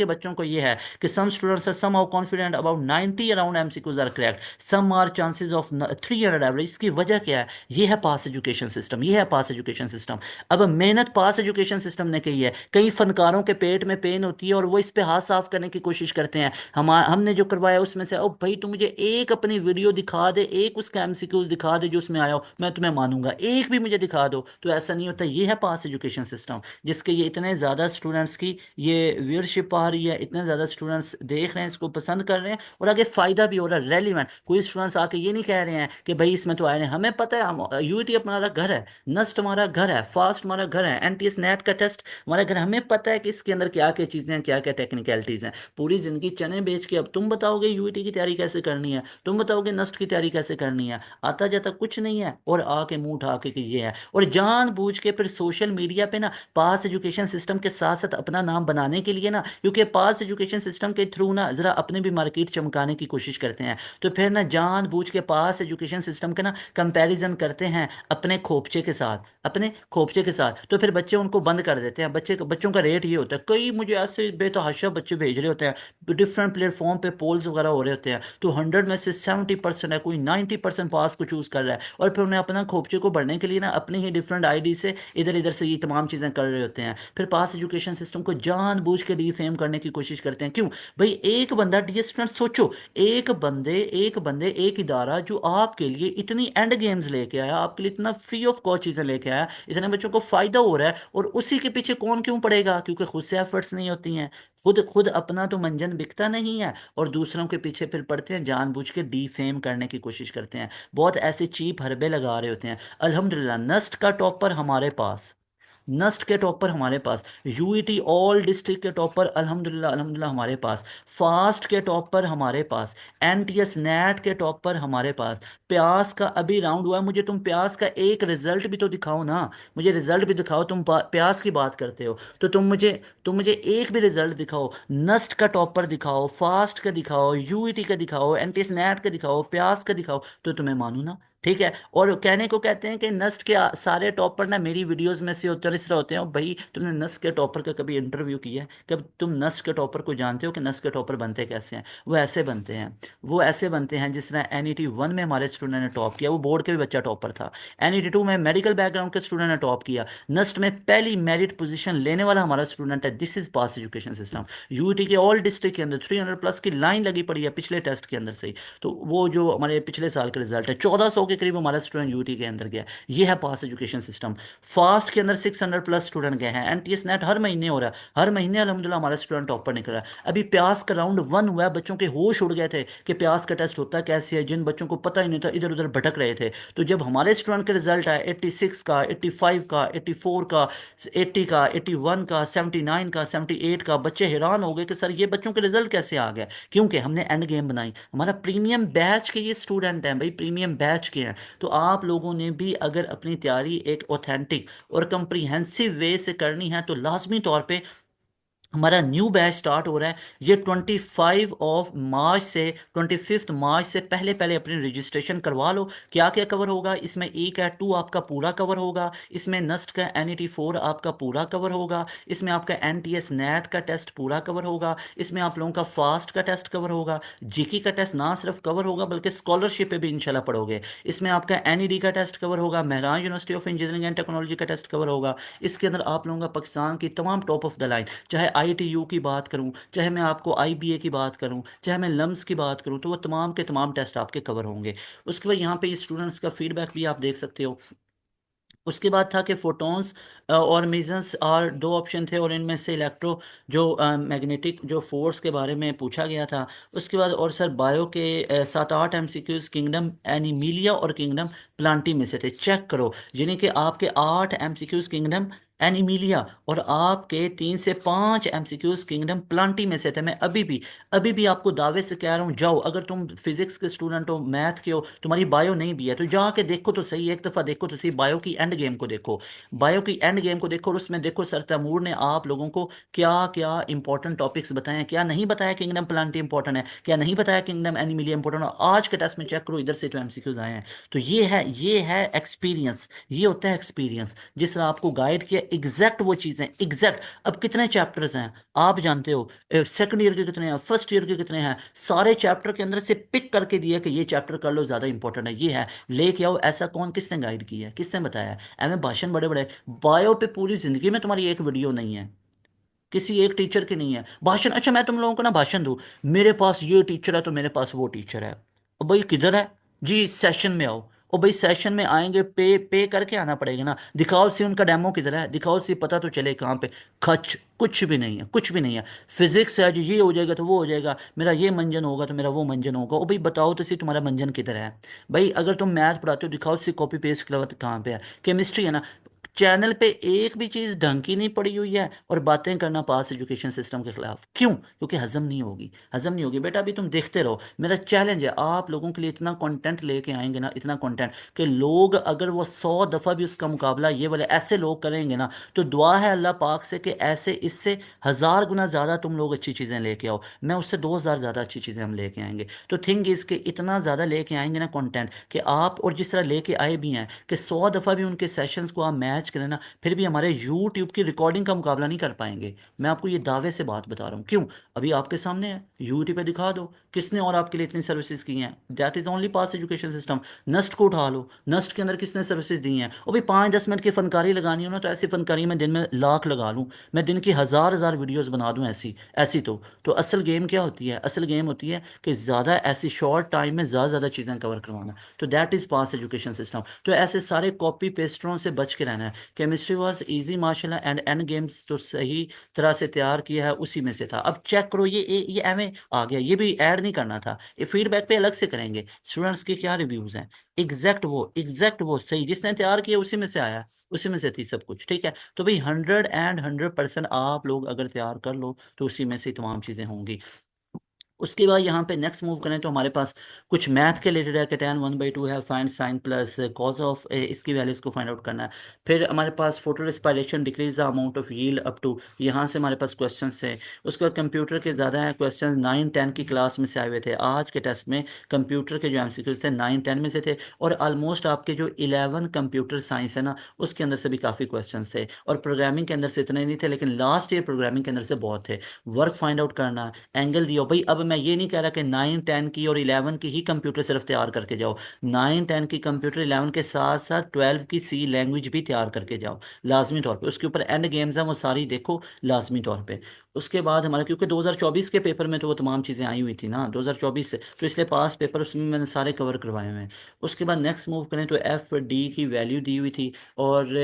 बच्चों को ये है कि some students are somehow confident about 90 around MCQs are correct, some are chances of 300 average. इसकी वजह क्या है? ये है पास एजुकेशन सिस्टम, ये है पास एजुकेशन सिस्टम। अब मेहनत पास एजुकेशन सिस्टम ने की है। कई फनकारों के पेट में पेन होती है और वो इस पे हाथ साफ करने की कोशिश करते हैं। हमने जो करवाया उसमें से, ओ भाई तू मुझे एक अपनी वीडियो दिखा दे, एक उसका एमसीक्यूज दिखा दे जो उसमें आया हो, मैं तुम्हें मानूंगा, एक भी मुझे दिखा दो। तो ऐसा नहीं होता। ये है पास एजुकेशन सिस्टम, जिसके ये इतने ज़्यादा स्टूडेंट्स की ये व्यूअरशिप आ रही है, इतने ज़्यादा स्टूडेंट्स देख रहे हैं, इसको पसंद कर रहे हैं, और आगे फ़ायदा भी हो रहा है रेलिवेंट। कोई स्टूडेंट्स आके ये नहीं कह रहे हैं कि भाई इसमें तो आए नहीं, हमें पता है, हम यूटी हमारा घर है, नस्ट हमारा घर है, फास्ट हमारा घर है, NTS नेट का टेस्ट हमारे घर, हमें पता है कि इसके अंदर क्या क्या चीज़ें हैं, क्या क्या टेक्निकलिटीज़ हैं। पूरी ज़िंदगी चने बेच के अब तुम बताओगे यूईटी की तैयारी कैसे करनी है, तुम बताओगे नस्ट की तैयारी कैसे करनी है? आता जाता कुछ नहीं है, और आके मुंह उठा के कि ये है, और जानबूझ के फिर सोशल मीडिया पे ना पास एजुकेशन सिस्टम के साथ साथ अपना नाम बनाने के लिए ना, क्योंकि पास एजुकेशन सिस्टम के थ्रू ना ज़रा अपने भी मार्केट चमकाने की कोशिश करते हैं, तो फिर ना जानबूझ के पास एजुकेशन सिस्टम का ना कंपैरिजन करते हैं अपने खोपचे के साथ, अपने खोपचे के साथ। तो फिर बच्चे उनको बंद कर देते हैं। बच्चों का रेट ये होता है, कई मुझे ऐसे बेतहाशा बच्चे भेज रहे होते हैं, डिफरेंट प्लेटफॉर्म पे पोल्स वगैरह हो रहे होते हैं, तो 100 में से 70% है, कोई 90% पास को चूज कर रहा है, और फिर उन्हें अपना खोपचे को भरने के लिए ना अपनी ही डिफरेंट आईडी से इधर इधर से ये तमाम चीज़ें कर रहे होते हैं। फिर पास एजुकेशन सिस्टम को जानबूझ के डिफेम करने की कोशिश करते हैं। क्यों भाई? एक बंदा, डियर स्टूडेंट सोचो, एक बंदे एक इदारा जो आपके लिए इतनी एंड गेम्स लेके आया, आपके लिए इतना फ्री ऑफ कॉस्ट चीज़ें लेके आया, इतने बच्चों को फायदा हो रहा है, और उसी के पीछे कौन क्यों पड़ेगा? क्योंकि खुद से एफर्ट्स नहीं होती हैं, खुद खुद अपना तो मंजन बिकता नहीं है, और दूसरों के पीछे फिर पड़ते हैं, जानबूझ के डीफेम करने की कोशिश करते हैं, बहुत ऐसे चीप हरबे लगा रहे होते हैं। अल्हम्दुलिल्लाह नस्ट का टॉपर हमारे पास, नस्ट के टॉपर हमारे पास, यूईटी ऑल डिस्ट्रिक्ट के टॉपर अल्हम्दुलिल्लाह अल्हम्दुलिल्लाह हमारे पास, फास्ट के टॉपर हमारे पास, NTS नेट के टॉपर हमारे पास। प्यास का अभी राउंड हुआ है, मुझे तुम प्यास का एक रिजल्ट भी तो दिखाओ ना, मुझे रिजल्ट भी दिखाओ। तुम प्यास की बात करते हो तो तुम मुझे एक भी रिजल्ट दिखाओ, नस्ट का टॉपर दिखाओ, फास्ट का दिखाओ, यूईटी का दिखाओ, NTS नेट का दिखाओ, प्यास का दिखाओ, तो तुम्हें मानू ना। ठीक है। और कहने को कहते हैं कि नस्ट के सारे टॉपर ना मेरी वीडियोस में से होते हैं, इस तरह होते हैं। और भाई तुमने नस्ट के टॉपर का कभी इंटरव्यू किया है? कब तुम नस्ट के टॉपर को जानते हो कि नस्ट के टॉपर बनते कैसे हैं? वो ऐसे बनते हैं जिस तरह NET 1 में हमारे स्टूडेंट ने टॉप किया, वो बोर्ड के भी बच्चा टॉपर था। NET 2 में मेडिकल बैकग्राउंड के स्टूडेंट ने टॉप किया। नस्ट में पहली मेरिट पोजीशन लेने वाला हमारा स्टूडेंट है। This is pass education system. UT के ऑल डिस्ट्रिक्ट के अंदर 300+ की लाइन लगी पड़ी है पिछले टेस्ट के अंदर से ही। तो वो जो हमारे पिछले साल का रिजल्ट है, 1400 के करीब हमारा स्टूडेंट यूटी के अंदर गया। ये है पास एजुकेशन सिस्टम। फास्ट के अंदर 600+ स्टूडेंट गए हैं। NTS नेट हर महीने हो रहा है, हर महीने अल्हम्दुलिल्लाह हमारा स्टूडेंट टॉपर निकल रहा है। अभी प्यास का राउंड 1 हुआ है, बच्चों के होश उड़ गए थे कि प्यास का टेस्ट होता कैसे है, जिन बच्चों को पता ही नहीं था इधर उधर भटक रहे थे। तो जब हमारे स्टूडेंट का रिजल्ट आया 86 का, 85 का, 84 का, 80 का, 81 का, 79 का, 78 का, बच्चे हैरान हो गए कि सर ये बच्चों के रिजल्ट कैसे आ गए? क्योंकि हमने एंड गेम बनाई। हमारा प्रीमियम बैच के ये स्टूडेंट हैं भाई, प्रीमियम बैच के हैं। तो आप लोगों ने भी अगर अपनी तैयारी एक ऑथेंटिक और कंप्रीहेंसिव वे से करनी है, तो लाजमी तौर पे हमारा न्यू बैच स्टार्ट हो रहा है। ये 25 से 25 मार्च से पहले पहले अपनी रजिस्ट्रेशन करवा लो। क्या क्या कवर होगा इसमें? ई कैट 2 आपका पूरा कवर होगा, इसमें नस्ट का NET 4 आपका पूरा कवर होगा, इसमें आपका NTS नेट का टेस्ट पूरा कवर होगा, इसमें आप लोगों का फास्ट का टेस्ट कवर होगा, जीके का टेस्ट ना सिर्फ कवर होगा बल्कि स्कॉलरशिप पे भी इंशाल्लाह पढ़ोगे। इसमें आपका NED का टेस्ट कवर होगा, Mehran university of engineering and technology का टेस्ट कवर होगा। इसके अंदर आप लोगों का पाकिस्तान की तमाम टॉप ऑफ द लाइन, चाहे ITU की बात करूं, चाहे मैं आपको IBA की बात करूं, चाहे मैं लम्स की बात करूं, तो वो तमाम के तमाम टेस्ट आपके कवर होंगे। उसके बाद यहाँ पे स्टूडेंट्स का फीडबैक भी आप देख सकते हो। उसके बाद था कि फोटॉन्स और मीजन्स और दो ऑप्शन थे, और इनमें से इलेक्ट्रो जो मैग्नेटिक जो फोर्स के बारे में पूछा गया था। उसके बाद और सर बायो के 7-8 MCQs किंगडम एनिमिलिया और किंगडम प्लांटी में से थे। चेक करो, यानी कि आपके 8 MCQs किंगडम एनिमिलिया और आपके 3 से 5 MCQs किंगडम प्लांटी में से थे। मैं अभी भी आपको दावे से कह रहा हूँ, जाओ, अगर तुम फिजिक्स के स्टूडेंट हो, मैथ के हो, तुम्हारी बायो नहीं भी है, तो जाके देखो तो सही, एक दफ़ा देखो तो सही, बायो की एंड गेम को देखो। बायो की एंड गेम को देखो और उसमें देखो सर तैमूर ने आप लोगों को क्या क्या इंपॉर्टेंट टॉपिक्स बताए हैं, क्या नहीं बताया किंगडम प्लांटी इंपॉर्टेंट है, क्या नहीं बताया किंगडम एनिमिलिया इंपॉर्टेंट है। आज के टेस्ट में चेक करो, इधर से तो MCQs आए हैं। तो ये है एक्सपीरियंस, ये होता है एक्सपीरियंस। जिस तरह आपको गाइड किया, एग्जैक्ट वो चीज़ें एग्जैक्ट। अब कितने चैप्टर्स हैं आप जानते हो? सेकंड ईयर के कितने हैं, फर्स्ट ईयर के कितने हैं, सारे चैप्टर के अंदर से पिक करके दिया कि ये चैप्टर कर लो, ज़्यादा इंपॉर्टेंट है, ये है, लेके आओ। ऐसा कौन, किसने गाइड किया है, किसने बताया है? एम भाषण बड़े बड़े, बायो पे पूरी जिंदगी में तुम्हारी एक वीडियो नहीं है, किसी एक टीचर की नहीं है भाषण। अच्छा मैं तुम लोगों को ना भाषण दूं, मेरे पास ये टीचर है तो मेरे पास वो टीचर है। अब भाई किधर है जी, सेशन में आओ। ओ भाई सेशन में आएंगे, पे करके आना पड़ेगा ना। दिखाओ सी उनका डेमो किधर है, दिखाओ सी, पता तो चले कहाँ पे। खच, कुछ भी नहीं है, कुछ भी नहीं है। फिजिक्स है जो, ये हो जाएगा तो वो हो जाएगा, मेरा ये मंजन होगा तो मेरा वो मंजन होगा। ओ भाई बताओ तो सी तुम्हारा मंजन किधर है। भाई अगर तुम मैथ पढ़ाते हो, दिखाओ सी कॉपी पेस्ट के अलावा कहाँ पे है। केमिस्ट्री है ना, चैनल पे एक भी चीज ढंग की नहीं पड़ी हुई है और बातें करना पास एजुकेशन सिस्टम के खिलाफ। क्यों? क्योंकि हजम नहीं होगी, हजम नहीं होगी बेटा। अभी तुम देखते रहो, मेरा चैलेंज है आप लोगों के लिए, इतना कंटेंट लेके आएंगे ना, इतना कंटेंट कि लोग अगर वो 100 दफा भी उसका मुकाबला ये वाले ऐसे लोग करेंगे ना, तो दुआ है अल्लाह पाक से कि ऐसे इससे 1000 गुना ज्यादा तुम लोग अच्छी चीजें लेके आओ। मैं उससे 2000 ज्यादा अच्छी चीजें हम लेके आएंगे। तो थिंग इसके इतना ज्यादा लेके आएंगे ना कंटेंट, कि आप और जिस तरह लेके आए भी हैं कि 100 दफा भी उनके सेशंस को आप मैच करें ना, फिर भी हमारे यूट्यूब की रिकॉर्डिंग का मुकाबला नहीं कर पाएंगे। मैं आपको ये दावे से बात बता रहा हूँ। क्यों? अभी आपके सामने है, यूट्यूब पे दिखा दो किसने और आपके लिए इतनी सर्विसेज की हैं। That is only pass education system. NUST को उठा लो, नस्ट के अंदर किसने सर्विसेज दी हैं। और भी 5-10 मिनट की फनकारी लगानी हो ना, तो ऐसी फनकारी मैं दिन में लाख लगा लूँ, मैं दिन की हजार हजार वीडियोस बना दूं ऐसी ऐसी। तो असल गेम क्या होती है? असल गेम होती है कि ज़्यादा ऐसी शॉर्ट टाइम में ज़्यादा ज़्यादा चीज़ें कवर करवाना। तो that is pass education system. तो ऐसे सारे कॉपी पेस्टरों से बच के रहना है। केमिस्ट्री वाज इजी माशाल्लाह, एंड गेम्स जो सही तरह से तैयार किया है उसी में से था। अब चेक करो, ये एम आ गया, ये भी ऐड नहीं करना था, ये फीडबैक पे अलग से करेंगे। स्टूडेंट्स के क्या रिव्यूज़ हैं, एग्जैक्ट वो सही जिसने तैयार किया उसी में से आया, उसी में से थी सब कुछ। ठीक है, तो भाई 100% आप लोग अगर तैयार कर लो तो उसी में से तमाम चीज़ें होंगी। उसके बाद यहाँ पे नेक्स्ट मूव करें तो हमारे पास कुछ मैथ के रिलेटेड है कि tan 1/2 है, find sine plus cos of इसकी वैल्यूज को फाइंड आउट करना है। फिर हमारे पास photorespiration decrease the amount of yield up to, यहाँ से हमारे पास क्वेश्चन है। उसके बाद कंप्यूटर के ज़्यादा है क्वेश्चन, 9-10 की क्लास में से आए हुए थे। आज के टेस्ट में कंप्यूटर के जो MCQs थे 9-10 में से थे, और ऑलमोस्ट आपके जो 11 कंप्यूटर साइंस है ना, उसके अंदर से भी काफ़ी क्वेश्चन थे। और प्रोग्रामिंग के अंदर से इतने नहीं थे, लेकिन लास्ट ईयर प्रोग्रामिंग के अंदर से बहुत थे। वर्क फाइंड आउट करना, एंगल दियो भाई। अब मैं ये नहीं कह रहा कि 9-10 की और 11 की ही कंप्यूटर सिर्फ तैयार करके जाओ, 9-10 की कंप्यूटर 11 के साथ साथ 12 की सी लैंग्वेज भी तैयार करके जाओ लाजमी तौर पे। उसके ऊपर एंड गेम्स हैं वो सारी देखो लाजमी तौर पे। उसके बाद हमारा, क्योंकि 2024 के पेपर में तो वो तमाम चीज़ें आई हुई थी ना 2024 से, तो इसलिए पास पेपर उसमें मैंने सारे कवर करवाए हुए हैं। उसके बाद नेक्स्ट मूव करें तो FD की वैल्यू दी हुई थी, और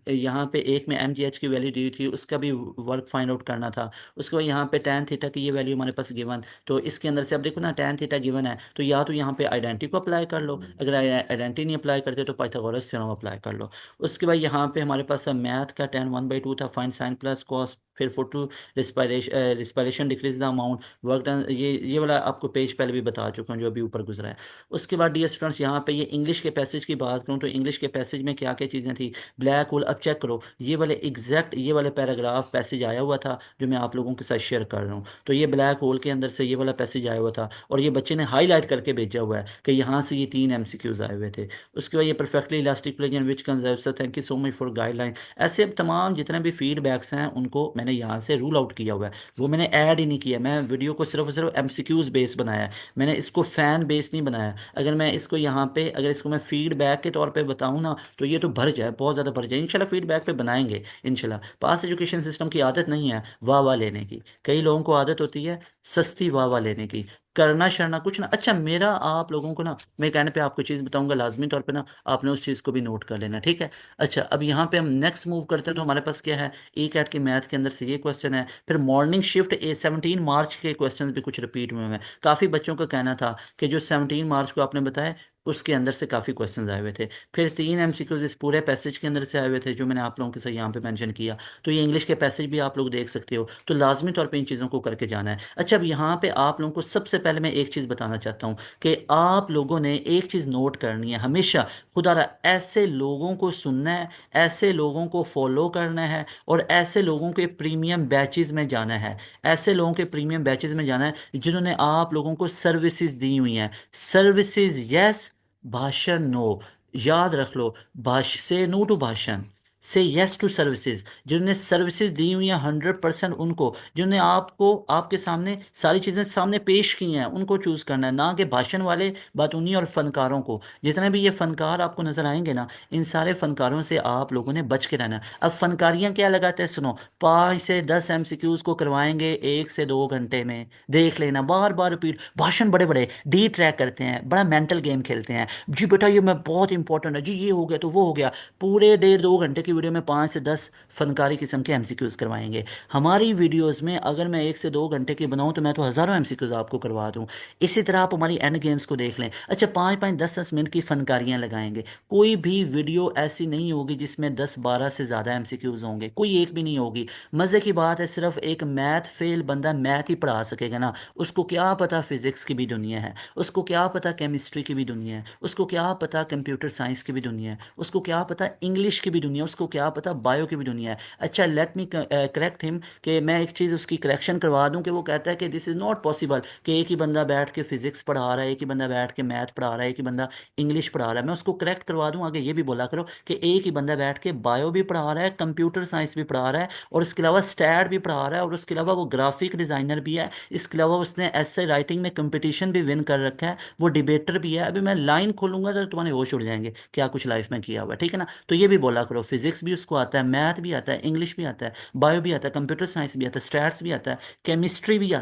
यहाँ पे एक में MGH की वैल्यू दी हुई थी, उसका भी वर्क फाइंड आउट करना था। उसके बाद यहाँ पे tan थीटा की ये वैल्यू हमारे पास गिवन, तो इसके अंदर से अब देखो ना tan थीटा गिवन है, तो या तो यहाँ पे आइडेंटिटी को अप्लाई कर लो, अगर आइडेंटिटी नहीं अप्लाई करते तो पाइथागोरस थ्योरम अप्लाई कर लो। उसके बाद यहाँ पे हमारे पास मैथ का tan 1/2 था, फाइंड साइन प्लस कॉस फिर photo respiration decrease the amount work done, ये वाला आपको पेज पहले भी बता चुका हूँ जो अभी ऊपर गुजरा है। उसके बाद डियर स्टूडेंट्स यहाँ पे ये इंग्लिश के पैसेज की बात करूँ तो इंग्लिश के पैसेज में क्या क्या चीज़ें थी। ब्लैक होल, अब चेक करो ये वाले एग्जैक्ट ये वाले पैराग्राफ पैसेज आया हुआ था जो मैं आप लोगों के साथ शेयर कर रहा हूँ। तो ये ब्लैक होल के अंदर से ये वाला पैसेज आया हुआ था और ये बच्चे ने हाईलाइट करके भेजा हुआ है कि यहाँ से ये 3 MCQs आए हुए थे। उसके बाद ये perfectly elastic collision which conserve, sir thank you so much for guideline. ऐसे अब तमाम जितने भी फीडबैक्स हैं उनको मैंने यहाँ से रूल आउट किया हुआ है, वो मैंने ऐड ही नहीं किया। मैं वीडियो को सिर्फ और सिर्फ MCQs बेस बनाया है, मैंने इसको फ़ैन बेस नहीं बनाया। अगर मैं इसको यहाँ पे अगर इसको मैं फीडबैक के तौर पे बताऊँ ना तो ये तो भर जाए, बहुत ज़्यादा भर जाए। इंशाल्लाह फीडबैक पे बनाएंगे इंशाल्लाह। पास एजुकेशन सिस्टम की आदत नहीं है वाह वाह लेने की, कई लोगों को आदत होती है सस्ती वाह वाह लेने की, करना शरना कुछ ना। अच्छा मेरा आप लोगों को ना, मैं कहने पे आपको चीज़ बताऊंगा लाजमी तौर पे ना, आपने उस चीज़ को भी नोट कर लेना, ठीक है। अच्छा अब यहाँ पे हम नेक्स्ट मूव करते हैं तो हमारे पास क्या है, ई कैट के मैथ के अंदर से ये क्वेश्चन है। फिर मॉर्निंग शिफ्ट 17 मार्च के क्वेश्चन भी कुछ रिपीट हुए हैं। काफ़ी बच्चों का कहना था कि जो 17 मार्च को आपने बताया उसके अंदर से काफ़ी क्वेश्चंस आए हुए थे। फिर 3 MCQs इस पूरे पैसेज के अंदर से आए हुए थे जो मैंने आप लोगों के साथ यहाँ पे मेंशन किया। तो ये इंग्लिश के पैसेज भी आप लोग देख सकते हो, तो लाजमी तौर पे इन चीज़ों को करके जाना है। अच्छा अब यहाँ पे आप लोगों को सबसे पहले मैं एक चीज़ बताना चाहता हूँ कि आप लोगों ने एक चीज़ नोट करनी है हमेशा, खुदारा ऐसे लोगों को सुनना है, ऐसे लोगों को फॉलो करना है और ऐसे लोगों के प्रीमियम बैचेस में जाना है, ऐसे लोगों के प्रीमियम बैचेस में जाना है जिन्होंने आप लोगों को सर्विसेज दी हुई हैं। सर्विसेज यस, भाषण नो। याद रख लो, से नो टू भाषण, से यस टू सर्विसेज। जिन्होंने सर्विसेज दी हुई हैं 100% उनको, जिन्होंने आपको आपके सामने सारी चीज़ें सामने पेश की हैं उनको चूज़ करना है, ना कि भाषण वाले बातूनी और फनकारों को। जितने भी ये फनकार आपको नजर आएंगे ना, इन सारे फनकारों से आप लोगों ने बच के रहना है। अब फनकारियाँ क्या लगाते हैं सुनो, 5 से 10 MCQs को करवाएंगे 1 से 2 घंटे में, देख लेना बार बार रिपीट। भाषण बड़े बड़े डी ट्रैक करते हैं, बड़ा मेंटल गेम खेलते हैं जी बेटा, ये मैं बहुत इंपॉर्टेंट है जी, ये हो गया तो वो हो गया। पूरे 1.5 2 घंटे की वीडियो में 5 से 10 फनकारी किस्म के MCQs करवाएंगे। हमारी वीडियोस में अगर मैं 1 से 2 घंटे की बनाऊं तो मैं तो हज़ारों MCQs आपको करवा दूं। इसी तरह आप हमारी एंड गेम्स को देख लें। अच्छा 5 5 10 10 मिनट की फनकारियां लगाएंगे, कोई भी वीडियो ऐसी नहीं होगी जिसमें 10 12 से ज़्यादा MCQs होंगे, कोई एक भी नहीं होगी। मज़े की बात है सिर्फ एक मैथ फेल बंदा मैथ ही पढ़ा सकेगा ना, उसको क्या पता फिजिक्स की भी दुनिया है, उसको क्या पता केमिस्ट्री की भी दुनिया है, उसको क्या पता कंप्यूटर साइंस की भी दुनिया है, उसको क्या पता इंग्लिश की भी दुनिया, उसको क्या पता बायो की भी दुनिया है। अच्छा लेट मी करेक्ट हिम, कि मैं एक चीज़ उसकी करेक्शन करवा दूं कि वो कहता है कि दिस इज़ नॉट पॉसिबल कि एक ही बंदा बैठ के फिजिक्स पढ़ा रहा है, एक ही बंदा बैठ के मैथ पढ़ा रहा है, एक ही बंदा इंग्लिश पढ़ा रहा है। मैं उसको करेक्ट करवा दूं, आगे ये भी बोला करो कि एक ही बंदा बैठ के बायो भी पढ़ा रहा है, कंप्यूटर साइंस भी पढ़ा रहा है और इसके अलावा स्टैट भी पढ़ा रहा है और उसके अलावा वो ग्राफिक डिज़ाइनर भी है, इसके अलावा उसने ऐसे राइटिंग में कंपटीशन भी विन कर रखा है, वो डिबेटर भी है। अभी मैं लाइन खोलूंगा तो तुम्हारे होश उड़ जाएंगे क्या कुछ लाइफ में किया हुआ है, ठीक है ना। तो ये भी बोला करो, फिजिक्स भी उसको आता है, मैथ भी आता है, इंग्लिश भी आता है, बायो भी आता है, कंप्यूटर साइंस भी आता है, स्टैट्स भी आता है, केमिस्ट्री भी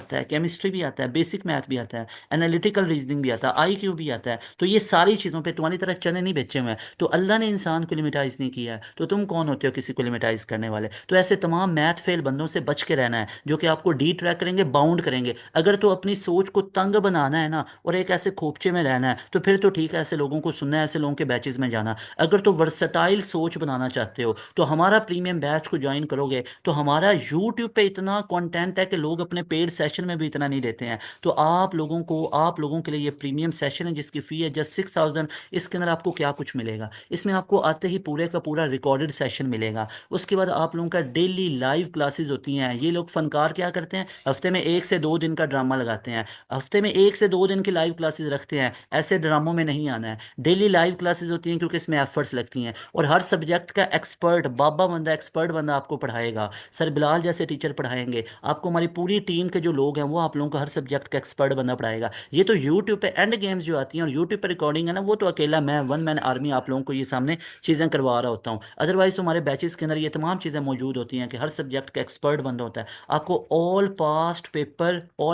आता है, बेसिक मैथ भी आता है, एनालिटिकल रीजनिंग भी आता है, IQ भी आता है। तो ये सारी चीज़ों पे तुम्हारी तरह चने नहीं बेचे हुए हैं। तो अल्लाह ने इंसान को लिमिटाइज नहीं किया है, तो तुम कौन होते हो किसी को लिमिटाइज करने वाले। तो ऐसे तमाम मैथ फेल बंदों से बच के रहना है जो कि आपको डी ट्रैक करेंगे, बाउंड करेंगे। अगर तो अपनी सोच को तंग बनाना है ना और एक ऐसे खोपचे में रहना है तो फिर तो ठीक है, ऐसे लोगों को सुनना है, ऐसे लोगों के बैचेस में जाना। अगर तो वर्सटाइल सोच बनाना चाहते हो तो हमारा प्रीमियम बैच को ज्वाइन करोगे। तो हमारा यूट्यूब पे इतना कंटेंट है कि लोग अपने पेड सेशन में भी इतना नहीं देते हैं। तो आप लोगों के लिए ये प्रीमियम सेशन है जिसकी फ़ी है जस्ट 6,000। इसके अंदर आपको क्या कुछ मिलेगा, इसमें आपको आते ही पूरे का पूरा रिकॉर्डेड सेशन मिलेगा। उसके बाद आप लोगों का डेली लाइव क्लासेस होती हैं। ये लोग फनकार क्या करते हैं, हफ्ते में 1 से 2 दिन का ड्रामा लगाते हैं, हफ्ते में 1 से 2 दिन की लाइव क्लासेस रखते हैं। ऐसे ड्रामों में नहीं आना है, डेली लाइव क्लासेस होती हैं क्योंकि इसमें एफर्ट्स लगती हैं और हर सब्जेक्ट का एक्सपर्ट बाबा बंदा, एक्सपर्ट बंदा आपको पढ़ाएगा। सर बिलाल जैसे टीचर पढ़ाएंगे आपको, हमारी पूरी टीम के जो लोग हैं वो आप लोगों को हर सब्जेक्ट का एक्सपर्ट बंदा पढ़ाएगा। ये तो यूट्यूब पे एंड गेम्स जो आती हैं और यूट्यूब पे रिकॉर्डिंग है ना, वो तो अकेला मैं वन मैन आर्मी आप लोगों को ये सामने चीज़ें करवा रहा होता हूँ। अदरवाइज हमारे बैचेस के अंदर ये तमाम चीज़ें मौजूद होती हैं कि हर सब्जेक्ट का एक्सपर्ट बंदा होता है। आपको all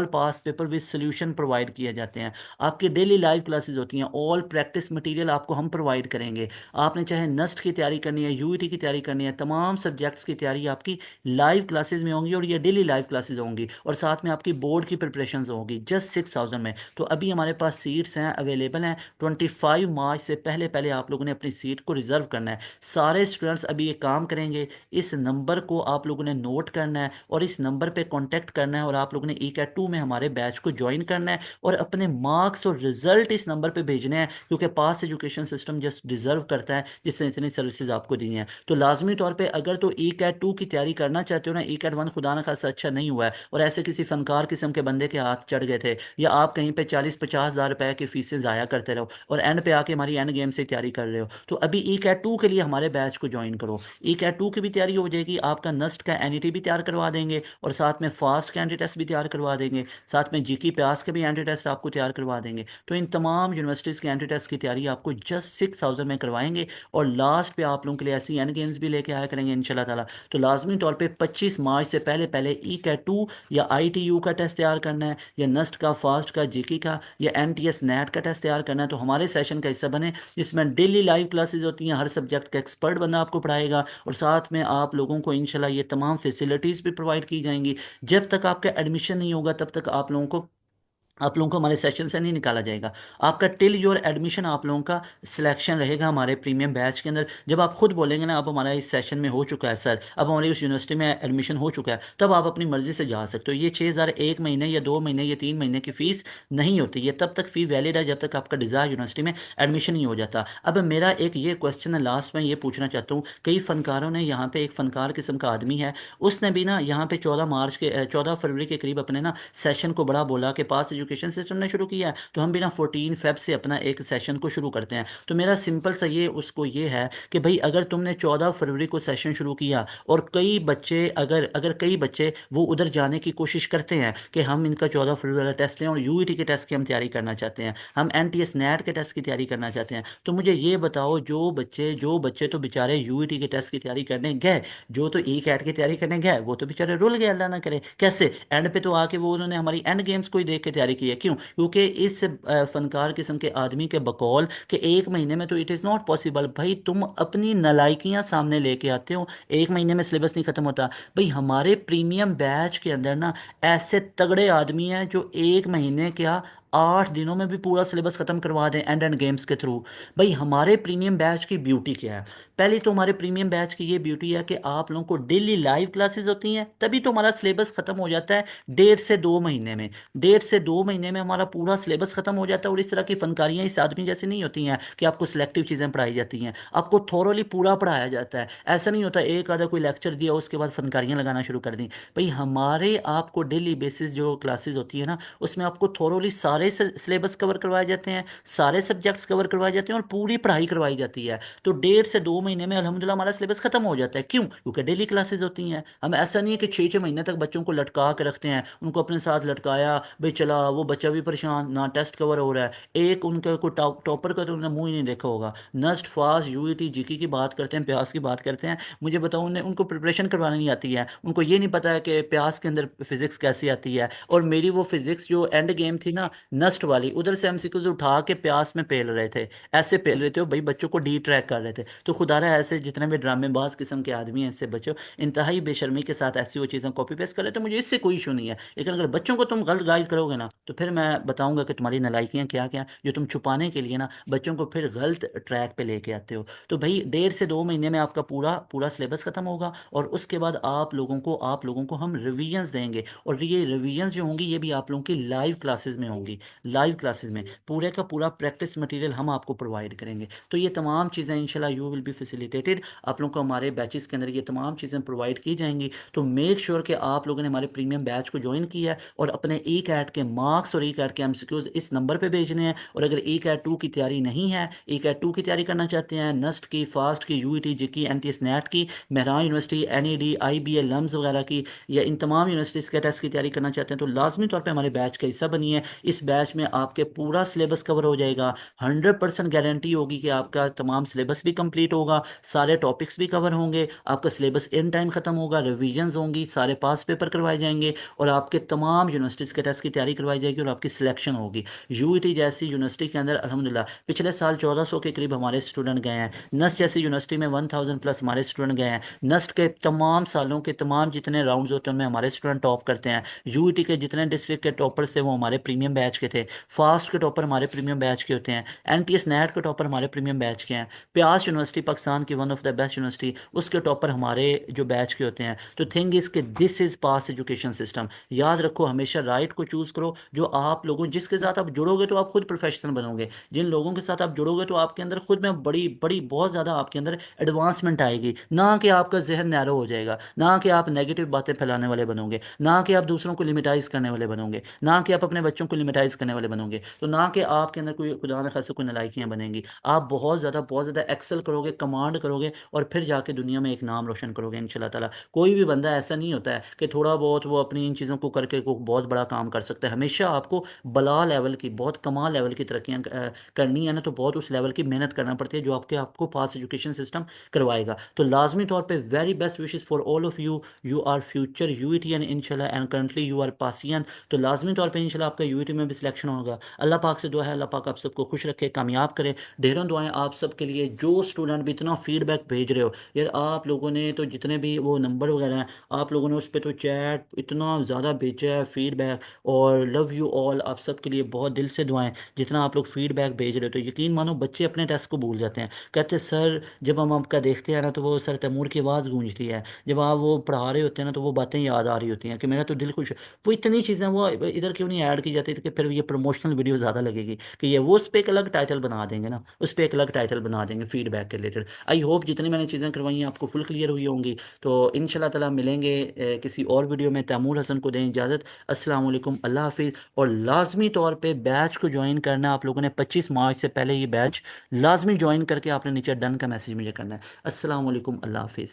past paper with solution provide किए जाते हैं। आपकी डेली लाइव क्लासेस होती हैं, ऑल प्रैक्टिस मटेरियल आपको हम प्रोवाइड करेंगे। आपने चाहे नस्ट की तैयारी करनी है, यूईटी की तैयारी करनी है, तमाम सब्जेक्ट्स की तैयारी आपकी लाइव क्लासेस में होंगी, और ये डेली लाइव क्लासेस होंगी, और साथ में आपकी बोर्ड की प्रिपरेशन होंगी जस्ट 6,000 में। तो अभी हमारे पास सीट्स हैं, अवेलेबल हैं। 25 मार्च से पहले पहले आप लोगों ने अपनी सीट को रिजर्व करना है। सारे स्टूडेंट्स अभी ये काम करेंगे, इस नंबर को आप लोगों ने नोट करना है और इस नंबर पे कांटेक्ट करना है, और आप लोगों ने ई कैट 2 में हमारे बैच को ज्वाइन करना है और अपने मार्क्स और रिजल्ट इस नंबर पे भेजने हैं, क्योंकि पास एजुकेशन सिस्टम जस्ट डिजर्व करता है जिसने इतनी सर्विसेज आपको दी हैं। तो लाजमी तौर पे अगर तो ई कैट 2 की तैयारी करना चाहते हो ना, ई कैट 1 खुदा ना खासा अच्छा नहीं हुआ है और ऐसे किसी फनकार किस्म के बंदे के हाथ चढ़ गए थे, या आप कहीं पे 40-50 हज़ार रुपए की फीसें ज़ाया करते रहो और एंड पे आके हमारी एंड गेम से तैयारी कर रहे हो, तो अभी ई कैट 2 के लिए हमारे बैच को ज्वाइन करो। ई कैट 2 की भी तैयारी हो जाएगी, आपका नस्ट का एनईटी भी तैयार करवा देंगे, और साथ में फास्ट का एंटी टेस्ट भी तैयार करवा देंगे, साथ में जीकी प्यास के भी एंटी टेस्ट आपको तैयार करवा देंगे। तो इन तमाम यूनिवर्सिटीज़ के एंटी टेस्ट की तैयारी आपको जस्ट 6,000 में करवाएंगे, और लास्ट पे आप लोगों के लिए ऐसी एंड गेम्स भी लेके आया करेंगे इंशाल्लाह ताला। तो लाजमी तौर पे 25 मार्च से पहले पहले ई कैट 2 या ITU का टेस्ट तैयार करना है, या नस्ट का, फास्ट का, जीके का, या NTS नेट का टेस्ट तैयार करना है, तो हमारे सेशन का हिस्सा बने, जिसमें डेली लाइव क्लासेस होती हैं, हर सब्जेक्ट का एक्सपर्ट बंदा आपको पढ़ाएगा, और साथ में आप लोगों को इंशाल्लाह ये तमाम फैसिलिटीज़ भी प्रोवाइड की जाएंगी। जब तक आपका एडमिशन नहीं होगा तब तक आप लोगों को हमारे सेशन से नहीं निकाला जाएगा। आपका टिल योर एडमिशन आप लोगों का सिलेक्शन रहेगा हमारे प्रीमियम बैच के अंदर। जब आप खुद बोलेंगे ना अब हमारा इस सेशन में हो चुका है सर, अब हमारी उस यूनिवर्सिटी में एडमिशन हो चुका है, तब आप अपनी मर्जी से जा सकते हो। ये 6,000 एक महीने या 2 महीने या 3 महीने की फ़ीस नहीं होती, ये तब तक फ़ी वैलिड है जब तक आपका डिज़ायर यूनिवर्सिटी में एडमिशन नहीं हो जाता। अब मेरा एक ये क्वेश्चन है लास्ट में, ये पूछना चाहता हूँ, कई फ़नकारों ने यहाँ पे, एक फ़नकार किस्म का आदमी है, उसने भी ना यहाँ पे 14 फरवरी के करीब अपने ना सेशन को बड़ा बोला कि पास एजुकेशन सिस्टम ने शुरू किया है, तो हम भी ना 14 फेब से अपना एक सेशन को शुरू करते हैं। तो मेरा सिंपल सा ये उसको ये है कि भाई अगर तुमने 14 फरवरी को सेशन शुरू किया, और कई बच्चे अगर अगर कई बच्चे वो उधर जाने की कोशिश करते हैं कि हम इनका 14 फरवरी वाला टेस्ट लें और यूईटी के टेस्ट की हम तैयारी करना चाहते हैं, हम NTS नेट के टेस्ट की तैयारी करना चाहते हैं, तो मुझे ये बताओ, जो बच्चे तो बेचारे यूईटी के टेस्ट की तैयारी करने गए, जो तो ई कैट की तैयारी करने गए, वो तो बेचारे रुल गए, अल्लाह ना करे। कैसे एंड पे तो आके वो उन्होंने हमारी एंड गेम्स को ही देख के तैयारी की है। क्यों? क्योंकि इस फनकार किस्म के आदमी के बकौल कि एक महीने में तो इट इज़ नॉट पॉसिबल। भाई तुम अपनी नालायकियां सामने लेके आते हो, एक महीने में सिलेबस नहीं खत्म होता। भाई हमारे प्रीमियम बैच के अंदर ना ऐसे तगड़े आदमी हैं जो एक महीने क्या 8 दिनों में भी पूरा सिलेबस खत्म करवा दें एंड गेम्स के थ्रू। भाई हमारे प्रीमियम बैच की ब्यूटी क्या है? पहली तो हमारे प्रीमियम बैच की ये ब्यूटी है कि आप लोगों को डेली लाइव क्लासेस होती हैं, तभी तो हमारा सिलेबस खत्म हो जाता है 1.5 से 2 महीने में। 1.5 से 2 महीने में हमारा पूरा सिलेबस खत्म हो जाता है, और इस तरह की फनकारियाँ इस आदमी जैसी नहीं होती हैं कि आपको सिलेक्टिव चीज़ें पढ़ाई जाती हैं, आपको थॉरोली पूरा पढ़ाया जाता है। ऐसा नहीं होता एक आधा कोई लेक्चर दिया उसके बाद फनकारियाँ लगाना शुरू कर दी। भाई हमारे आपको डेली बेसिस जो क्लासेस होती है ना, उसमें आपको थॉरोली सारे सिलेबस कवर करवाए जाते हैं, सारे सब्जेक्ट्स कवर करवाए जाते हैं, और पूरी पढ़ाई करवाई जाती है। तो 1.5 से 2 महीने में अल्हम्दुलिल्लाह हमारा सिलेबस खत्म हो जाता है। क्यों? क्योंकि डेली क्लासेस होती हैं। हम ऐसा नहीं है कि 6-6 महीने तक बच्चों को लटका के रखते हैं, उनको अपने साथ लटकाया, भाई चला वो बच्चा भी परेशान, ना टेस्ट कवर हो रहा है। एक उनका कोई टॉपर का तो उन्होंने मुंह ही नहीं देखा होगा। नस्ट, फास्ट, यूईटी, जीके की बात करते हैं, प्यास की बात करते हैं, मुझे बताओ उन्हें उनको प्रिपरेशन करवानी नहीं आती है, उनको ये नहीं पता है कि प्यास के अंदर फिजिक्स कैसी आती है। और मेरी वो फिजिक्स जो एंड गेम थी ना नस्ट वाली, उधर से एमसीक्यूज उठा के प्यास में पेल रहे थे, ऐसे पेल रहे थे, वो भाई बच्चों को डी ट्रैक कर रहे थे। तो खुदारा ऐसे जितने भी ड्रामेबाज किस्म के आदमी हैं, इससे बच्चों, इंतहाई बेशर्मी के साथ ऐसी वो चीज़ें कॉपी पेस्ट कर रहे थे, मुझे इससे कोई इशू नहीं है। लेकिन अगर बच्चों को तुम गलत गाइड करोगे ना, तो फिर मैं बताऊंगा कि तुम्हारी नालायकियाँ क्या क्या, जो तुम छुपाने के लिए ना बच्चों को फिर गलत ट्रैक पे लेके आते हो। तो भाई 1.5 से 2 महीने में आपका पूरा पूरा सिलेबस खत्म होगा, और उसके बाद आप लोगों को हम रिवीजन्स देंगे, और ये रिवीजन्स जो होंगी ये भी आप लोगों की लाइव क्लासेस में होंगी। लाइव क्लासेस में पूरे का पूरा प्रैक्टिस मटेरियल हम आपको प्रोवाइड करेंगे। तो ये तमाम चीज़ें इंशाल्लाह यू विल बी फैसिलिटेटेड, आप लोगों को हमारे बैचेस के अंदर ये तमाम चीज़ें प्रोवाइड की जाएंगी। तो मेक श्योर कि आप लोगों ने हमारे प्रीमियम बैच को ज्वाइन किया है, और अपने ई कैट के मार्क्स और ई कैट के एमसीक्यूज इस नंबर पे भेजने हैं। और अगर ई कैट 2 की तैयारी नहीं है, ई कैट 2 की तैयारी करना चाहते हैं, नस्ट की, फास्ट की, यूईटी, जिकी, एनटीएस नेट की, Mehran university, NED, IBA, LUMS वगैरह की, या इन तमाम यूनिवर्सिटीज़ के टेस्ट की तैयारी करना चाहते हैं, तो लाजमी तौर पर हमारे बैच का हिस्सा बनिए। इस बैच में आपके पूरा सिलेबस कवर हो जाएगा। 100% गारंटी होगी कि आपका तमाम सिलेबस भी कंप्लीट होगा, सारे टॉपिक्स भी कवर होंगे, आपका सिलेबस इन टाइम खत्म होगा, रिविजन्स होंगी, सारे पास पेपर करवाए जाएंगे और आपके तमाम यूनिवर्सिटीज़ के टेस्ट की तैयारी करवाई जाएगी और आपकी सिलेक्शन होगी। यूईटी जैसी यूनिवर्सिटी के अंदर अल्हम्दुलिल्लाह पिछले साल 1400 के करीब हमारे स्टूडेंट गए हैं। नस्ट जैसी यूनिवर्सिटी में 1000 प्लस हमारे स्टूडेंट गए हैं। नस्ट के तमाम सालों के तमाम जितने राउंड्स होते हैं उनमें हमारे स्टूडेंट टॉप करते हैं। यूईटी के जितने डिस्ट्रिक्ट के टॉपर्स थे वो हमारे प्रीमियम बैच के थे। फास्ट के टॉपर हमारे प्रीमियम बैच के होते हैं। एनटीएस नेट के टॉपर हमारे प्रीमियम बैच के हैं। प्यास यूनिवर्सिटी पाकिस्तान की one of the best university, उसके टॉपर हमारे जो बैच के होते हैं। तो थिंग इज कि this is pass education system. याद रखो हमेशा राइट को चूज करो, जो आप लोगों जिसके साथ आप जुड़ोगे तो आप खुद प्रोफेशनल बनोगे। जिन लोगों के साथ आप जुड़ोगे तो आपके अंदर खुद में बड़ी बड़ी बहुत ज़्यादा आपके अंदर एडवांसमेंट आएगी, ना कि आपका जहन नैरो हो जाएगा, ना कि आप नेगेटिव बातें फैलाने वाले बनोगे, ना कि आप दूसरों को लिमिटाइज करने वाले बनोगे, ना कि आप अपने बच्चों को लिमिटाइज करने वाले बनोगे, तो ना कि आपके अंदर कोई खुदा न खासा कोई नालायकियाँ बनेंगी। आप बहुत ज़्यादा एक्सेल करोगे, कमांड करोगे और फिर जाके दुनिया में एक नाम रोशन करोगे इंशाल्लाह ताला। कोई भी बंदा ऐसा नहीं होता है कि थोड़ा बहुत वो अपनी इन चीज़ों को करके को बहुत बड़ा काम कर सकता है। हमेशा आपको बला लेवल की, बहुत कमाल लेवल की तरक्कियाँ करनी है ना, तो बहुत उस लेवल की मेहनत करना पड़ती है जो आपके आपको पास एजुकेशन सिस्टम करवाएगा। तो लाजमी तौर पे very best wishes for all of you. You are future UETian इंशाल्लाह and currently you are passion. तो लाजमी तौर पे इंशाल्लाह आपका यूईटी में भी सिलेक्शन होगा। अल्लाह पाक से दुआ है अल्लाह पाक आप सबको खुश रखे, कामयाब करे। ढेरों दुआएं आप सबके लिए। जो स्टूडेंट भी इतना फीडबैक भेज रहे हो यार, आप लोगों ने तो जितने भी वो नंबर वगैरह हैं आप लोगों ने उस पर तो चैट इतना ज़्यादा भेजा है फीडबैक, और लव यू ऑल। आप सबके लिए बहुत दिल से दुआएं। जितना आप लोग फीडबैक भेज रहे हो तो यकीन मानो बच्चे अपने टेस्ट को भूल जाते हैं। कहते सर जब हम आपका देखते हैं ना तो वो सर तैमूर की आवाज़ गूंजती है, जब आप वो पढ़ा रहे होते हैं ना तो वो बातें याद आ रही होती हैं कि मेरा तो दिल खुश। वो इतनी चीज़ें वो इधर क्यों नहीं ऐड की जाती कि फिर ये प्रमोशनल वीडियो ज़्यादा लगेगी कि ये वो उस पर एक अलग टाइटल बना देंगे ना, उस पर एक अलग टाइटल बना देंगे फीडबैक के रिलेटेड। आई होप जितनी मैंने चीज़ें करवाई हैं आपको फुल क्लियर हुई होंगी। तो इंशाल्लाह ताला मिलेंगे किसी और वीडियो में। तैमूर हसन को दें इजाज़त। अस्सलाम वालेकुम, अल्लाह हाफिज़। और लाजमी तौर पे बैच को ज्वाइन करना आप लोगों ने 25 मार्च से पहले ये बैच लाजमी ज्वाइन करके आपने नीचे डन का मैसेज मुझे करना है। अस्सलाम वालेकुम, अल्लाह हाफिज़।